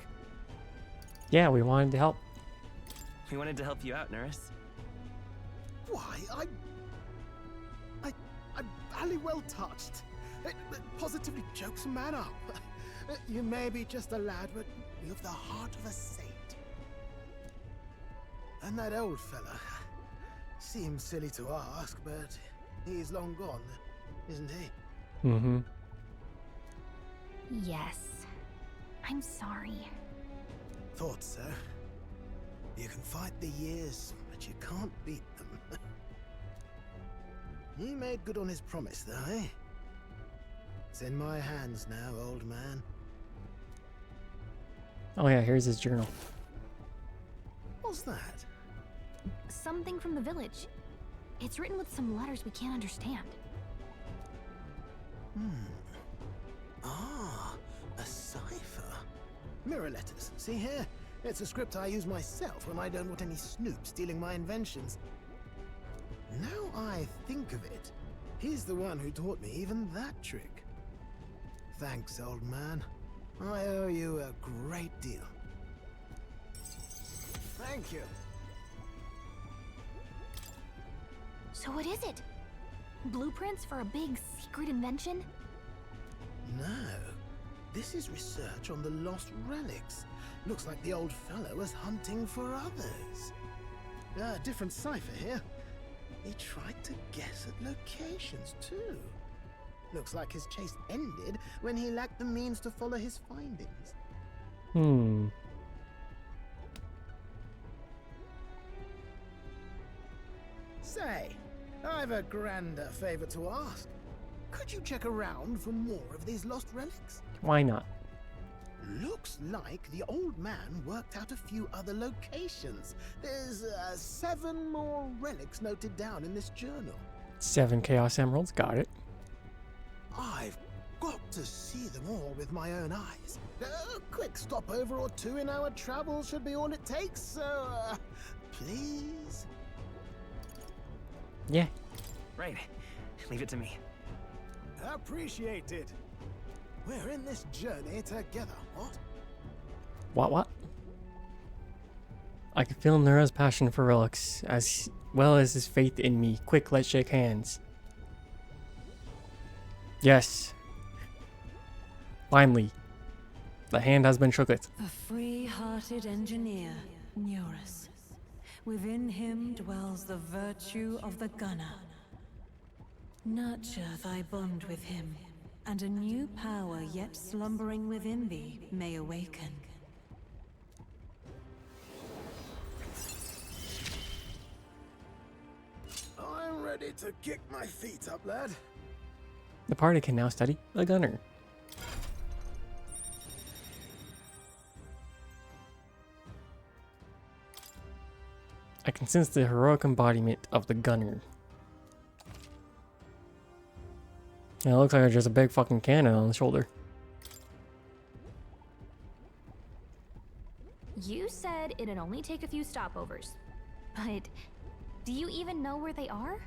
Yeah, we wanted to help. We wanted to help you out, Nurse. Why, I'm very well touched. It positively chokes a man up. You may be just a lad, but you've the heart of a saint. And that old fella seems silly to ask, but he's long gone, isn't he? Mm-hmm. Yes. I'm sorry. Thought so. You can fight the years, but you can't beat them. He made good on his promise, though, eh? It's in my hands now, old man. Oh yeah, here's his journal. What's that? Something from the village. It's written with some letters we can't understand. Ah, a cipher. Mirror letters. See here? It's a script I use myself when I don't want any snoop stealing my inventions. Now I think of it, he's the one who taught me even that trick. Thanks, old man. I owe you a great deal. Thank you. So what is it? Blueprints for a big secret invention? No. This is research on the lost relics. Looks like the old fellow was hunting for others. Different cipher here. He tried to guess at locations, too. Looks like his chase ended when he lacked the means to follow his findings. Say, I've a grander favor to ask. Could you check around for more of these lost relics? Why not? Looks like the old man worked out a few other locations. There's 7 more relics noted down in this journal. 7 Chaos Emeralds, got it. I've got to see them all with my own eyes. A quick stopover or 2 in our travels should be all it takes, so please? Yeah. Right. Leave it to me. Appreciated. We're in this journey together, what? What? I can feel Nura's passion for relics, as well as his faith in me. Quick, let's shake hands. Yes. Finally. The hand has been shooked. The free-hearted engineer, Neurus. Within him dwells the virtue of the gunner. Nurture thy bond with him, and a new power yet slumbering within thee may awaken. I'm ready to kick my feet up, lad. The party can now study the gunner. I can sense the heroic embodiment of the gunner. It looks like there's just a big fucking cannon on the shoulder. You said it'd only take a few stopovers. But do you even know where they are?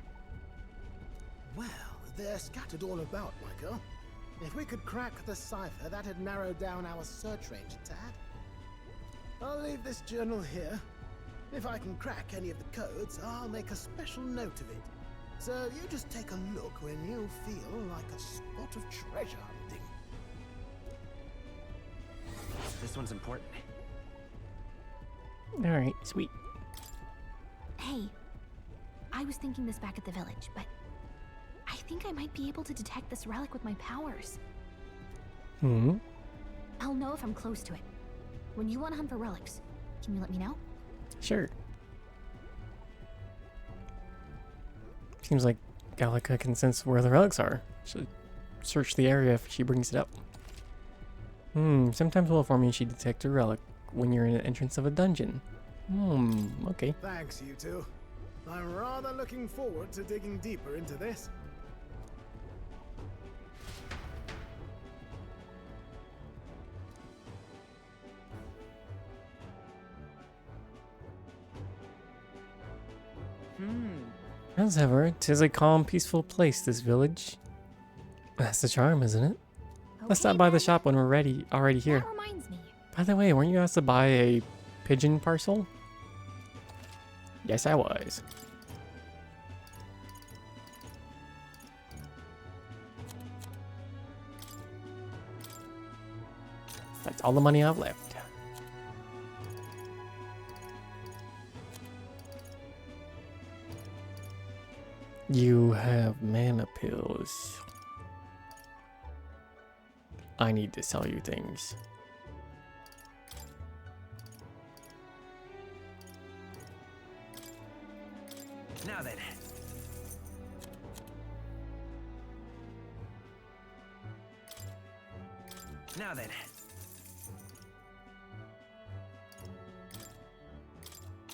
Well, they're scattered all about, Michael. If we could crack the cipher, that'd narrow down our search range a tad. I'll leave this journal here. If I can crack any of the codes, I'll make a special note of it. So you just take a look when you feel like a spot of treasure hunting. This one's important. Alright, sweet. Hey, I was thinking this back at the village, but I think I might be able to detect this relic with my powers. I'll know if I'm close to it. When you want to hunt for relics, can you let me know? Sure. Seems like Gallica can sense where the relics are. She'll search the area if she brings it up. Sometimes while farming she detects a relic when you're in the entrance of a dungeon. Okay. Thanks, you two. I'm rather looking forward to digging deeper into this. As ever, 'tis a calm, peaceful place, this village. That's the charm, isn't it? Let's stop by the shop when we're already here. That reminds me. By the way, weren't you asked to buy a pigeon parcel? Yes, I was. That's all the money I've left. You have mana pills. I need to sell you things. Now then. Now then.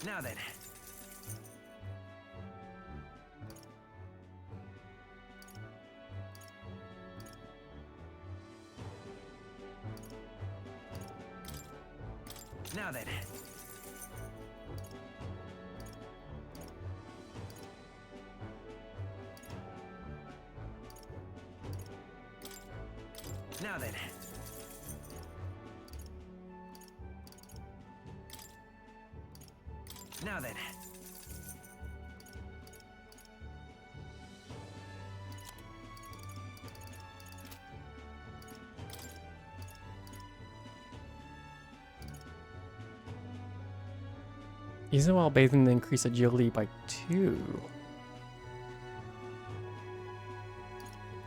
Now then. Now then. Now then. Now then. Use it while bathing to increase agility by 2.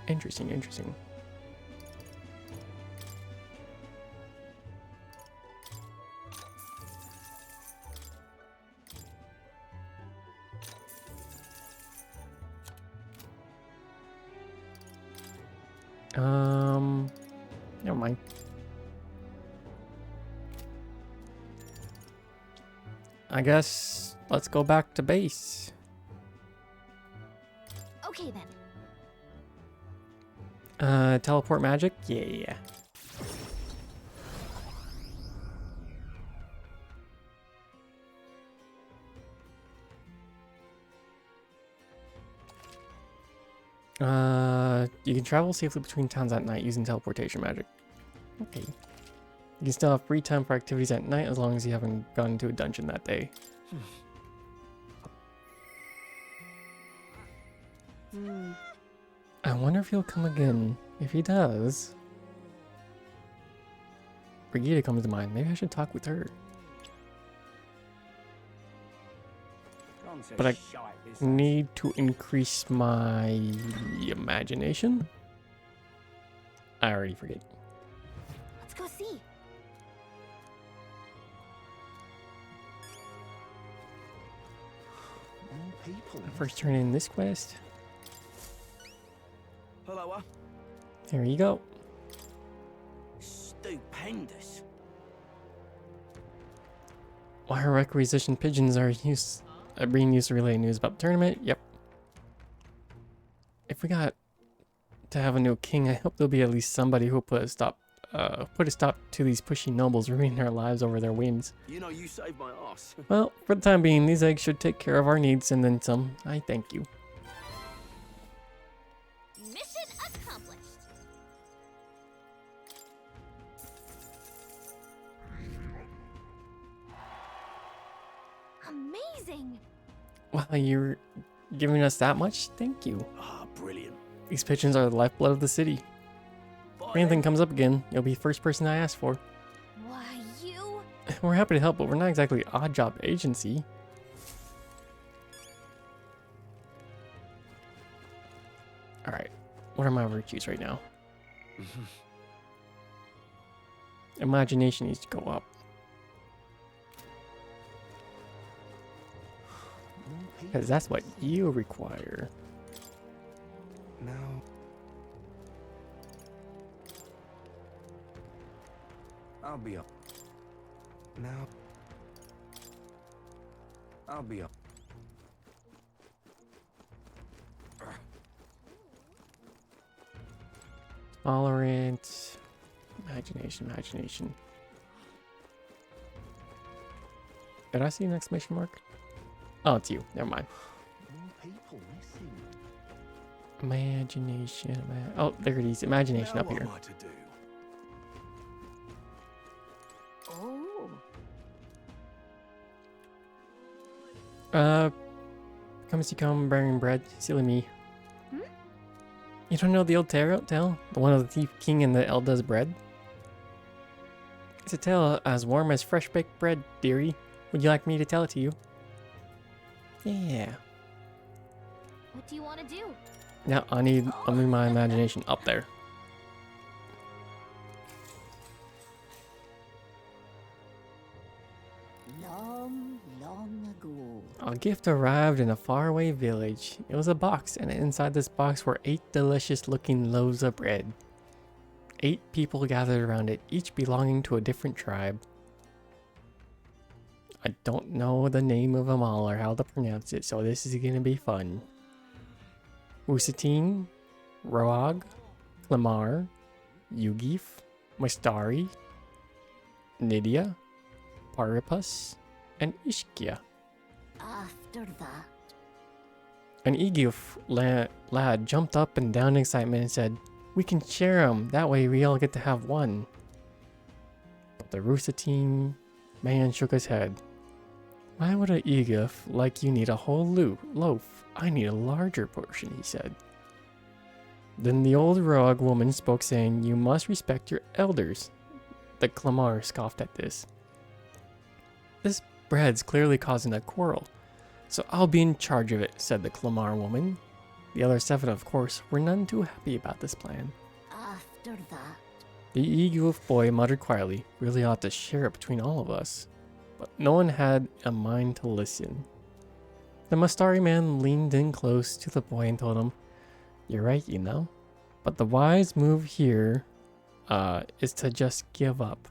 Interesting, interesting. Never mind. I guess let's go back to base. Okay then. Teleport magic? Yeah. You can travel safely between towns at night using teleportation magic. Okay. You can still have free time for activities at night as long as you haven't gone into a dungeon that day. I wonder if he'll come again. If he does... Brigida comes to mind. Maybe I should talk with her. But I need to increase my imagination. I already forget. Let's go see. First turn in this quest. Hello. There you go. Stupendous. Wire requisition pigeons are being used to relay news about the tournament. Yep. If we got to have a new king, I hope there'll be at least somebody who'll put a stop to these pushy nobles ruining their lives over their whims. You know, you saved my ass. Well, for the time being, these eggs should take care of our needs and then some. I thank you. Mission accomplished. Amazing. Wow, you're giving us that much? Thank you. Ah, brilliant. These pigeons are the lifeblood of the city. If anything comes up again, you'll be the first person I ask for. Why, you? We're happy to help, but we're not exactly odd job agency. Alright, what are my virtues right now? Imagination needs to go up. Because that's what you require. Now... I'll be up. Now... I'll be up. Tolerant. Imagination. Did I see an exclamation mark? Oh, it's you. Never mind. Imagination. Oh, there it is. Imagination up here. Oh. Come as you come, bearing bread. Silly me. You don't know the old tale? The one of the thief king and the Elda's bread? It's a tale as warm as fresh baked bread, dearie. Would you like me to tell it to you? Yeah. What do you want to do? Now I need my imagination up there. Long ago. A gift arrived in a faraway village. It was a box, and inside this box were 8 delicious-looking loaves of bread. 8 people gathered around it, each belonging to a different tribe. I don't know the name of them all or how to pronounce it, so this is gonna be fun. Usatin, Roag, Clamar, Yugif, Mystari, Nydia, Paripus, and Ishkia. After that. An Iguf lad jumped up and down in excitement and said, "We can share them, that way we all get to have one." But the Rusatin man shook his head. "Why would an Iguf like you need a whole loaf? I need a larger portion," he said. Then the old Roag woman spoke, saying, "You must respect your elders." The Clamar scoffed at this. "This bread's clearly causing a quarrel, so I'll be in charge of it," said the Clamar woman. The other 7, of course, were none too happy about this plan. After that. The Iguf boy muttered quietly, "Really ought to share it between all of us." But no one had a mind to listen. The Mystari man leaned in close to the boy and told him, "You're right, you know, but the wise move here is to just give up."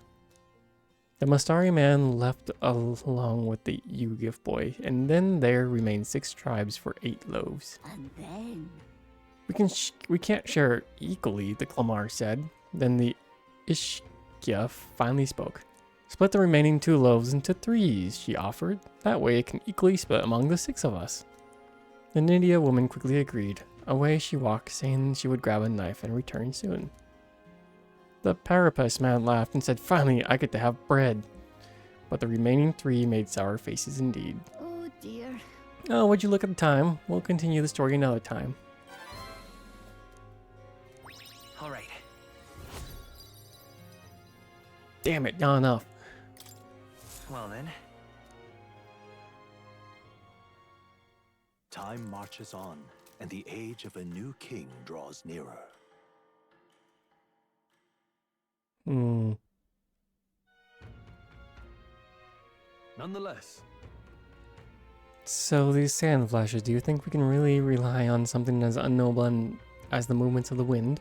The Mystari man left along with the Iguf boy, and then there remained 6 tribes for 8 loaves. And then? We can't share equally, the Clamar said. Then the Ishkia finally spoke. "Split the remaining 2 loaves into 3s, she offered. That way it can equally split among the 6 of us. The Nydia woman quickly agreed. Away she walked, saying she would grab a knife and return soon. The Paripus man laughed and said, "Finally, I get to have bread." But the remaining 3 made sour faces indeed. Oh dear. Oh, would you look at the time? We'll continue the story another time. All right. Damn it, not enough. Well then. Time marches on, and the age of a new king draws nearer. Nonetheless. So these sand flashes, do you think we can really rely on something as unknown as the movements of the wind?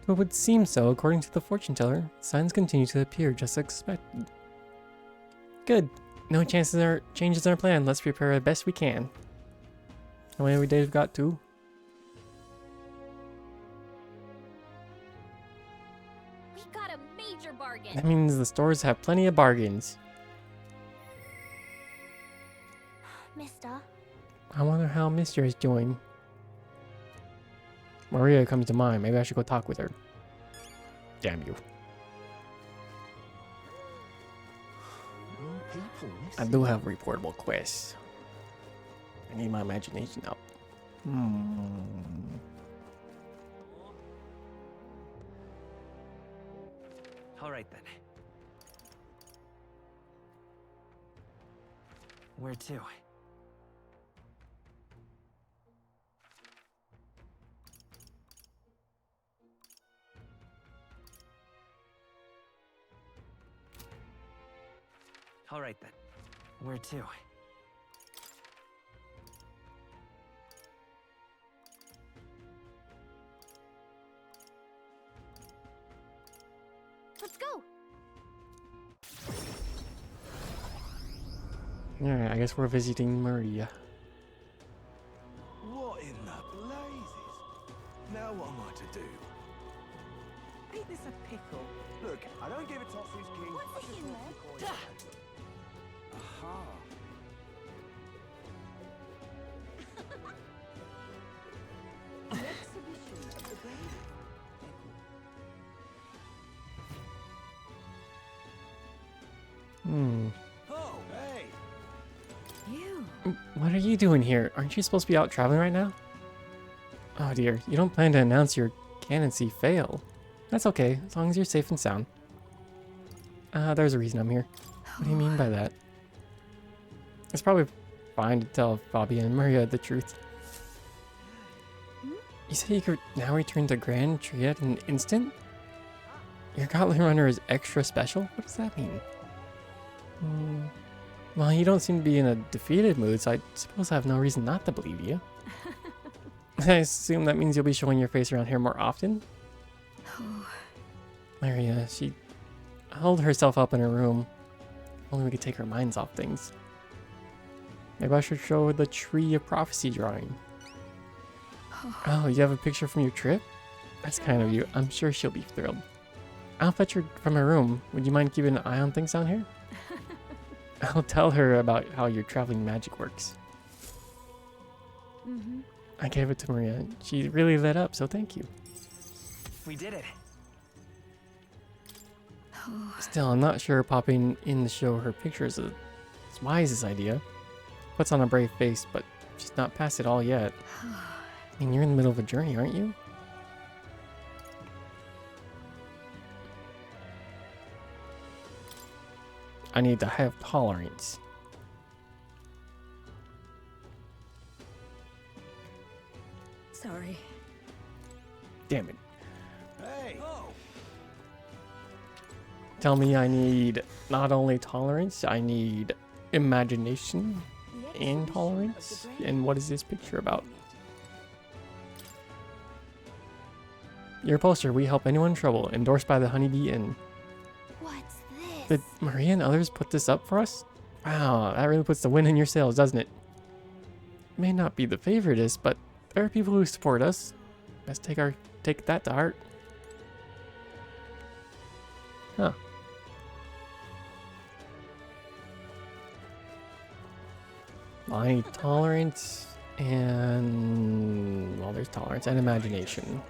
It would seem so, according to the fortune teller. Signs continue to appear just as expected. Good. No changes in our plan. Let's prepare as best we can. How many days we've got? 2? We got a major bargain. That means the stores have plenty of bargains. Mister. I wonder how Mister is doing. Maria comes to mind. Maybe I should go talk with her. Damn you. I do have reportable quests. I need my imagination up. All right then. Where to? All right then. Where to? Let's go. Alright, I guess we're visiting Maria. What in the blazes? Now what am I to do? this a pickle? Look, I don't give a toss who's king. What's the humor? Aha. The exhibition of the brave. Oh, hey. You. What are you doing here? Aren't you supposed to be out traveling right now? Oh dear, you don't plan to announce your canoncy fail. That's okay, as long as you're safe and sound. There's a reason I'm here. What do you mean by that? It's probably fine to tell Bobby and Maria the truth. You say you could now return to Grand Triad in an instant? Your Gauntlet Runner is extra special? What does that mean? Well, you don't seem to be in a defeated mood, so I suppose I have no reason not to believe you. I assume that means you'll be showing your face around here more often? Maria, she held herself up in her room. Only we could take our minds off things. Maybe I should show her the Tree of Prophecy drawing. Oh, you have a picture from your trip? That's kind of you. I'm sure she'll be thrilled. I'll fetch her from her room. Would you mind keeping an eye on things down here? I'll tell her about how your traveling magic works. I gave it to Maria. She really lit up, so thank you. We did it. Still, I'm not sure popping in to show her pictures is as wise as idea. Puts on a brave face, but she's not past it all yet. I mean, you're in the middle of a journey, aren't you? I need to have tolerance. Sorry. Damn it. Hey. Oh. Tell me I need not only tolerance, I need imagination and tolerance. And what is this picture about? Your poster, we help anyone in trouble, endorsed by the Honeybee Inn. What's this? Did Maria and others put this up for us? Wow, that really puts the wind in your sails, doesn't it? May not be the favoriteest, but there are people who support us. Let's take that to heart. Huh. I need tolerance and... well, there's tolerance and imagination.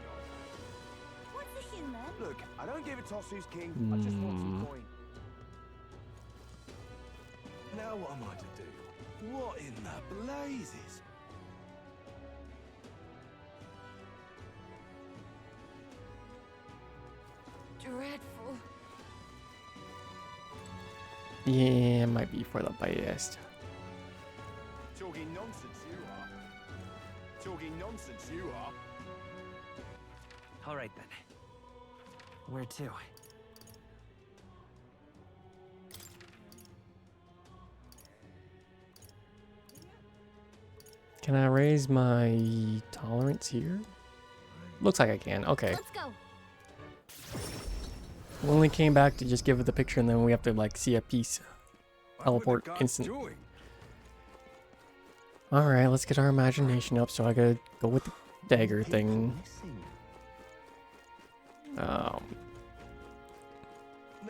Look, I don't give a toss who's king. I just want some coin. Now what am I to do? What in the blazes? Dreadful. Yeah, might be for the best. Talking nonsense you are. Talking nonsense you are. All right then. Where to? Can I raise my tolerance here? Looks like I can. Okay. Let's go. We only came back to just give it the picture, and then we have to like see a piece. Teleport instant. All right, let's get our imagination up. So I gotta go with the dagger thing.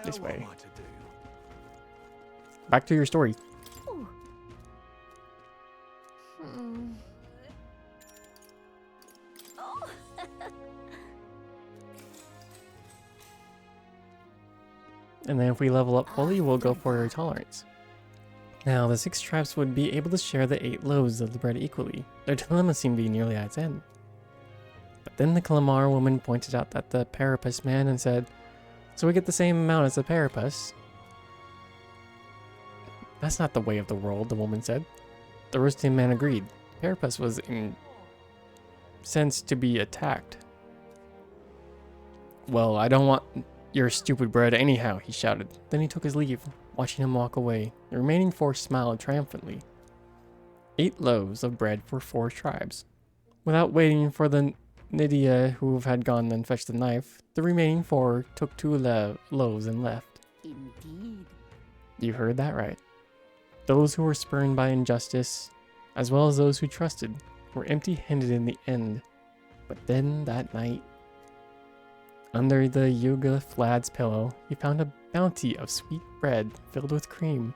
This way. Back to your story. And then if we level up fully, we'll go for tolerance. Now, the 6 tribes would be able to share the 8 loaves of the bread equally. Their dilemma seemed to be nearly at its end. But then the Calamar woman pointed out that the Parapus man and said, "So we get the same amount as the Parapus." "That's not the way of the world," the woman said. The roasting man agreed. Parapus was in sense to be attacked. "Well, I don't want your stupid bread anyhow," he shouted. Then he took his leave, watching him walk away. The remaining 4 smiled triumphantly. 8 loaves of bread for 4 tribes. Without waiting for the Nydia who had gone and fetched the knife, the remaining 4 took 2 loaves and left. Indeed. You heard that right. Those who were spurned by injustice, as well as those who trusted, were empty-handed in the end. But then, that night... Under the Yuggoth lad's pillow, he found a bounty of sweet bread filled with cream,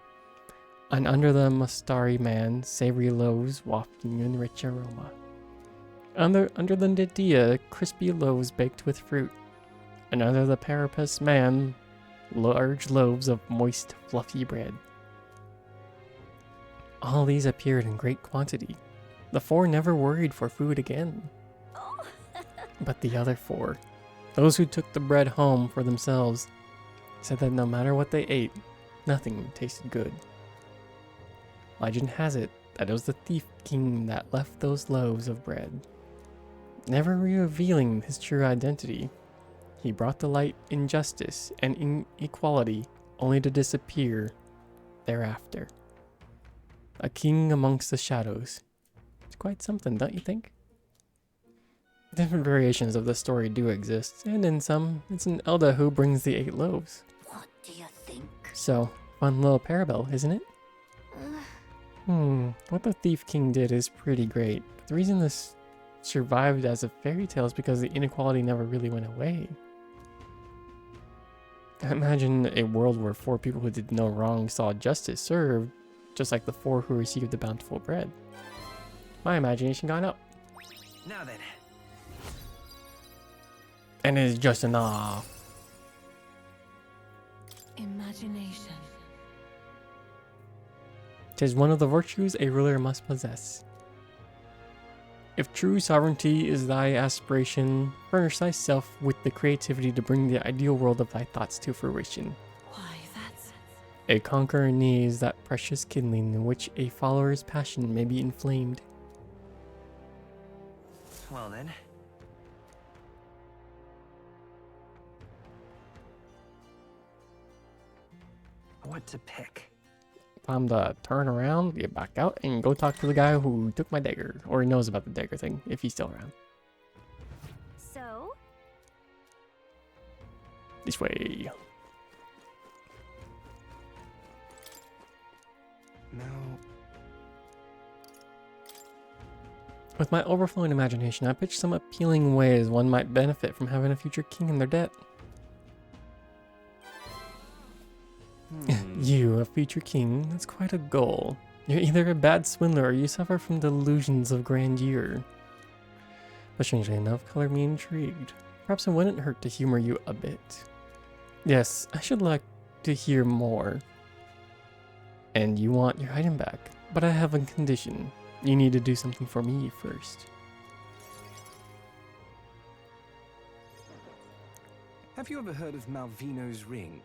and under the Mustari man, savory loaves wafting in rich aroma. Under the Nydia, crispy loaves baked with fruit, and under the Parapus man, large loaves of moist, fluffy bread. All these appeared in great quantity. The 4 never worried for food again. But the other 4, those who took the bread home for themselves, said that no matter what they ate, nothing tasted good. Legend has it that it was the Thief King that left those loaves of bread. Never revealing his true identity, he brought to light injustice and inequality only to disappear thereafter. A king amongst the shadows. It's quite something, don't you think? Different variations of the story do exist, and in some, it's an Elda who brings the 8 loaves. What do you think? So, fun little parable, isn't it? What the Thief King did is pretty great. But the reason this survived as a fairy tale is because the inequality never really went away. Imagine a world where 4 people who did no wrong saw justice served, just like the 4 who received the bountiful bread. My imagination gone up. Now then. And it's just enough. Imagination. 'Tis one of the virtues a ruler must possess. If true sovereignty is thy aspiration, furnish thyself with the creativity to bring the ideal world of thy thoughts to fruition. Why, that's... A conqueror needs that precious kindling in which a follower's passion may be inflamed. Well then. What to pick? Time to turn around, get back out, and go talk to the guy who took my dagger, or he knows about the dagger thing, if he's still around. So? This way. Now... With my overflowing imagination, I pitched some appealing ways one might benefit from having a future king in their debt. You, a future king, that's quite a goal. You're either a bad swindler or you suffer from delusions of grandeur. But strangely enough, color me intrigued. Perhaps it wouldn't hurt to humor you a bit. Yes, I should like to hear more. And you want your item back, but I have a condition. You need to do something for me first. Have you ever heard of Malvino's ring?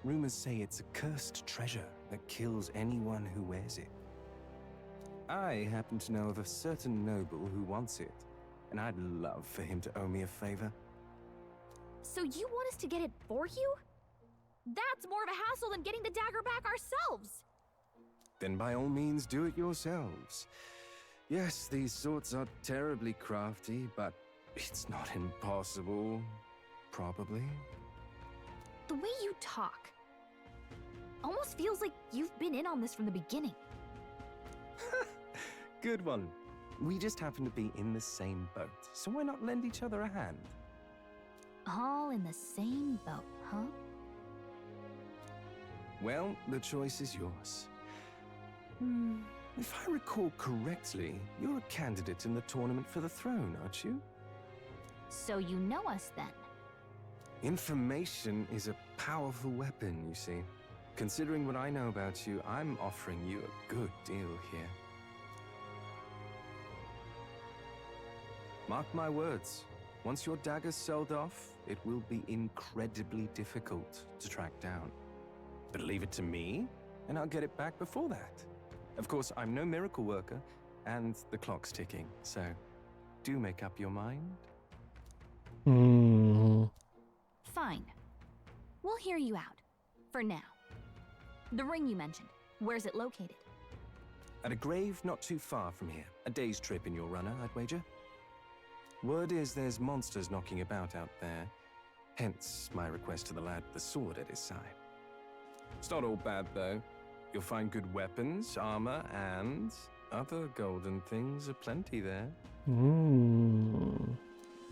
Rumors say it's a cursed treasure that kills anyone who wears it. I happen to know of a certain noble who wants it, and I'd love for him to owe me a favor. So you want us to get it for you? That's more of a hassle than getting the dagger back ourselves. Then by all means do it yourselves. Yes, these sorts are terribly crafty, but it's not impossible. Probably. The way you talk almost feels like you've been in on this from the beginning. Good one. We just happen to be in the same boat, so why not lend each other a hand? All in the same boat, huh? Well, the choice is yours. If I recall correctly, you're a candidate in the tournament for the throne, aren't you? So you know us then? Information is a powerful weapon, you see. Considering what I know about you, I'm offering you a good deal here. Mark my words, once your dagger's sold off, it will be incredibly difficult to track down. But leave it to me, and I'll get it back before that. Of course, I'm no miracle worker, and the clock's ticking, so do make up your mind. Fine. We'll hear you out. For now. The ring you mentioned, where's it located? At a grave not too far from here. A day's trip in your runner, I'd wager. Word is there's monsters knocking about out there. Hence my request to the lad with the sword at his side. It's not all bad, though. You'll find good weapons, armor, and other golden things aplenty there.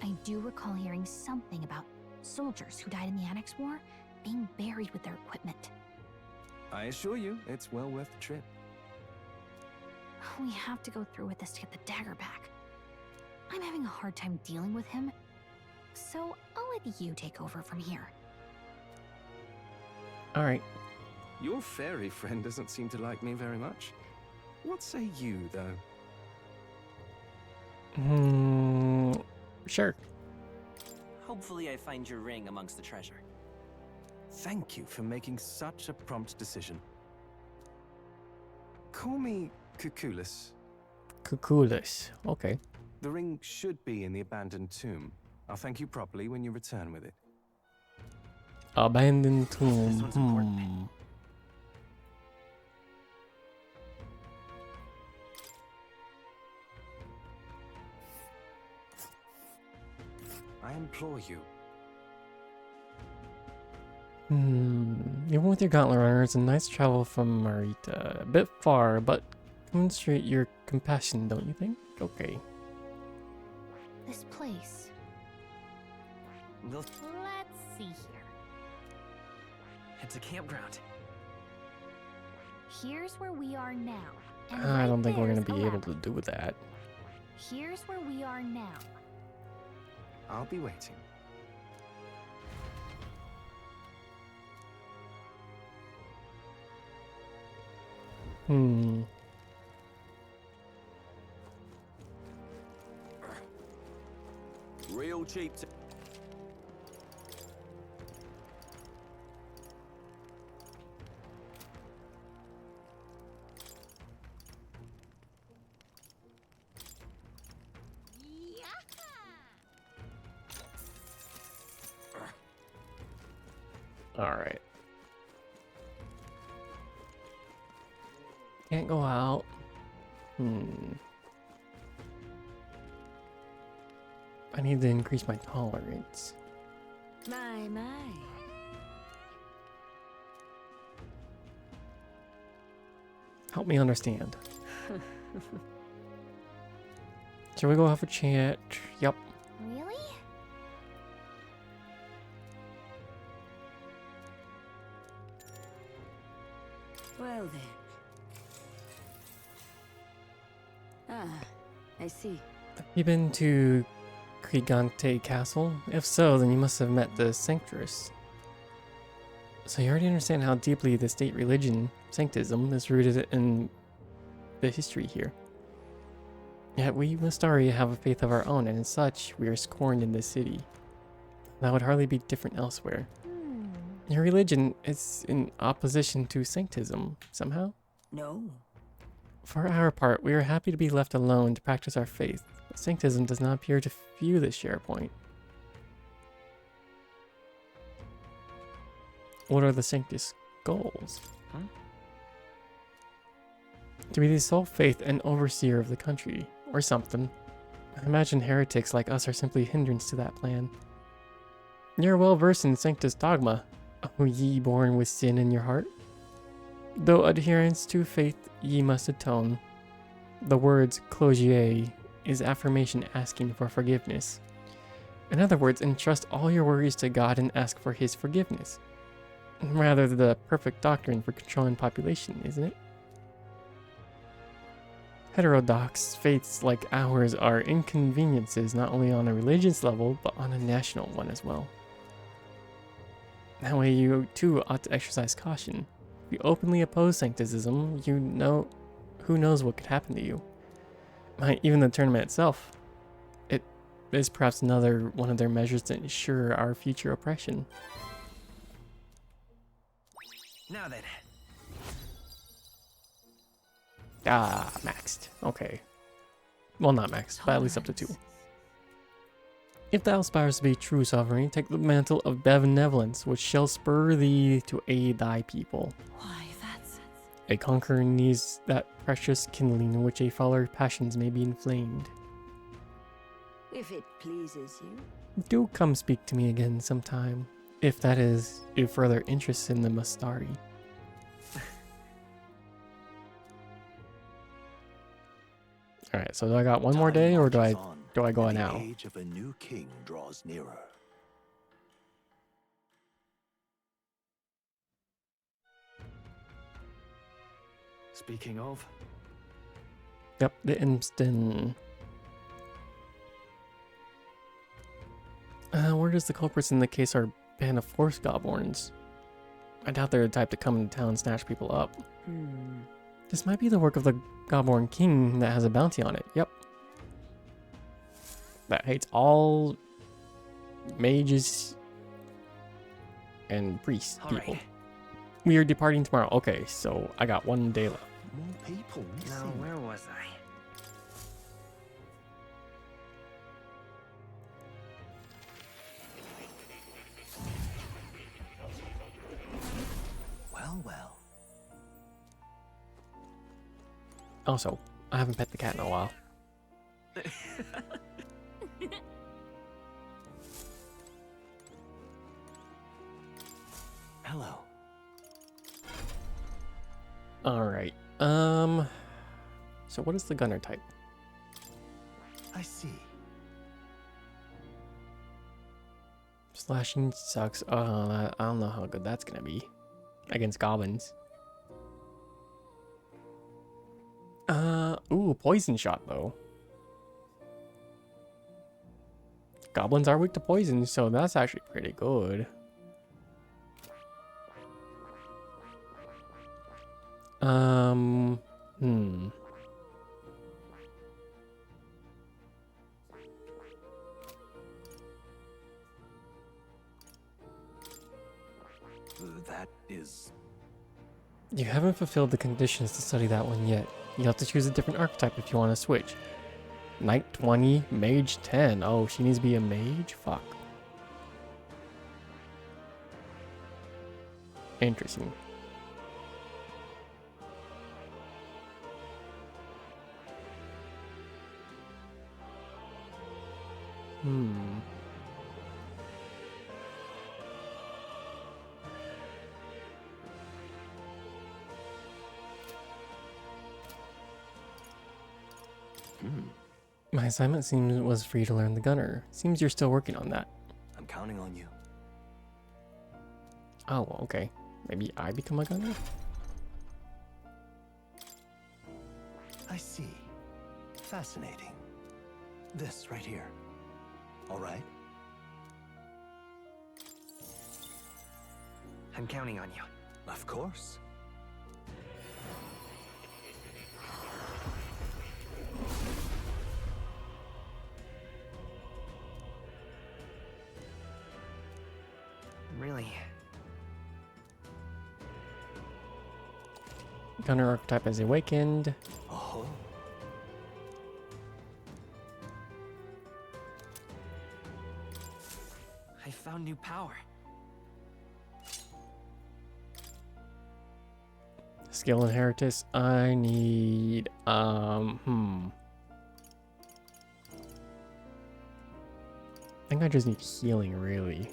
I do recall hearing something about Soldiers who died in the Annex War, being buried with their equipment. I assure you, it's well worth the trip. We have to go through with this to get the dagger back. I'm having a hard time dealing with him, so I'll let you take over from here. All right. Your fairy friend doesn't seem to like me very much. What say you, though? Sure. Hopefully I find your ring amongst the treasure. Thank you for making such a prompt decision. Call me Cuculus. Cuculus. Okay. The ring should be in the abandoned tomb. I'll thank you properly when you return with it. Abandoned tomb. I implore you. Even with your gauntlet runner, it's a nice travel from Marita. A bit far, but demonstrate your compassion, don't you think? Okay. This place. Let's see here. It's a campground. Here's where we are now. And I don't right think we're gonna there's be a able ladder. to do that. Here's where we are now. I'll be waiting. Real cheap. All right. Can't go out. I need to increase my tolerance. My. Help me understand. Shall we go have a chat? Yep. Really? Well then. I see. Have you been to Gigante Castle? If so, then you must have met the Sanctress. So you already understand how deeply the state religion, Sanctism, is rooted in the history here. Yet we Mistari have a faith of our own, and as such, we are scorned in this city. That would hardly be different elsewhere. Your religion is in opposition to Sanctism, somehow? No. For our part, we are happy to be left alone to practice our faith. But Sanctism does not appear to view this SharePoint. What are the Sanctus goals? To be the sole faith and overseer of the country, or something. I imagine heretics like us are simply a hindrance to that plan. You're well versed in Sanctus dogma, O ye born with sin in your heart. Though adherence to faith ye must atone. The words clogier is affirmation asking for forgiveness. In other words, entrust all your worries to God and ask for his forgiveness. Rather the perfect doctrine for controlling population, isn't it? Heterodox faiths like ours are inconveniences not only on a religious level, but on a national one as well. That way you too ought to exercise caution. If you openly oppose Sanctism, you know who knows what could happen to you. Even the tournament itself. It is perhaps another one of their measures to ensure our future oppression. Now then. Ah, maxed. Okay. Well, not maxed, but at least up to 2. If thou aspires to be true sovereign, take the mantle of benevolence, which shall spur thee to aid thy people. Why, that's... A conqueror needs that precious kindling in which a follower's passions may be inflamed. If it pleases you. Do come speak to me again sometime, if that is, you further interest in the Mistari. Alright, so do I got one more day, or do I go The now? age of a new king draws nearer. Speaking of, Yep, the Imston. Where does the culprits in the case are band of force goblins? I doubt they're the type to come into town and snatch people up. This might be the work of the Goblin King that has a bounty on it. Yep. That hates all mages and priest people. We are departing tomorrow. Okay, so I got 1 day left. More people. Now, where was I? Well, well. Also, I haven't pet the cat in a while. Hello. Alright. So what is the gunner type? I see. Slashing sucks. I don't know how good that's gonna be against goblins. Ooh, poison shot though. Goblins are weak to poison, so that's actually pretty good. That is... You haven't fulfilled the conditions to study that one yet. You have to choose a different archetype if you want to switch. Knight 20, Mage 10. Oh, she needs to be a mage? Fuck. Interesting. My assignment seems was for you to learn the gunner. Seems you're still working on that. I'm counting on you. Oh, okay. Maybe I become a gunner? I see. Fascinating. This right here. All right? I'm counting on you. Of course. Really? Gunner archetype is awakened. Oh. I found new power. Skill inheritance. I need I think I just need healing, really.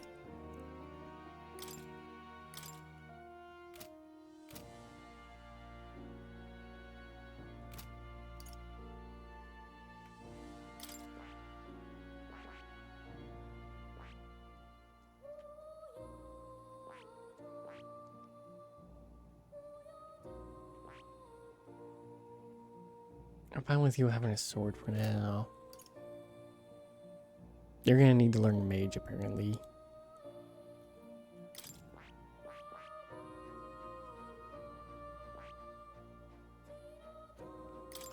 I'm fine with you having a sword for now. You're gonna need to learn mage, apparently.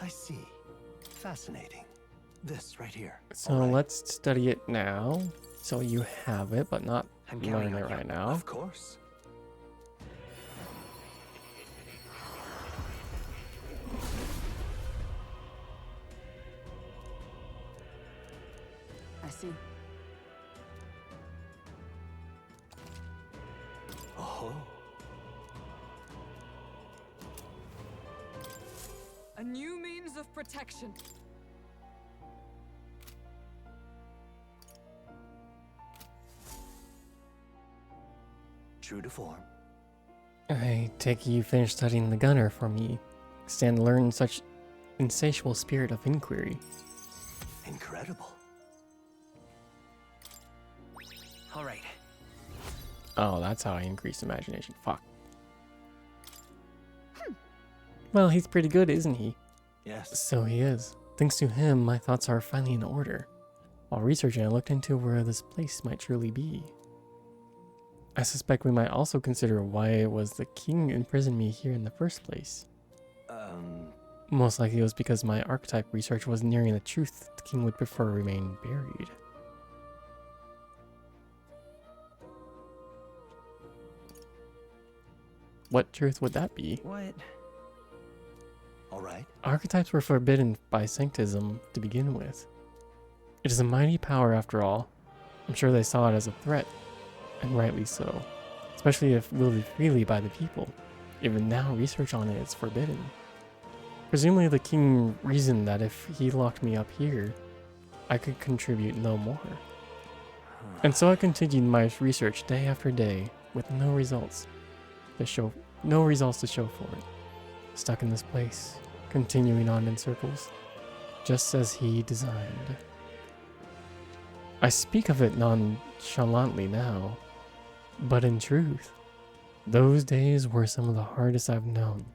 I see. Fascinating. This right here. So let's study it now. So you have it, but not learn it right now. Of course. I see. Oh. A new means of protection. True to form. I take it you finished studying the gunner for me. Stand to learn such insatiable spirit of inquiry. Incredible. All right. Oh, that's how I increase imagination. Fuck. Well, he's pretty good, isn't he? Yes. So he is. Thanks to him, my thoughts are finally in order. While researching, I looked into where this place might truly be. I suspect we might also consider why it was the king imprisoned me here in the first place. Most likely it was because my archetype research was nearing the truth the king would prefer remain buried. What truth would that be? What? Alright. Archetypes were forbidden by Sanctism to begin with. It is a mighty power after all. I'm sure they saw it as a threat, and rightly so, especially if wielded freely by the people. Even now, research on it is forbidden. Presumably the king reasoned that if he locked me up here, I could contribute no more. And so I continued my research day after day with no results to show for it. Stuck in this place, continuing on in circles, just as he designed. I speak of it nonchalantly now, but in truth, those days were some of the hardest I've known.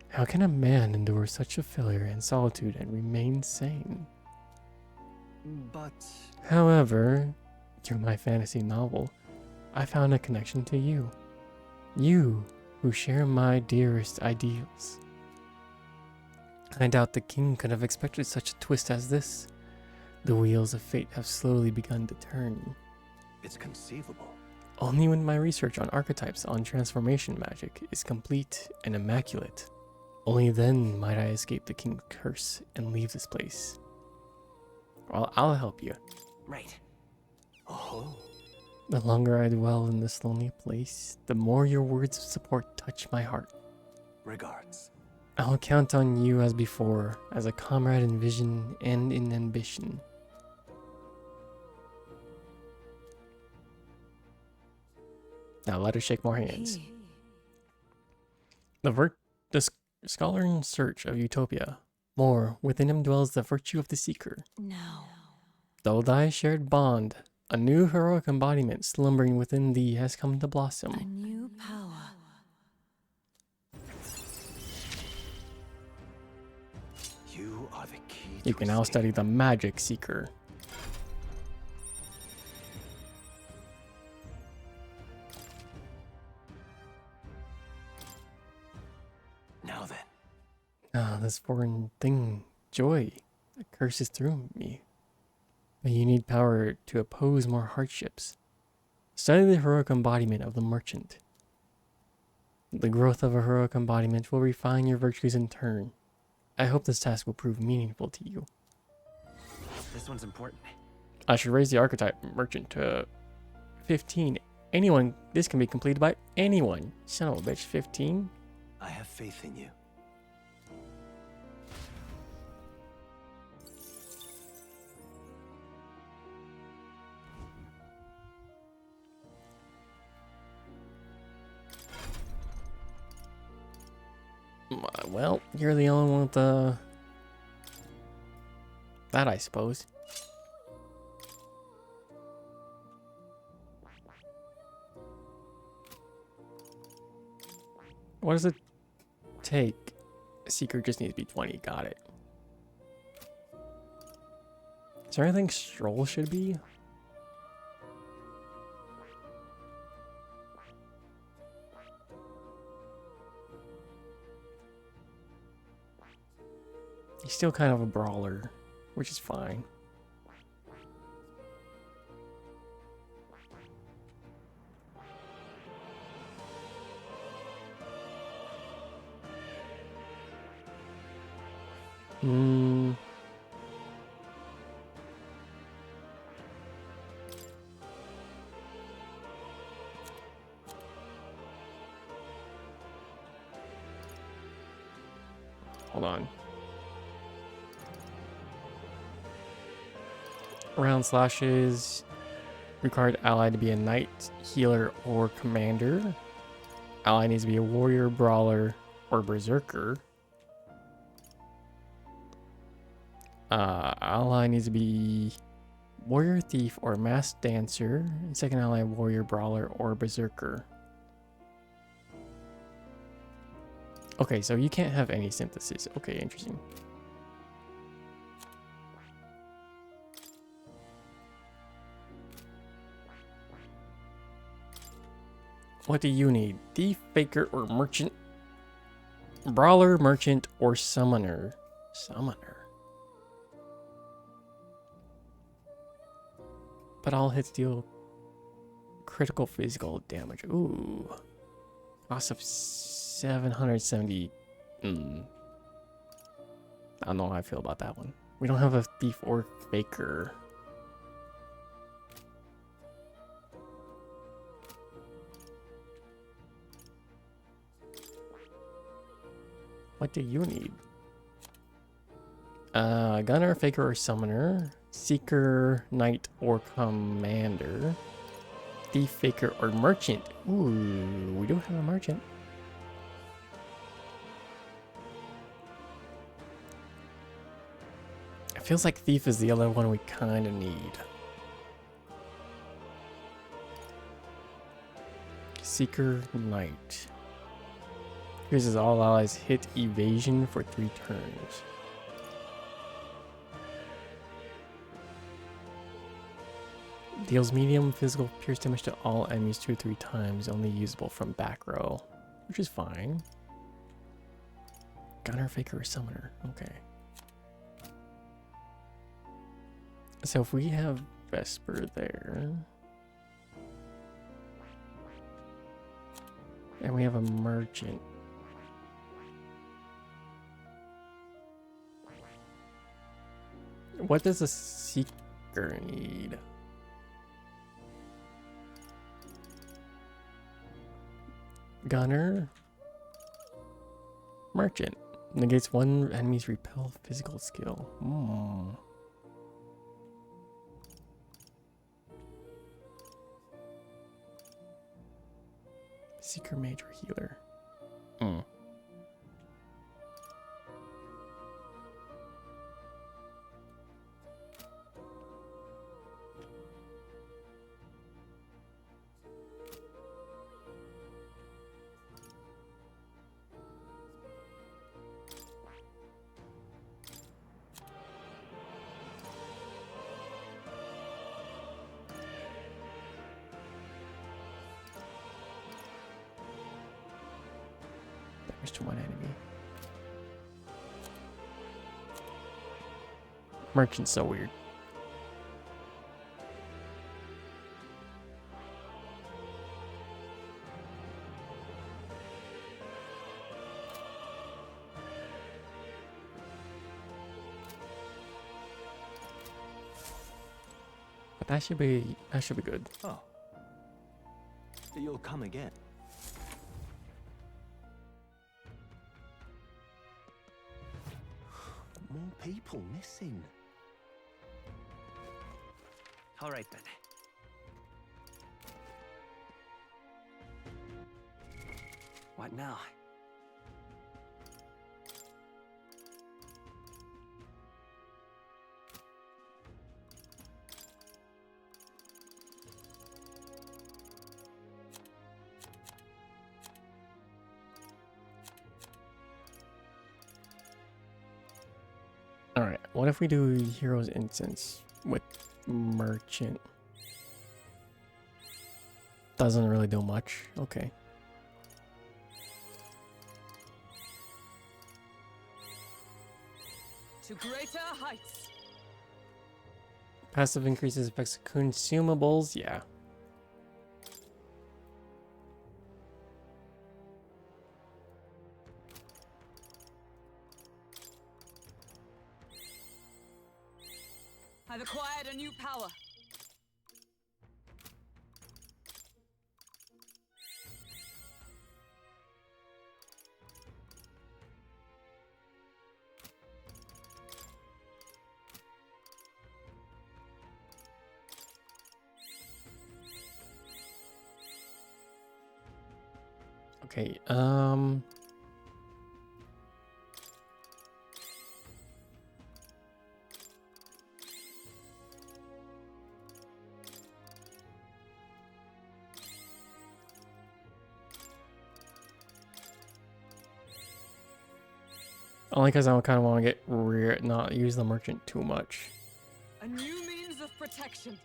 How can a man endure such a failure and solitude and remain sane? But... However, through my fantasy novel, I found a connection to you. You, who share my dearest ideals. I doubt the king could have expected such a twist as this. The wheels of fate have slowly begun to turn. It's conceivable. Only when my research on archetypes on transformation magic is complete and immaculate, only then might I escape the king's curse and leave this place. Well, I'll help you. Right. Oh. The longer I dwell in this lonely place, the more your words of support touch my heart. Regards. I'll count on you as before, as a comrade in vision and in ambition. Now let us shake more hands. The scholar in search of utopia. More, within him dwells the virtue of the seeker. No. Though thy shared bond, a new heroic embodiment slumbering within thee has come to blossom. A new power. You are the key. You can now study the magic seeker. Now then. Ah, this foreign thing, joy, that curses through me. But you need power to oppose more hardships. Study the heroic embodiment of the merchant. The growth of a heroic embodiment will refine your virtues in turn. I hope this task will prove meaningful to you. This one's important. I should raise the archetype merchant to 15. Anyone, this can be completed by anyone. Son of a bitch, 15? I have faith in you. Well, you're the only one with the... that, I suppose. What does it take? Seeker just needs to be 20. Got it. Is there anything Stroll should be? He's still kind of a brawler, which is fine. Hold on. Round slashes. Required ally to be a knight, healer, or commander. Ally needs to be a warrior, brawler, or berserker. Ally needs to be warrior, thief, or masked dancer. And second ally, warrior, brawler, or berserker. Okay, so you can't have any synthesis. Okay, interesting. What do you need? Thief, faker, or merchant? Brawler, merchant, or summoner? Summoner. But all hits deal critical physical damage. Ooh. Loss of 770. I don't know how I feel about that one. We don't have a thief or faker. What do you need? Gunner, faker, or summoner. Seeker, knight, or commander. Thief, faker, or merchant. Ooh, we do have a merchant. It feels like thief is the other one we kind of need. Seeker, knight. Increases all allies hit evasion for 3 turns. Deals medium physical pierce damage to all enemies 2 or 3 times, only usable from back row, which is fine. Gunner, faker, or summoner. Okay. So if we have Vesper there, and we have a merchant. What does a seeker need? Gunner. Merchant. Negates one enemy's repel physical skill. Seeker, mage, or healer. Damage to one enemy. Merchant's so weird. But that should be good. Oh. You'll come again. More people missing. All right then. What now? Alright, what if we do Hero's Incense with Merchant? Doesn't really do much. Okay. To greater heights. Passive increases effects of consumables. Yeah. I've acquired a new power. Okay, Only because I kind of want to get not use the merchant too much. A new means of protection.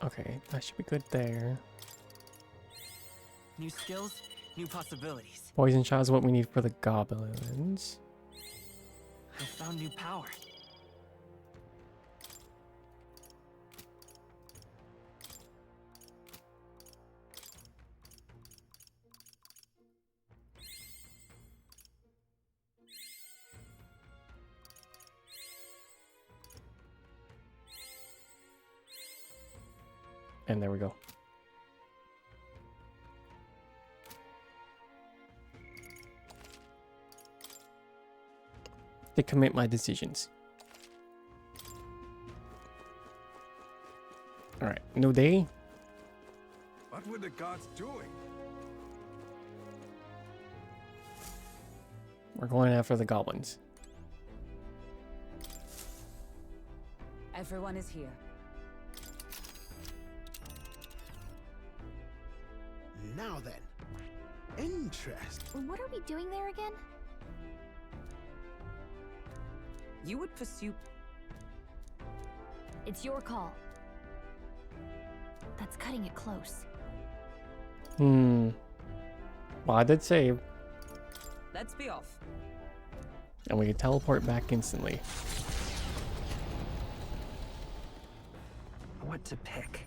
Okay, that should be good there. New skills, new possibilities. Poison shot is what we need for the goblins. I found new power. And there we go. To commit my decisions. Alright, new day. What were the gods doing? We're going after the goblins. Everyone is here. Now then. Interesting. What are we doing there again? You would pursue... It's your call. That's cutting it close. Well, I did save. Let's be off. And we can teleport back instantly. What to pick?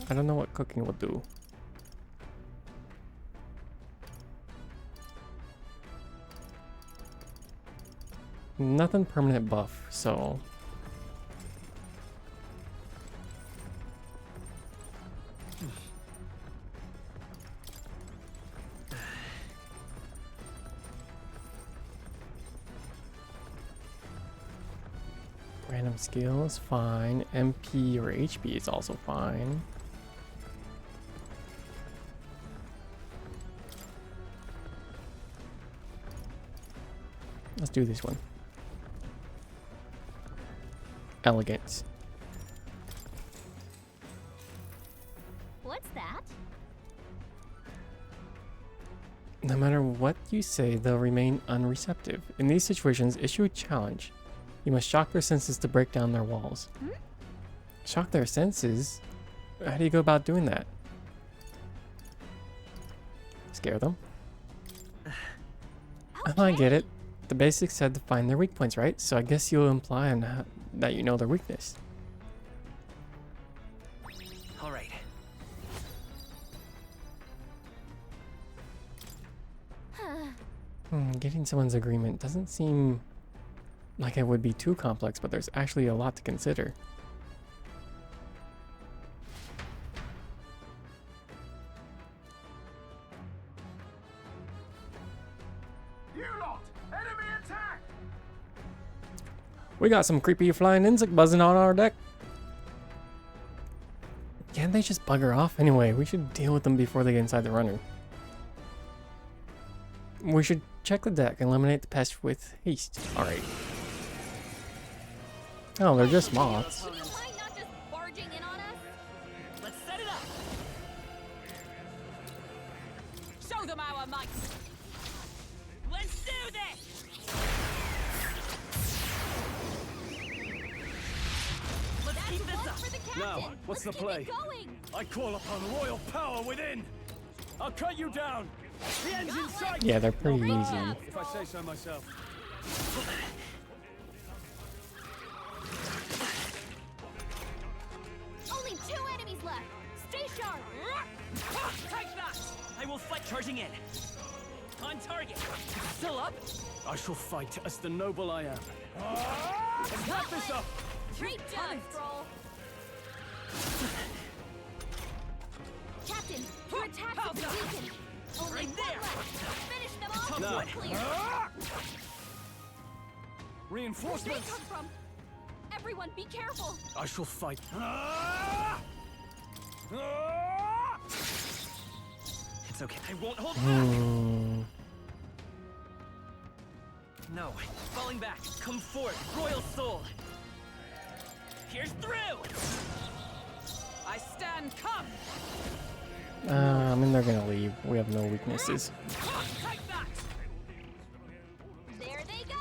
I don't know what cooking will do. Nothing permanent buff, so... Random skills, fine. MP or HP is also fine. Let's do this one. Elegance. What's that? No matter what you say, they'll remain unreceptive. In these situations, issue a challenge. You must shock their senses to break down their walls. Shock their senses? How do you go about doing that? Scare them? I get it. The basics said to find their weak points, right? So I guess you'll imply that you know their weakness. All right. Getting someone's agreement doesn't seem like it would be too complex, but there's actually a lot to consider. You lot! Enemy attack! We got some creepy flying insect buzzing on our deck. Can't they just bugger off? Anyway, we should deal with them before they get inside the runner. We should check the deck and eliminate the pest with haste. Alright. Oh, they're just moths. Would you mind not just barging in on us? Let's set it up. Show them our might. Let's do this. Let's keep this up. For the captain. Now, what's the play? Keep it going. I call upon royal power within. I'll cut you down. The engine's sight. Yeah, they're pretty easy. If I say so myself. Only 2 enemies left. Stay sharp. Take that! I will fight charging in. On target. Still up? I shall fight as the noble I am. Let's wrap this up. Great job, Stroll. Captain, your attack will be weakened. Only Right one there. left. Finish them off. No. Clear. Where'd they Reinforcements. come from? Everyone, be careful. I shall fight. It's okay. I won't hold Hmm. back. No, falling back. Come forth, royal soul. Here's through. I stand. Come. I mean, they're gonna leave. We have no weaknesses. Take that. There they go.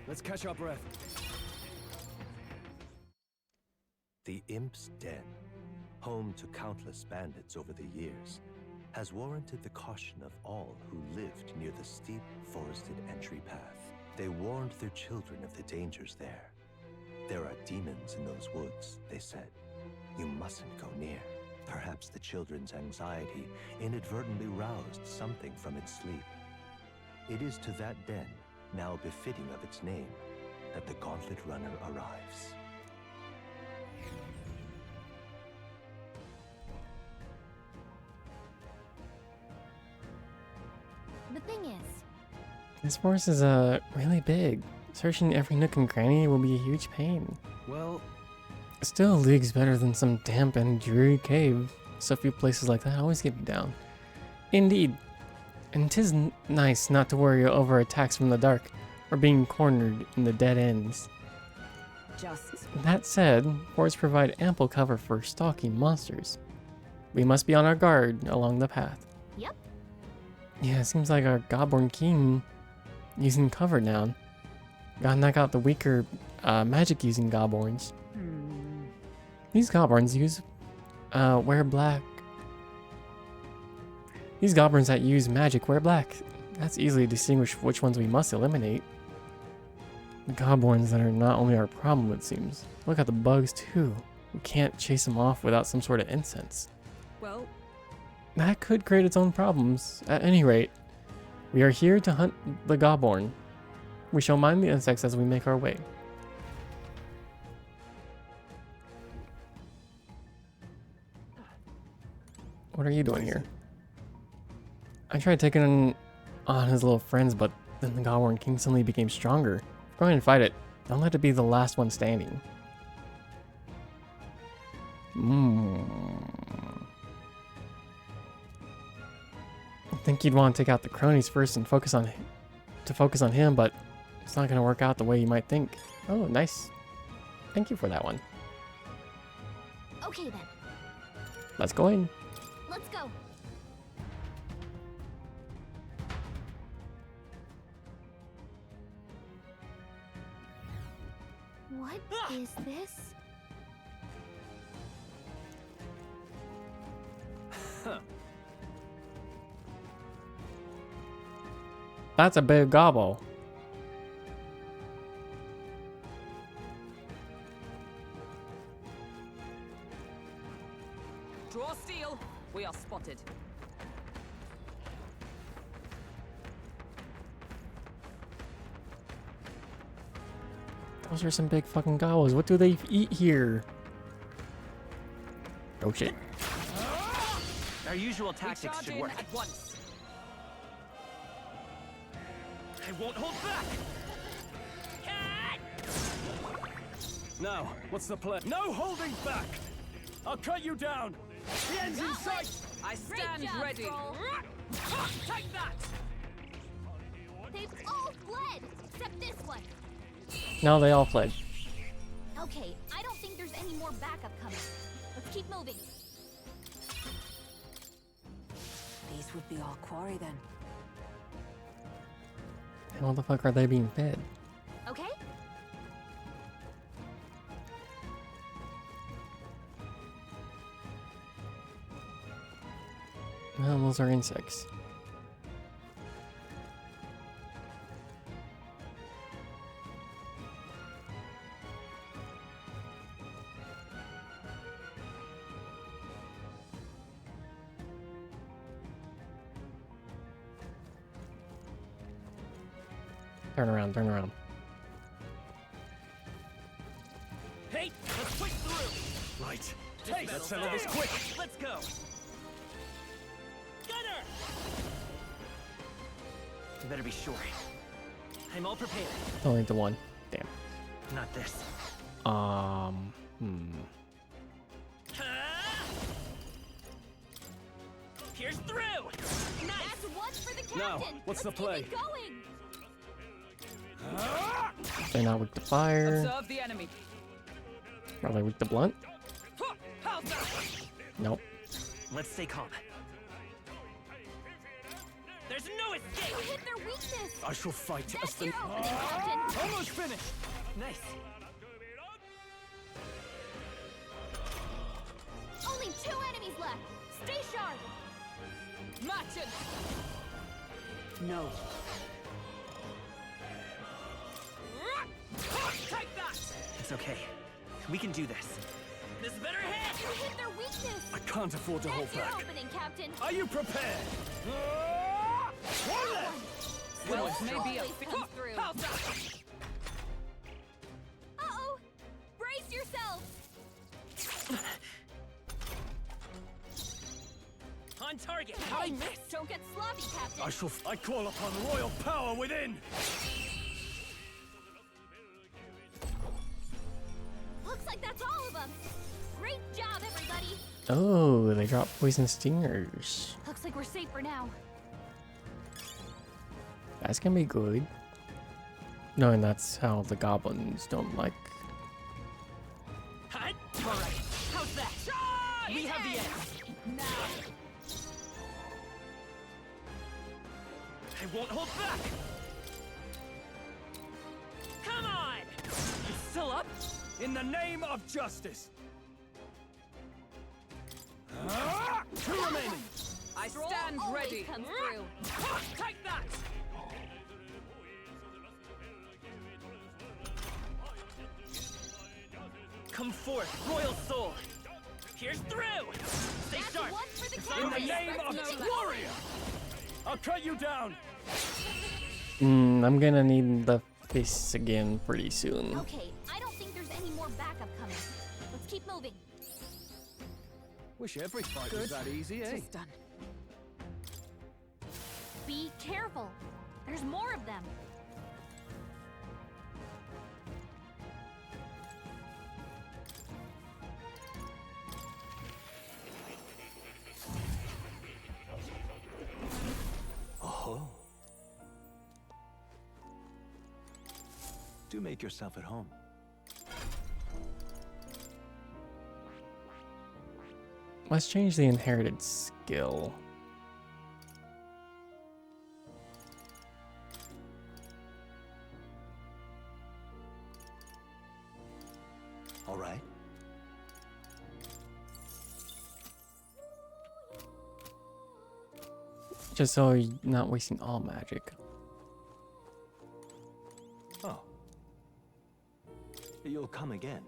Let's catch our breath. The Imp's Den, home to countless bandits over the years, has warranted the caution of all who lived near the steep, forested entry path. They warned their children of the dangers there. There are demons in those woods, they said. You mustn't go near. Perhaps the children's anxiety inadvertently roused something from its sleep. It is to that den, now befitting of its name, that the Gauntlet Runner arrives. The thing is, This forest is really big. Searching every nook and cranny will be a huge pain. Well, Still, a league's better than some damp and dreary cave. So few places like that always get me down. Indeed. And 'tis nice not to worry over attacks from the dark, or being cornered in the dead ends. Just. That said, forests provide ample cover for stalking monsters. We must be on our guard along the path. Yep. Yeah, it seems like our Godborn King using cover now. Gotta knock out the weaker magic using Godborns. These Godborns wear black. These Godborns that use magic wear black. That's easily distinguish which ones we must eliminate. The Godborns that are not only our problem, it seems. Look at the bugs too. We can't chase them off without some sort of incense. Well, That could create its own problems. At any rate, we are here to hunt the Godborn. We shall mind the insects as we make our way. What are you doing here? I tried taking on his little friends, but then the Godborn King suddenly became stronger. Go ahead and fight it. Don't let it be the last one standing. I think you'd want to take out the cronies first and focus on him, but it's not going to work out the way you might think. Oh, nice. Thank you for that one. okay then. Let's go in. Let's go. What is this? That's a big gobble. draw steel. We are spotted. Those are some big fucking gobbles. What do they eat here? Oh shit. Our usual tactics should work. At once. I won't hold back. Now, what's the plan? No holding back! I'll cut you down! The end's in sight! I stand ready. Take that! They've all fled, except this one. No, they all fled. Okay, I don't think there's any more backup coming. Let's keep moving. These would be our quarry then. And what the fuck are they being fed? Okay? No, those are insects. Turn around, turn around. Hey, let's push through. Right. Hey, let's settle this quick. Let's go. Gunner! You better be sure. I'm all prepared. Only the one. Damn. Not this. Here's through. Nice. That's one for the captain. Now, what's the play? Keep it going. They're not weak to fire. Observe the enemy. Are they weak to blunt? Nope. Let's stay calm. There's no escape. You hit their weakness. I shall fight as That's the... your opening, Captain. Almost finished! Nice. Only 2 enemies left. Stay sharp. Match. No. Take that. It's okay. We can do this. This better hit. You hit their weakness. I can't afford to hold That's your back. opening, Captain. Are you prepared? Well, maybe a Always comes through. Uh-oh. Brace yourself. On target. I missed. Don't get sloppy, Captain. I call upon royal power within! Looks like that's all of them. Great job, everybody. Oh, they drop poison stingers. Looks like we're safe for now. That's gonna be good. Knowing that's how the goblins don't like. Hut. All right. How's that? We have the edge. Now. I won't hold back. Come on. It's still up. In the name of justice! 2 remaining! I Stroll stand always ready. comes through. Take that. Come forth, royal soul. Here's through. Stay That's sharp. one for the It's captain. on In the name Let's of keep it warrior! I'll cut you down! I'm gonna need the fists again pretty soon. Okay, I don't think there's any more backup coming. Let's keep moving. Wish every fight was that easy, eh? Just done. Be careful. There's more of them. Oh. Do make yourself at home. Let's change the inherited skill. All right. Just so you're not wasting all magic. Oh. You'll come again.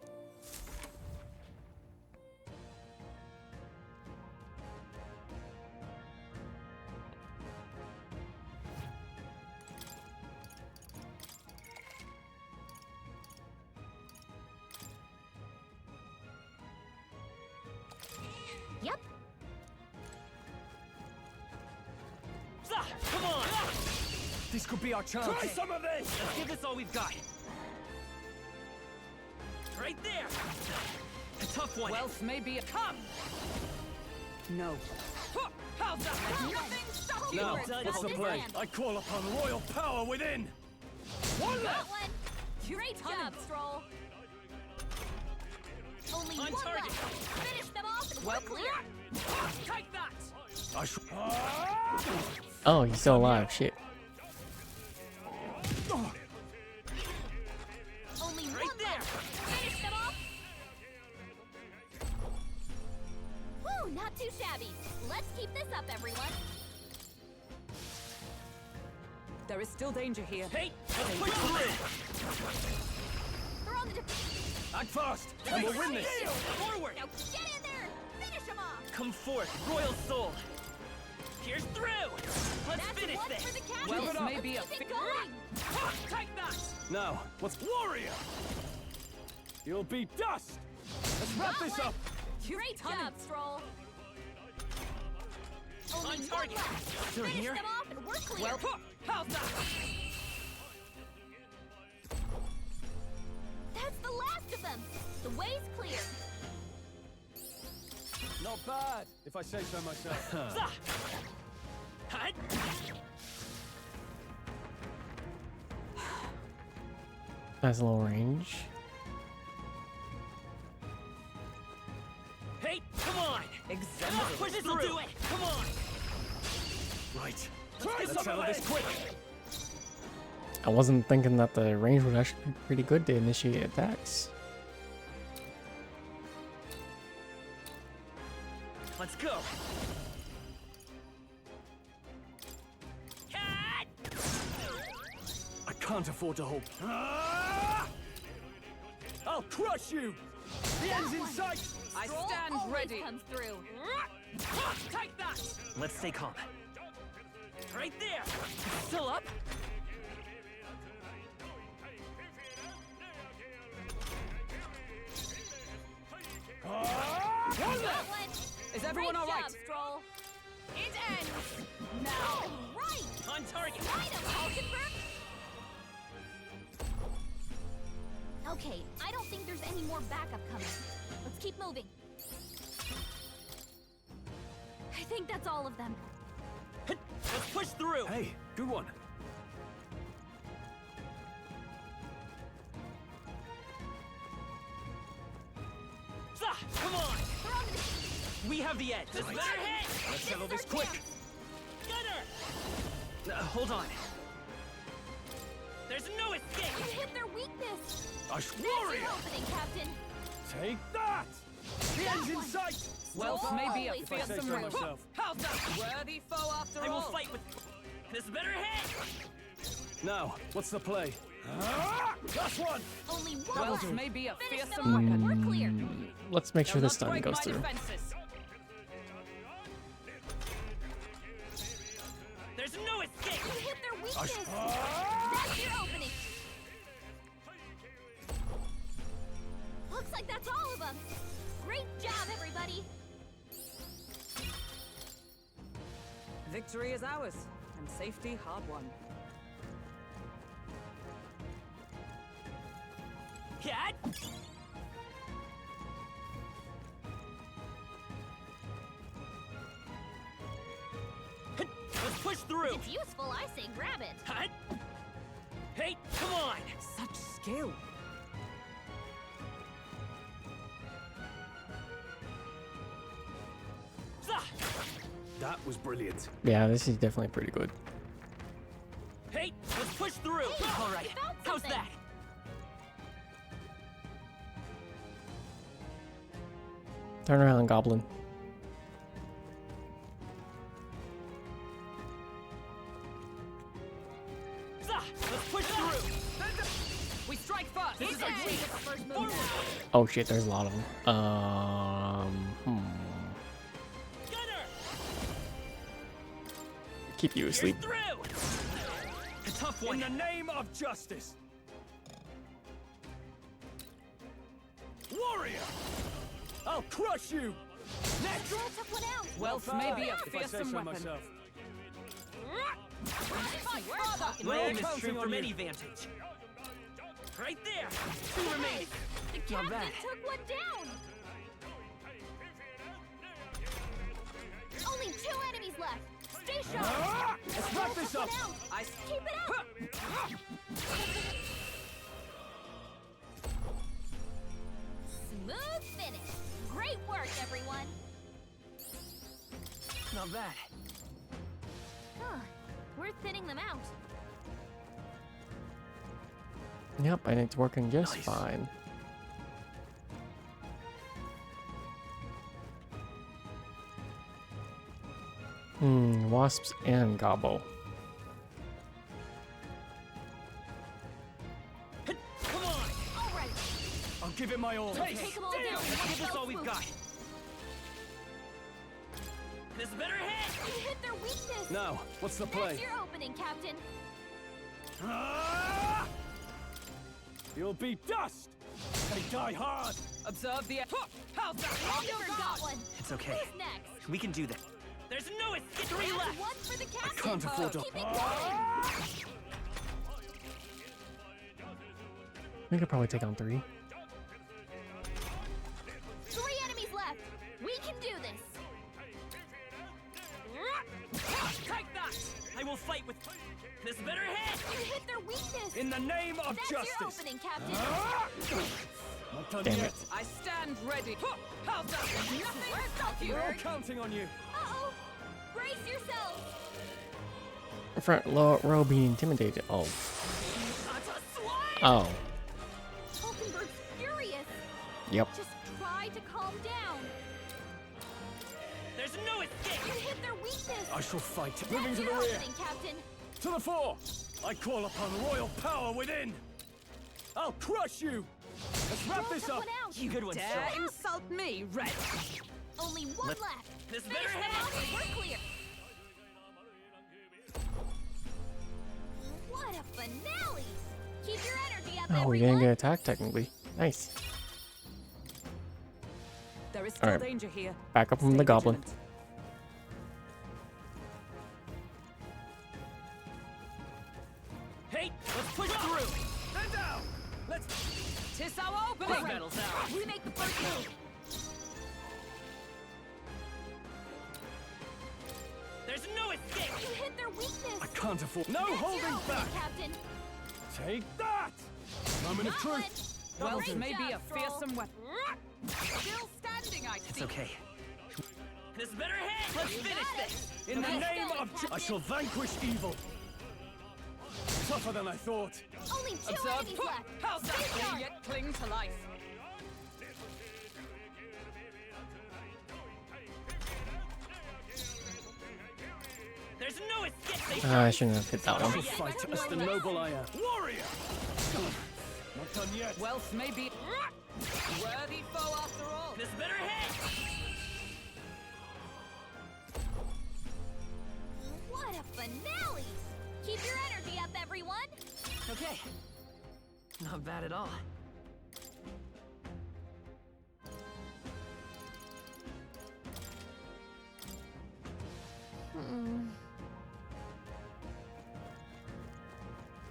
Yep. Come on. This could be our chance. Try some of this. Let's give this all we've got. Right there. A tough one. Wealth may be a... Come. No. How's that? Nothing stopping Now, you. what's the play? I call upon royal power within! One Got left! one. Great job, Stroll. Only On one target. left. Finish them off and Well we're clear. Take that. I shall... Oh, he's still alive. Shit. Only Right one there. left. Finish them off. Woo, not too shabby. Let's keep this up, everyone. There is still danger here. Hey, let's push through. They're on the... Act fast, and we'll win this! Forward. Now get in there. Finish them off. Come forth, royal soul. Here's through. Let's That's finish one this. for the captain. Wealth up. may be a... Keep it going. Take that. Now, what's warrior? You'll be dust! Let's wrap Got this one. up! Great job, Stroll. Only On one target. left. Through Finish here. them off and we're clear. Well, how's that? That's the last of them. them. The way's clear. Not bad, if I say so myself. Has a little range. Hey, come on! Exemplary. Push it through! Do it! Come on! Right. Let's settle this quick. I wasn't thinking that the range would actually be pretty good to initiate attacks. Let's go! I can't afford to hold. I'll crush you! The end's in sight! I stand ready. Comes through. Take that! Let's stay calm. Right there! Still up? Is everyone all right? Stroll. It ends. Now. Right. On target. Item, Hulkenberg. Okay, I don't think there's any more backup coming. Let's keep moving. I think that's all of them. Let's push through! Hey, good one. Come on! We have the edge. This better hit! Let's settle this quick. Gunner! Hold on. There's no escape! You hit their weakness! Ice There's Warrior! your opening, Captain! Take that! The end's in sight! Wealth may be a Always If I say fearsome so weapon. myself. How's that? Worthy foe after all. I will fight with... This better hit! Now, what's the play? Last one! Only one Wealth left. may be a Finish fearsome them off. weapon. We're clear. Let's make sure They'll this not stun break goes my through. defenses. There's no escape! You hit their weakness! That's your opening! Looks like that's all of them! Great job, everybody! Victory is ours, and safety hard won. Cat! Let's push through! It's useful, I say grab it! Hut! Hey, come on! Such skill. That was brilliant. Yeah, this is definitely pretty good. Hey, let's push through! Hey, All right, you found how's something. that? Turn around, Goblin. Let's push through! We strike first. This is our chance! First move. Forward! Oh shit, there's a lot of them. Gunner! Keep you asleep. Through! A tough one. In the name of justice! Warrior! I'll crush you! Next! Stroll took one out! Wealth may be a If I say fearsome so weapon. myself. My aim is counting true on from you. any vantage. Right there! Two remaining. The Not captain bad. took one down! Only 2 enemies left! Stay sharp! Let's wrap this up! I Keep it up! Smooth finish! Great work, everyone! Not bad. Huh. We're thinning them out. Yep, and it's working just Nice. fine. Wasps and Gobbo. Come on! All right, I'll give it my all. take them all down. Let's give this all we've Through. got. This better hit! You hit their weakness! Now, what's the play? That's your opening, Captain. You'll be dust! They die hard! observe the. How's that? Hulkenberg got one. It's okay. Who's next? We can do that. There's no escape. 3 That's left. one for the captain. can't afford to- Keep it going. We could probably take on 3. will fight with this better head. You hit their weakness. In the name of That's justice. your opening, Captain. Not done Damn yet. it. I stand ready. How's that? Nothing will stop you. We're all counting on you. Uh-oh. Brace yourselves. Front row being intimidated. Oh. Oh. Hulkenberg's furious. Yep. Just try to calm down. There's no escape. You hit their weakness. I shall fight. That's Moving to the your rear. opening, Captain. To the fore. I call upon royal power within. I'll crush you. Let's wrap this up. You good one, Dare Shaw. insult me, Red. Only one left. This Finish better them head. off and we're clear. What a finale! Keep your energy up, Oh, we everyone. didn't get attacked technically. Nice. There is still Alright. danger here. Back up from Stay the goblin. vigilant. Hey, let's push through. Stand down. Let's. Tis our This opening. battle's out. We make the first move. There's no escape. You hit their weakness. I can't afford. No That's your holding opening, back. Captain. Take that. Moment of Got truth. one. Wealth Great may be a job, Stroll. fearsome weapon. Still standing, I It's see. okay. This better head. Let's You finish got it. this. In the Nice name going, of I Captain. shall vanquish evil. Tougher than I thought. Only two Observe. enemies left. How's that? Stay sharp. They yet cling to life. There's no escape. I shouldn't have hit that I one. will fight as the noble I am. Warrior. Not done yet. Wealth may be worthy foe after all. This better head. What a finale! Keep your energy up, everyone. Okay. Not bad at all.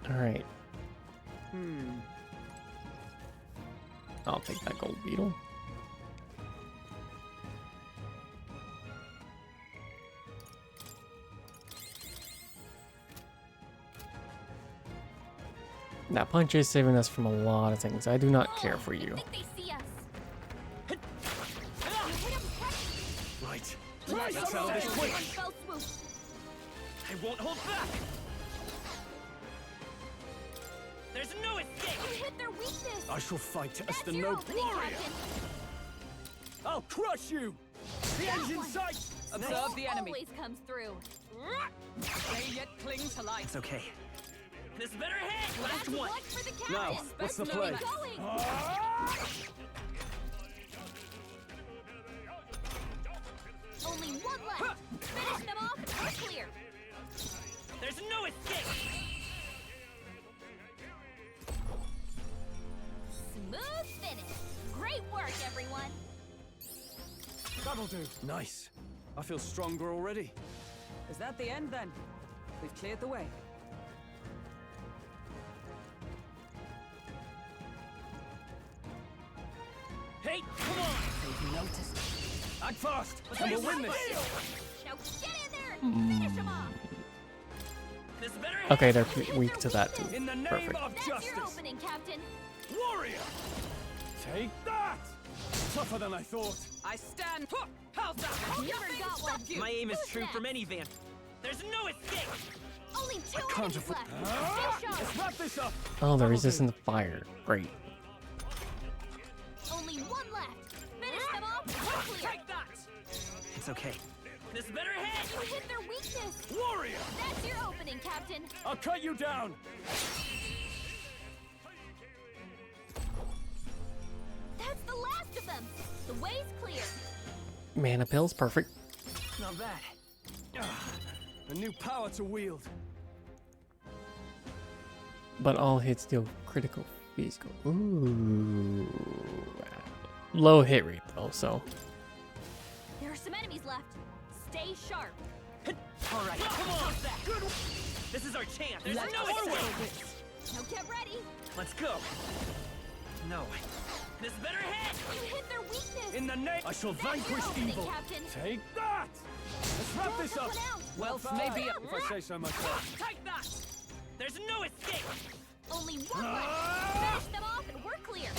Alright. I'll take that gold beetle. That punch is saving us from a lot of things. I do not care for you. I think they see us. Right. Let's Let's go. settle this quick. One fell swoop. I won't hold back. There's no escape. You hit their weakness. I shall fight as That's the your noble opening, warrior. Captain. I'll crush you. The end's in sight. Observe the enemy. Always comes through. They yet cling to life. It's okay. This better head. Last Last one. one for the Now, captain. what's the Keep play? going. Only one left. Finish them off and we're clear. There's no escape. Smooth finish. Great work, everyone. That'll do. Nice. I feel stronger already. Is that the end then? We've cleared the way. Hey, come on. They've noticed. Act fast, and we'll win this. Now get in there and finish them off. This better head. Okay, they're weak to that too. In the name Perfect. of That's your justice. opening, Captain. Warrior. Take that. Tougher than I thought. I stand. How's that? Never Nothing got stop one. you. My aim is Who's true from next? any van. There's no escape. Only two Can't enemies afford. left. Stay sharp. Let's wrap this up. Oh, they're resisting the fire. Great. Only one left. Finish them off and we're clear. Take that. It's okay. This better head. You hit their weakness. Warrior. That's your opening, Captain. I'll cut you down. That's the last of them. The way's clear. Mana pills, perfect. Not bad. A new power to wield. But all hits deal critical physical. Ooh. Low hit rate though, so. There are some enemies left. Stay sharp. All right, come on. Good. This is our chance. There's no escape. Now get ready. Let's go. No. This better hit! You hit their weakness! In the name, I shall vanquish evil. Captain. Take that! Let's wrap this up. Wealth may be if I say so myself. Take that! There's no escape! Only one left. Finish them off and we're clear.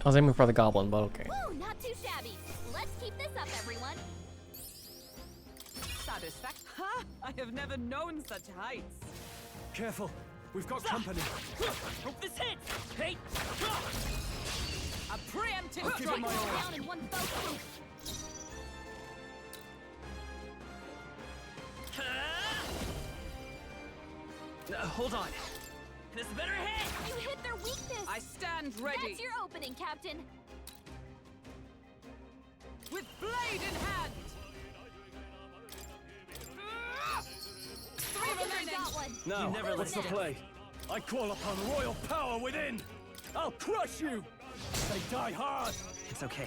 I was aiming for the goblin, but okay. Woo, not too shabby. Let's keep this up, everyone. Satisfaction. Ha! I have never known such heights. Careful, we've got company. Hope this hits! Hey! A preemptive I'll give it my all. Down in one fell swoop. Hold on. This better hit! You hit their weakness. I stand ready. That's your opening, Captain. With blade in hand. I think I got one. Now, never what's the listen. play? I call upon royal power within. I'll crush you. They die hard. It's okay.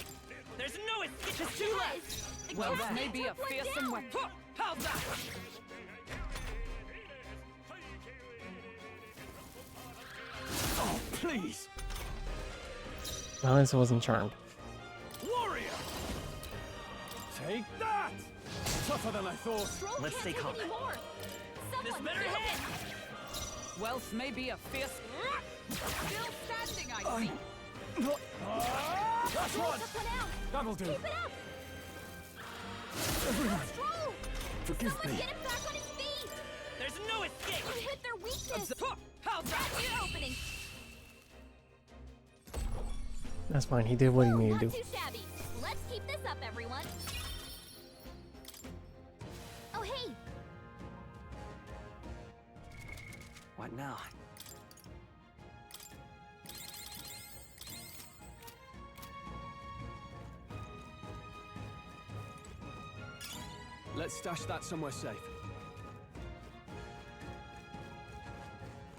There's no escape! Just two left. The Wealth captain may be a took one fearsome down. weapon. How's that? Oh, please. Well, at least I wasn't charmed. Warrior! Take that! Tougher than I thought. Stroll Let's can't stay take calm. any more. This Someone better kill hit! him. Wealth may be a fierce. Still standing, I see. That's Stroll one. took one out. That'll do. Keep it up. Everyone, Stroll. forgive Someone me. get him back on his feet. There's no escape! You hit their weakness. How's that? That's your opening. That's fine. He did what he Woo, needed not to do. too shabby. Let's keep this up, everyone. Oh, hey. What now? Let's stash that somewhere safe.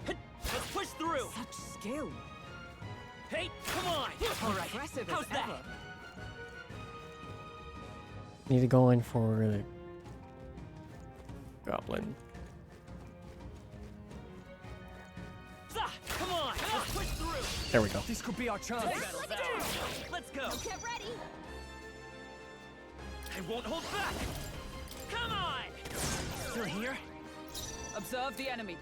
Let's push through! Such skill. Hey, come on! All right, Impressive how's as that? ever. Need to go in for the goblin. Come on! Let's push through! There we go. This could be our chance. Let's go! Now get ready. I won't hold back! Come on! Still here? Observe the enemy.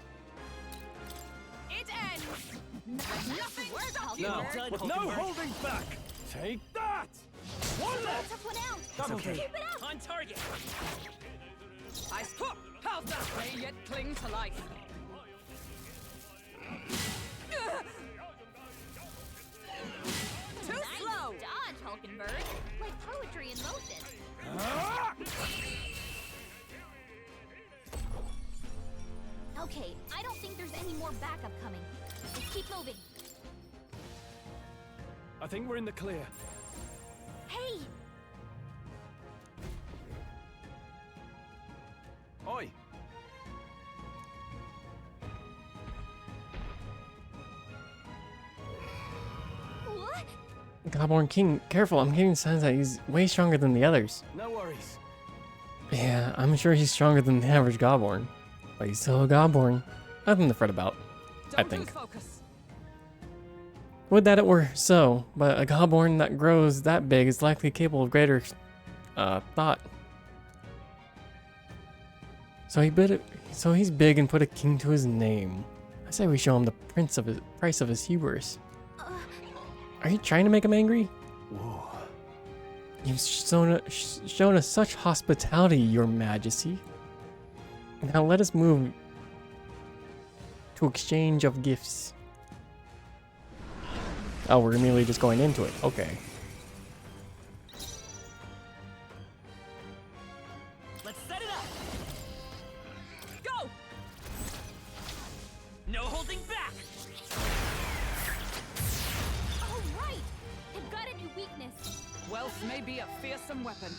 It ends. Nothing. Where's Now, done, with no Hulkenberg. holding back. Take that! One left. Took one out. That'll okay. do. Keep it up. On target! I stop. How's that? They yet cling to life. Too Nice slow. dodge, Hulkenberg. Like poetry in motion. Ah! Okay, I don't think there's any more backup coming. Let's keep moving. I think we're in the clear. Hey! Oi! What? Goblin King, careful. I'm getting signs that he's way stronger than the others. No worries. Yeah, I'm sure he's stronger than the average Goblin. But he's still a Goblin. Nothing to fret about, I Don't think. lose focus. Would that it were so, but a Goblin that grows that big is likely capable of greater thought. So he's big and put a king to his name. I say we show him the price of his hubris. Are you trying to make him angry? Whoa. You've shown us such hospitality, your majesty. Now let us move to exchange of gifts. Oh, we're immediately just going into it. Okay. Let's set it up! Go! No holding back! Oh, right! They've got a new weakness. Wealth may be a fearsome weapon.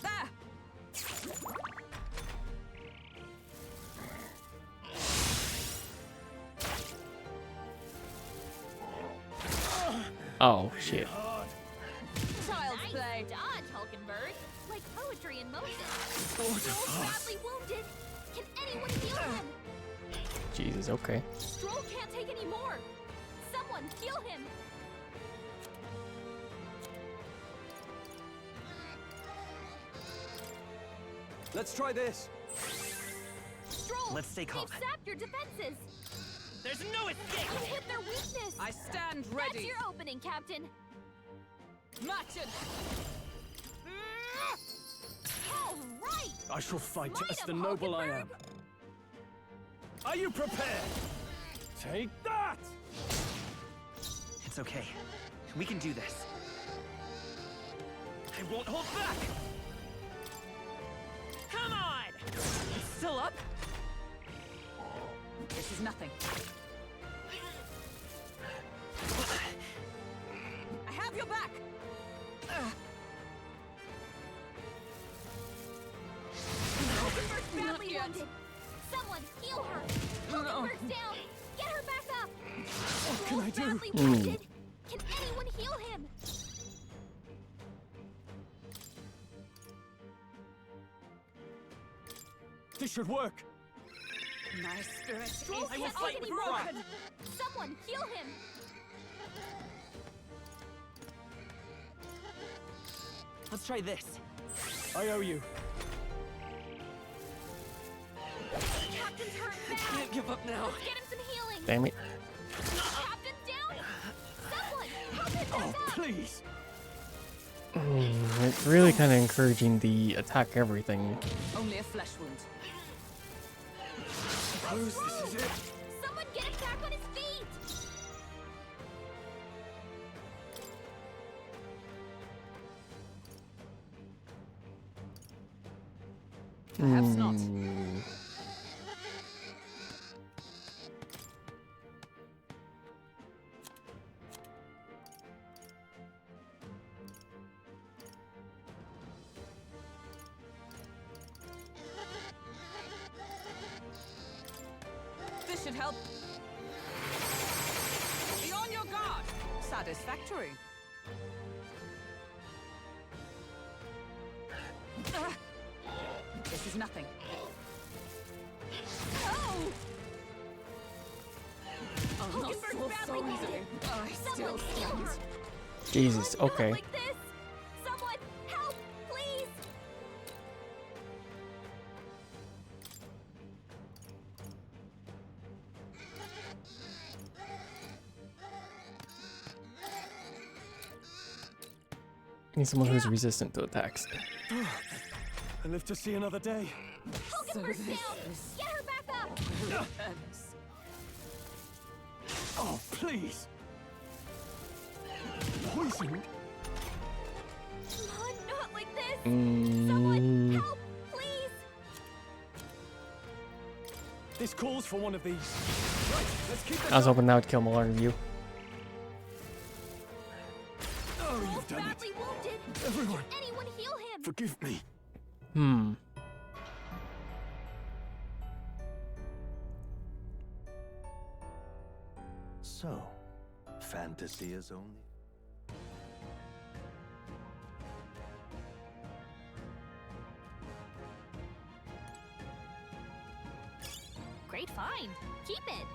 There! Oh shit. Child's play. Dodge, Hulkenberg. Like poetry in motion. Stroll's badly wounded. Can anyone heal him? Jesus. Okay. Stroll can't take any more. Someone heal him. Let's try this. Stroll, Let's stay calm. they've sapped your defenses. There's no escape! You hit their weakness. I stand That's ready. your opening, Captain. Match it. All right. I shall fight Line as up, the noble I am. Are you prepared? Take that! It's okay. We can do this. I won't hold back! Come on! It's still up. This is nothing. I have your back. Hulkenberg's badly Not yet. wounded. Someone heal her. No. Hulkenberg's down. Get her back up. What can I do? Badly wounded. Can anyone heal him? This should work. My spirit Stroll I will can't fight take with any more. pride. Someone heal him. Let's try this. I owe you. Captain's hurt I bad. can't give up now. Let's get him some healing. Damn it. Captain's down. Someone help him Oh, back up. please. It's really kind of encouraging the attack everything. Only a flesh wound. Suppose this is it. Someone get him back on his feet. Perhaps not. This should help. Be on your guard. Satisfactory. This is nothing. Oh! I'll not Hulkenberg's fall badly so wounded. easily. I still Someone heal stand. her. Jesus. Not Okay. like this. Someone help, please. Need someone who's resistant to attacks. I live to see another day. Hulkenberg's down. Get her back up. Oh, please. Poisoned? Come on, not like this. Someone help, please. This calls for one of these. Right, let's keep this I was up. hoping that would kill more of you. Oh, Stroll's you've done it. badly wounded. Everyone, Can anyone heal him? forgive me. Hmm. So, fantasy is only. Great find. Keep it.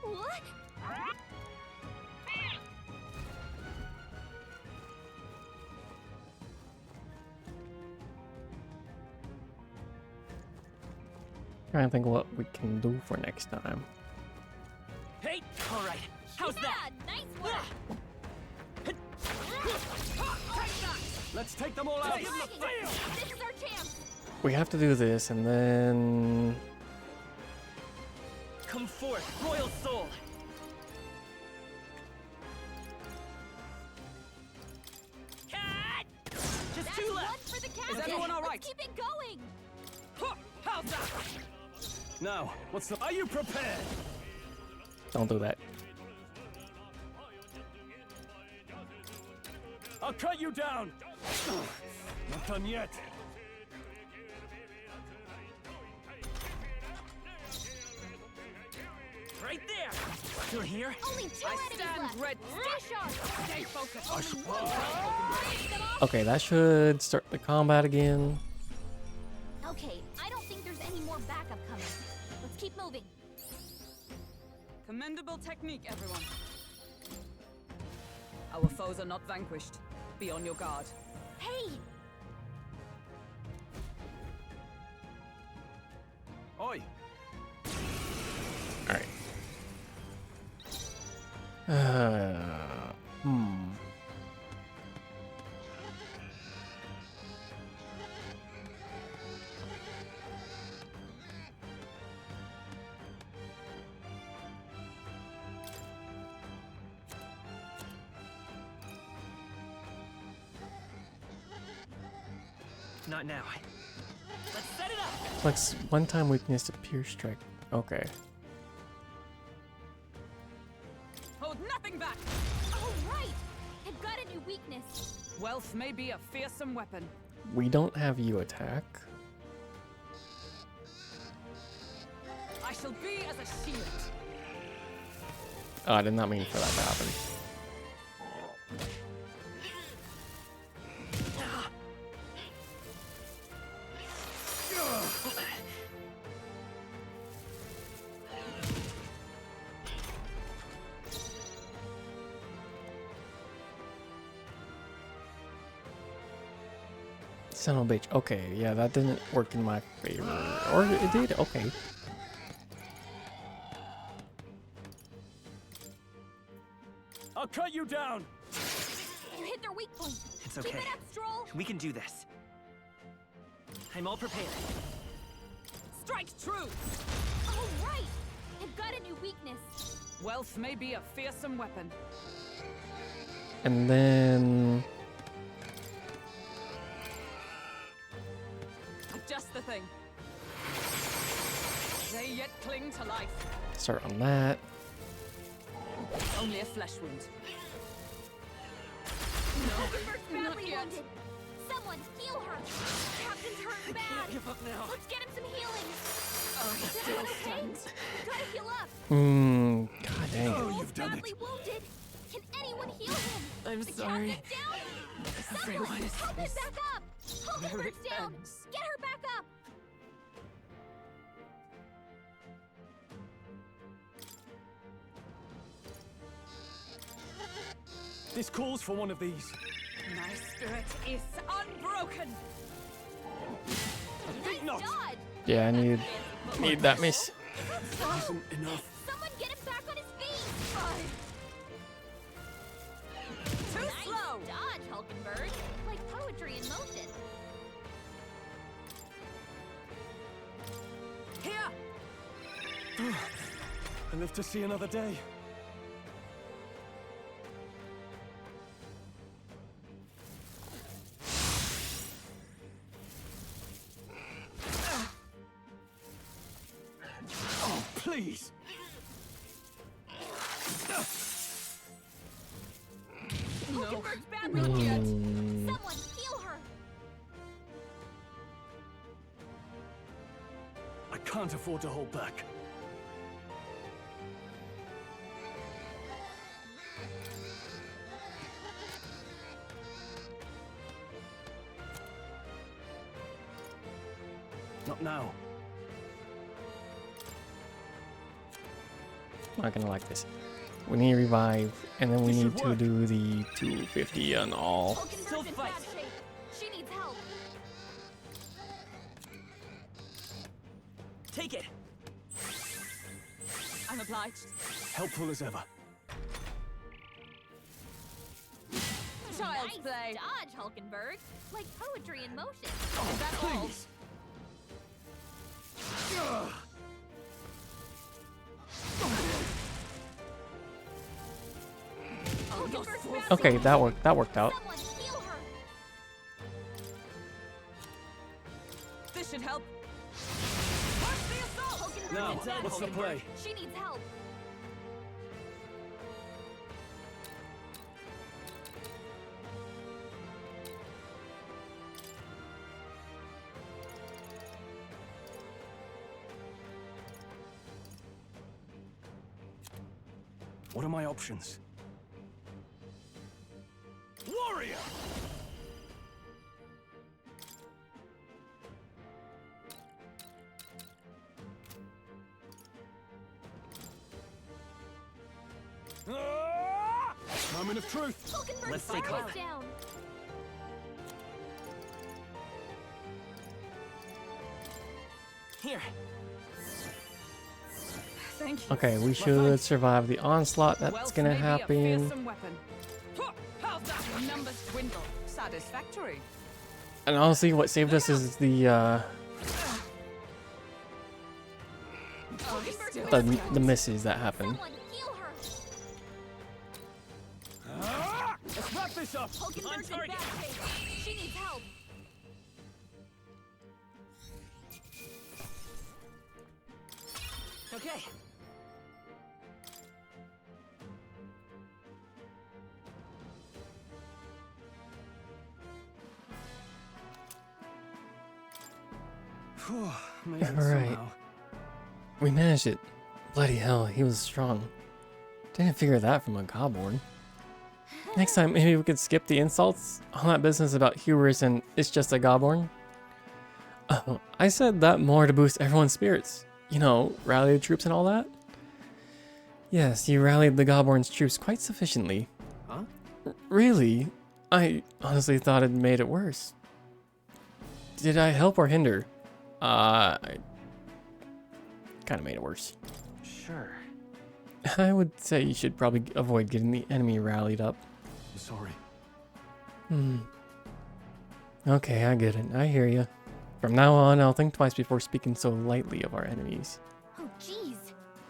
What? Trying to think what we can do for next time. Hey! Alright, how's that? Yeah, nice work. Let's take them all out. This is our chance. We have to do this and then... Come forth, royal soul! Cat! Just That's two one left! for the captain. Is everyone all right? Let's keep it going. How's that? Now, what's the... Are you prepared? Don't do that. I'll cut you down. Not done yet. Right there! Still here? Only two enemies left. red. Stay sharp. Stay focused. Okay, that should start the combat again. Okay, I don't think there's any more backup coming. Let's keep moving. Commendable technique, everyone. Our foes are not vanquished. Be on your guard. Hey! Oi! Alright. Hmm. Not now. Let's set it up! Flex one-time weakness to Pierce Strike. Okay. Hold nothing back! Oh, right! I've got a new weakness. Wealth may be a fearsome weapon. We don't have you attack. I shall be as a shield. Oh, I did not mean for that to happen. Son of a bitch. Okay, yeah, that didn't work in my favor. Or it did? Okay. I'll cut you down! You hit their weak point. It's Keep okay. it up, Stroll. We can do this. I'm all prepared. Strike true! Oh, right! I've got a new weakness. Wealth may be a fearsome weapon. And then... Just the thing. They yet cling to life. Start on that. Only a flesh wound. Hulkenberg's not badly yet. wounded. Someone heal her. Captain's hurt bad. Give up now. Let's get him some healing. Oh, Is still everyone okay? stunned. We gotta heal up. God dang it. Stroll's badly wounded. Can anyone heal him? I'm the sorry. captain's down. Everyone Someone is help him this back up. where Hulkenberg's it down. ends. Get her back up. This calls for one of these. My spirit is unbroken. Think not. Dodge. Yeah, I need that miss. That isn't enough. Someone get him back on his feet. Too Nice slow. dodge, Hulkenberg. Like poetry in motion. Here. I live to see another day. Oh, please! Hulkenberg's badly wounded. Someone heal her. I can't afford to hold back. Not now. Not gonna like this. We need to revive, and then we This need should to work. do the 250 on all. Hulkenberg's in bad shape. She needs help. Take it. I'm obliged. Helpful as ever. Child's Nice play. dodge, Hulkenberg. Like poetry in motion. Oh, Is that all? please! Hulkenberg's badly Okay, wounded. that worked out. Someone heal her. This should help. Push the assault. Hulkenberg's Now, in bad what's the shape. play? She needs help. What are my options? Warrior! Moment of truth. Let's stay calm. Down. Here. Thank you. Okay, we should survive the onslaught that's gonna happen. Weapon. How's that? Numbers dwindle. Satisfactory. And honestly, what saved us is the misses that happened. Let's wrap this up. On target. She needs help. Okay. Made it Alright. somehow. We managed it. Bloody hell, he was strong. Didn't figure that from a Godborn. Next time, maybe we could skip the insults. All that business about hubris and it's just a Godborn. Oh, I said that more to boost everyone's spirits. You know, rally the troops and all that. Yes, you rallied the Godborn's troops quite sufficiently. Huh? Really? I honestly thought it made it worse. Did I help or hinder? I kind of made it worse. Sure. I would say you should probably avoid getting the enemy rallied up. I'm sorry. Okay, I get it. I hear you. From now on, I'll think twice before speaking so lightly of our enemies. Oh, jeez.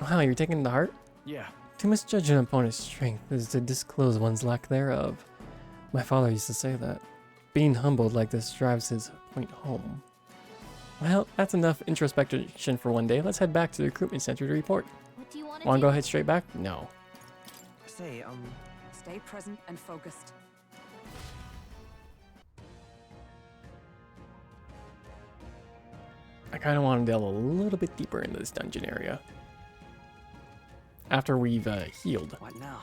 Wow, you're taking it to heart? Yeah. To misjudge an opponent's strength is to disclose one's lack thereof. My father used to say that. Being humbled like this drives his point home. Well, that's enough introspection for one day. Let's head back to the recruitment center to report. What do you want to Want do? to go head straight back? No. Say, Stay present and focused. I kind of want to delve a little bit deeper into this dungeon area. After we've healed. What now?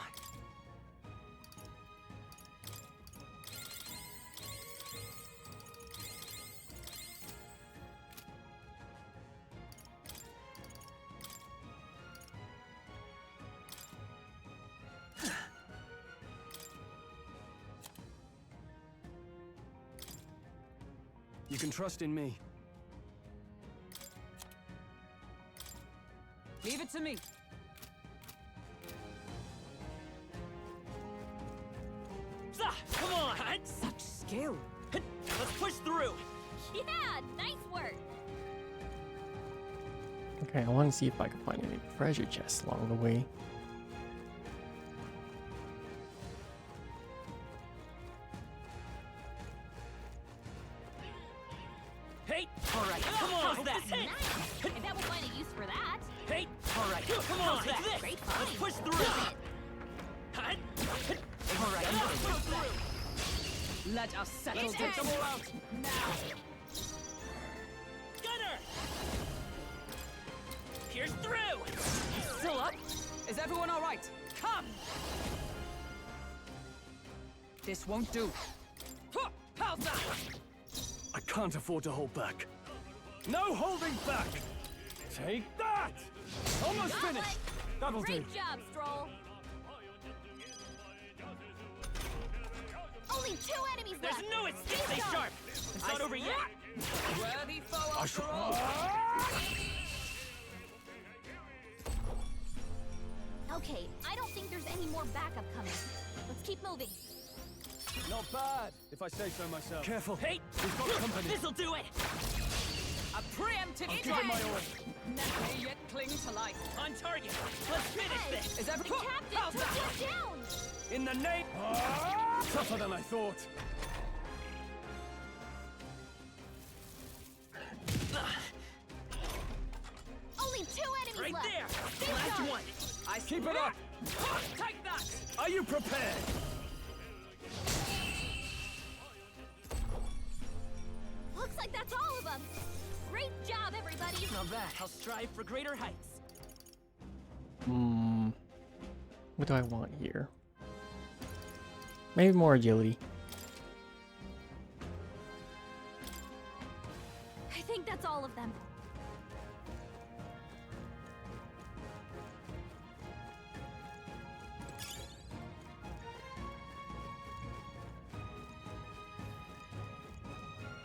You can trust in me. Leave it to me. Come on! Such skill. Let's push through! Yeah, nice work. Okay, I want to see if I can find any treasure chests along the way. Hey! Alright, come on! How's that? Nice. I bet we'll find a use for that. Hey! Alright, come on! Take this! Great Let's find. push through! Alright, let's push through! Let us settle Let's this. take them all out! Now! Gunner! Pierce through! Still up? Is everyone all right? Come! This won't do. How's that? I can't afford to hold back. No holding back! Take that! Almost Got finished! it. That'll do. Great job, Stroll. Only 2 enemies There's left. no excuse! Stay sharp! It's not over yet! Worthy foe after all. Okay, I don't think there's any more backup coming. Let's keep moving. Not bad, if I say so myself. Careful. Hey! We've got company. This'll do it! A preemptive I'll give it my all. May yet cling to life. On target! Let's finish this! Is everyone... Captain, put us down. In the name... Tougher than I thought. Only 2 enemies Right left. there! Stay Last sharp. one! I Keep it up! Take that! Are you prepared? Looks like that's all of them. Great job, everybody. Not bad. I'll strive for greater heights. What do I want here? Maybe more agility. I think that's all of them.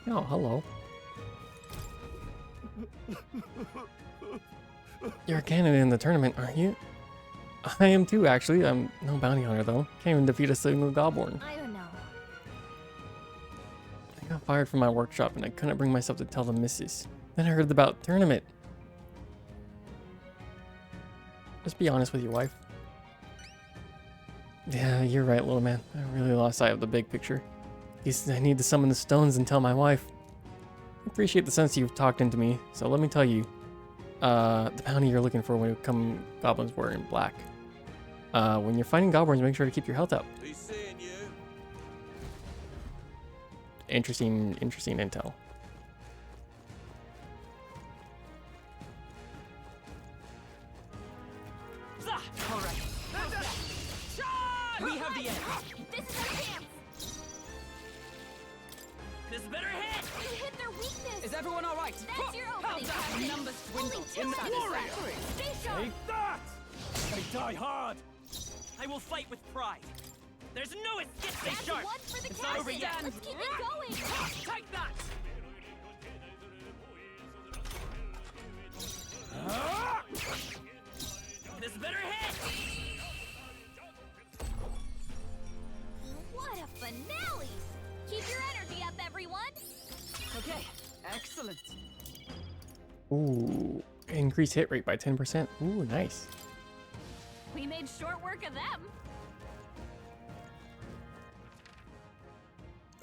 Oh, hello. You're a candidate in the tournament, aren't you? I am too, actually. I'm no bounty hunter, though. Can't even defeat a single Goblin. I don't know. I got fired from my workshop and I couldn't bring myself to tell the missus. Then I heard about tournament. Just be honest with your wife. Yeah, you're right, little man. I really lost sight of the big picture. I need to summon the stones and tell my wife. I appreciate the sense you've talked into me, so let me tell you. The bounty you're looking for when you come goblins wearing black. When you're fighting goblins, make sure to keep your health up. He's seeing you. Interesting intel. Alright. We have the edge. This is our chance. This better hit. You hit their weakness. Is everyone all right? That's your opening, Captain. Numbers dwindle. Unsatisfactory. Stay sharp. Take that! They die hard. I will fight with pride. There's no escape. Stay That's sharp. one for the It's not over captain. yet. Let's keep it going. Take that! This better hit. What a finale! Keep your energy up, everyone. Okay, excellent. Ooh, increase hit rate by 10%. Ooh, nice. We made short work of them.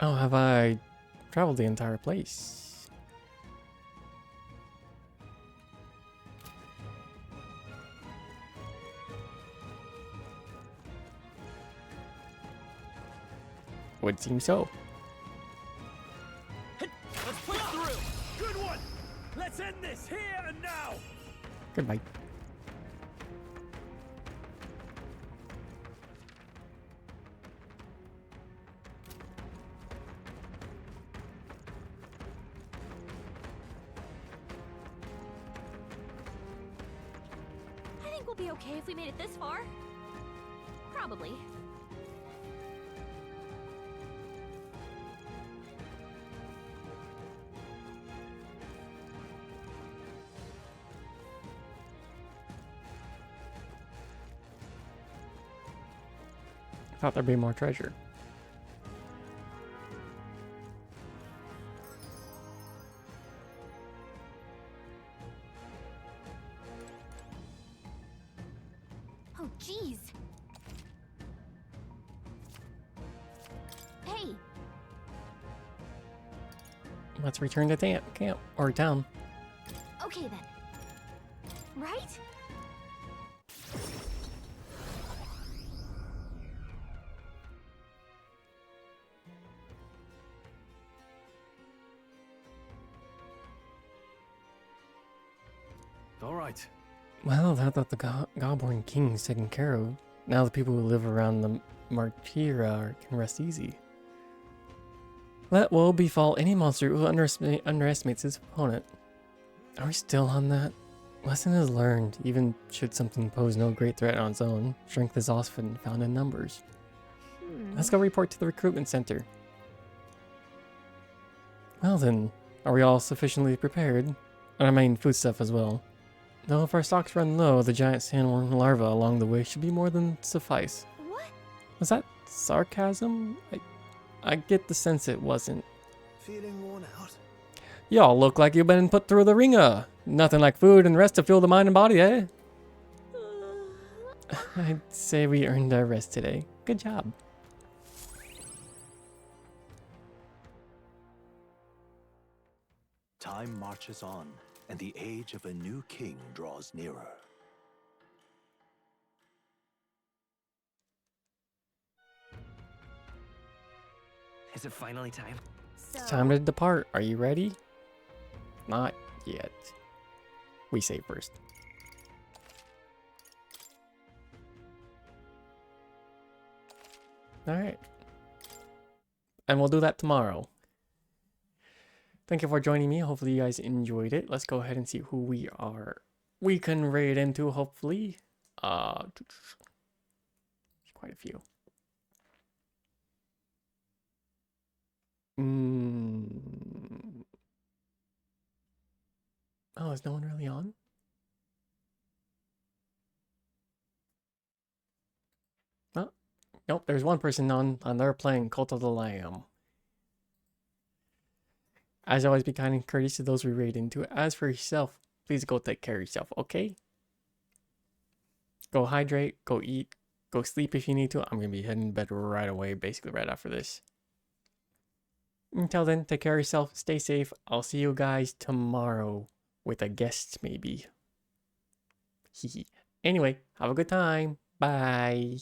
Oh, have I traveled the entire place? Would seem so. Let's push through. Good one. Let's end this here and now. Goodbye. I think we'll be okay if we made it this far. Probably. I thought there'd be more treasure. Oh, jeez. Hey, Let's return to camp or town. okay then. Right? All right. Well, that the Goblin King's taken care of. Now the people who live around the Martira can rest easy. Let woe befall any monster who underestimates his opponent. Are we still on that? Lesson is learned. Even should something pose no great threat on its own, strength is often found in numbers. Let's go report to the recruitment center. Well then, are we all sufficiently prepared? And I mean food stuff as well. Though if our stocks run low, the giant sandworm larva along the way should be more than suffice. What? Was that sarcasm? I get the sense it wasn't. Feeling worn out? Y'all look like you've been put through the ringer. Nothing like food and rest to fuel the mind and body, eh? I'd say we earned our rest today. Good job. Time marches on, and the age of a new king draws nearer. Is it finally time? It's time to depart. Are you ready? Not yet. We save first. Alright. And we'll do that tomorrow. Thank you for joining me. Hopefully you guys enjoyed it. Let's go ahead and see who we can raid into, hopefully. There's quite a few. Oh, is no one really on? Oh, nope, there's one person on, and they're playing Cult of the Lamb. As always, be kind and courteous to those we raid into. As for yourself, please go take care of yourself, okay? Go hydrate, go eat, go sleep if you need to. I'm going to be heading to bed right away, basically right after this. Until then, take care of yourself, stay safe. I'll see you guys tomorrow with a guest, maybe. Anyway, have a good time. Bye.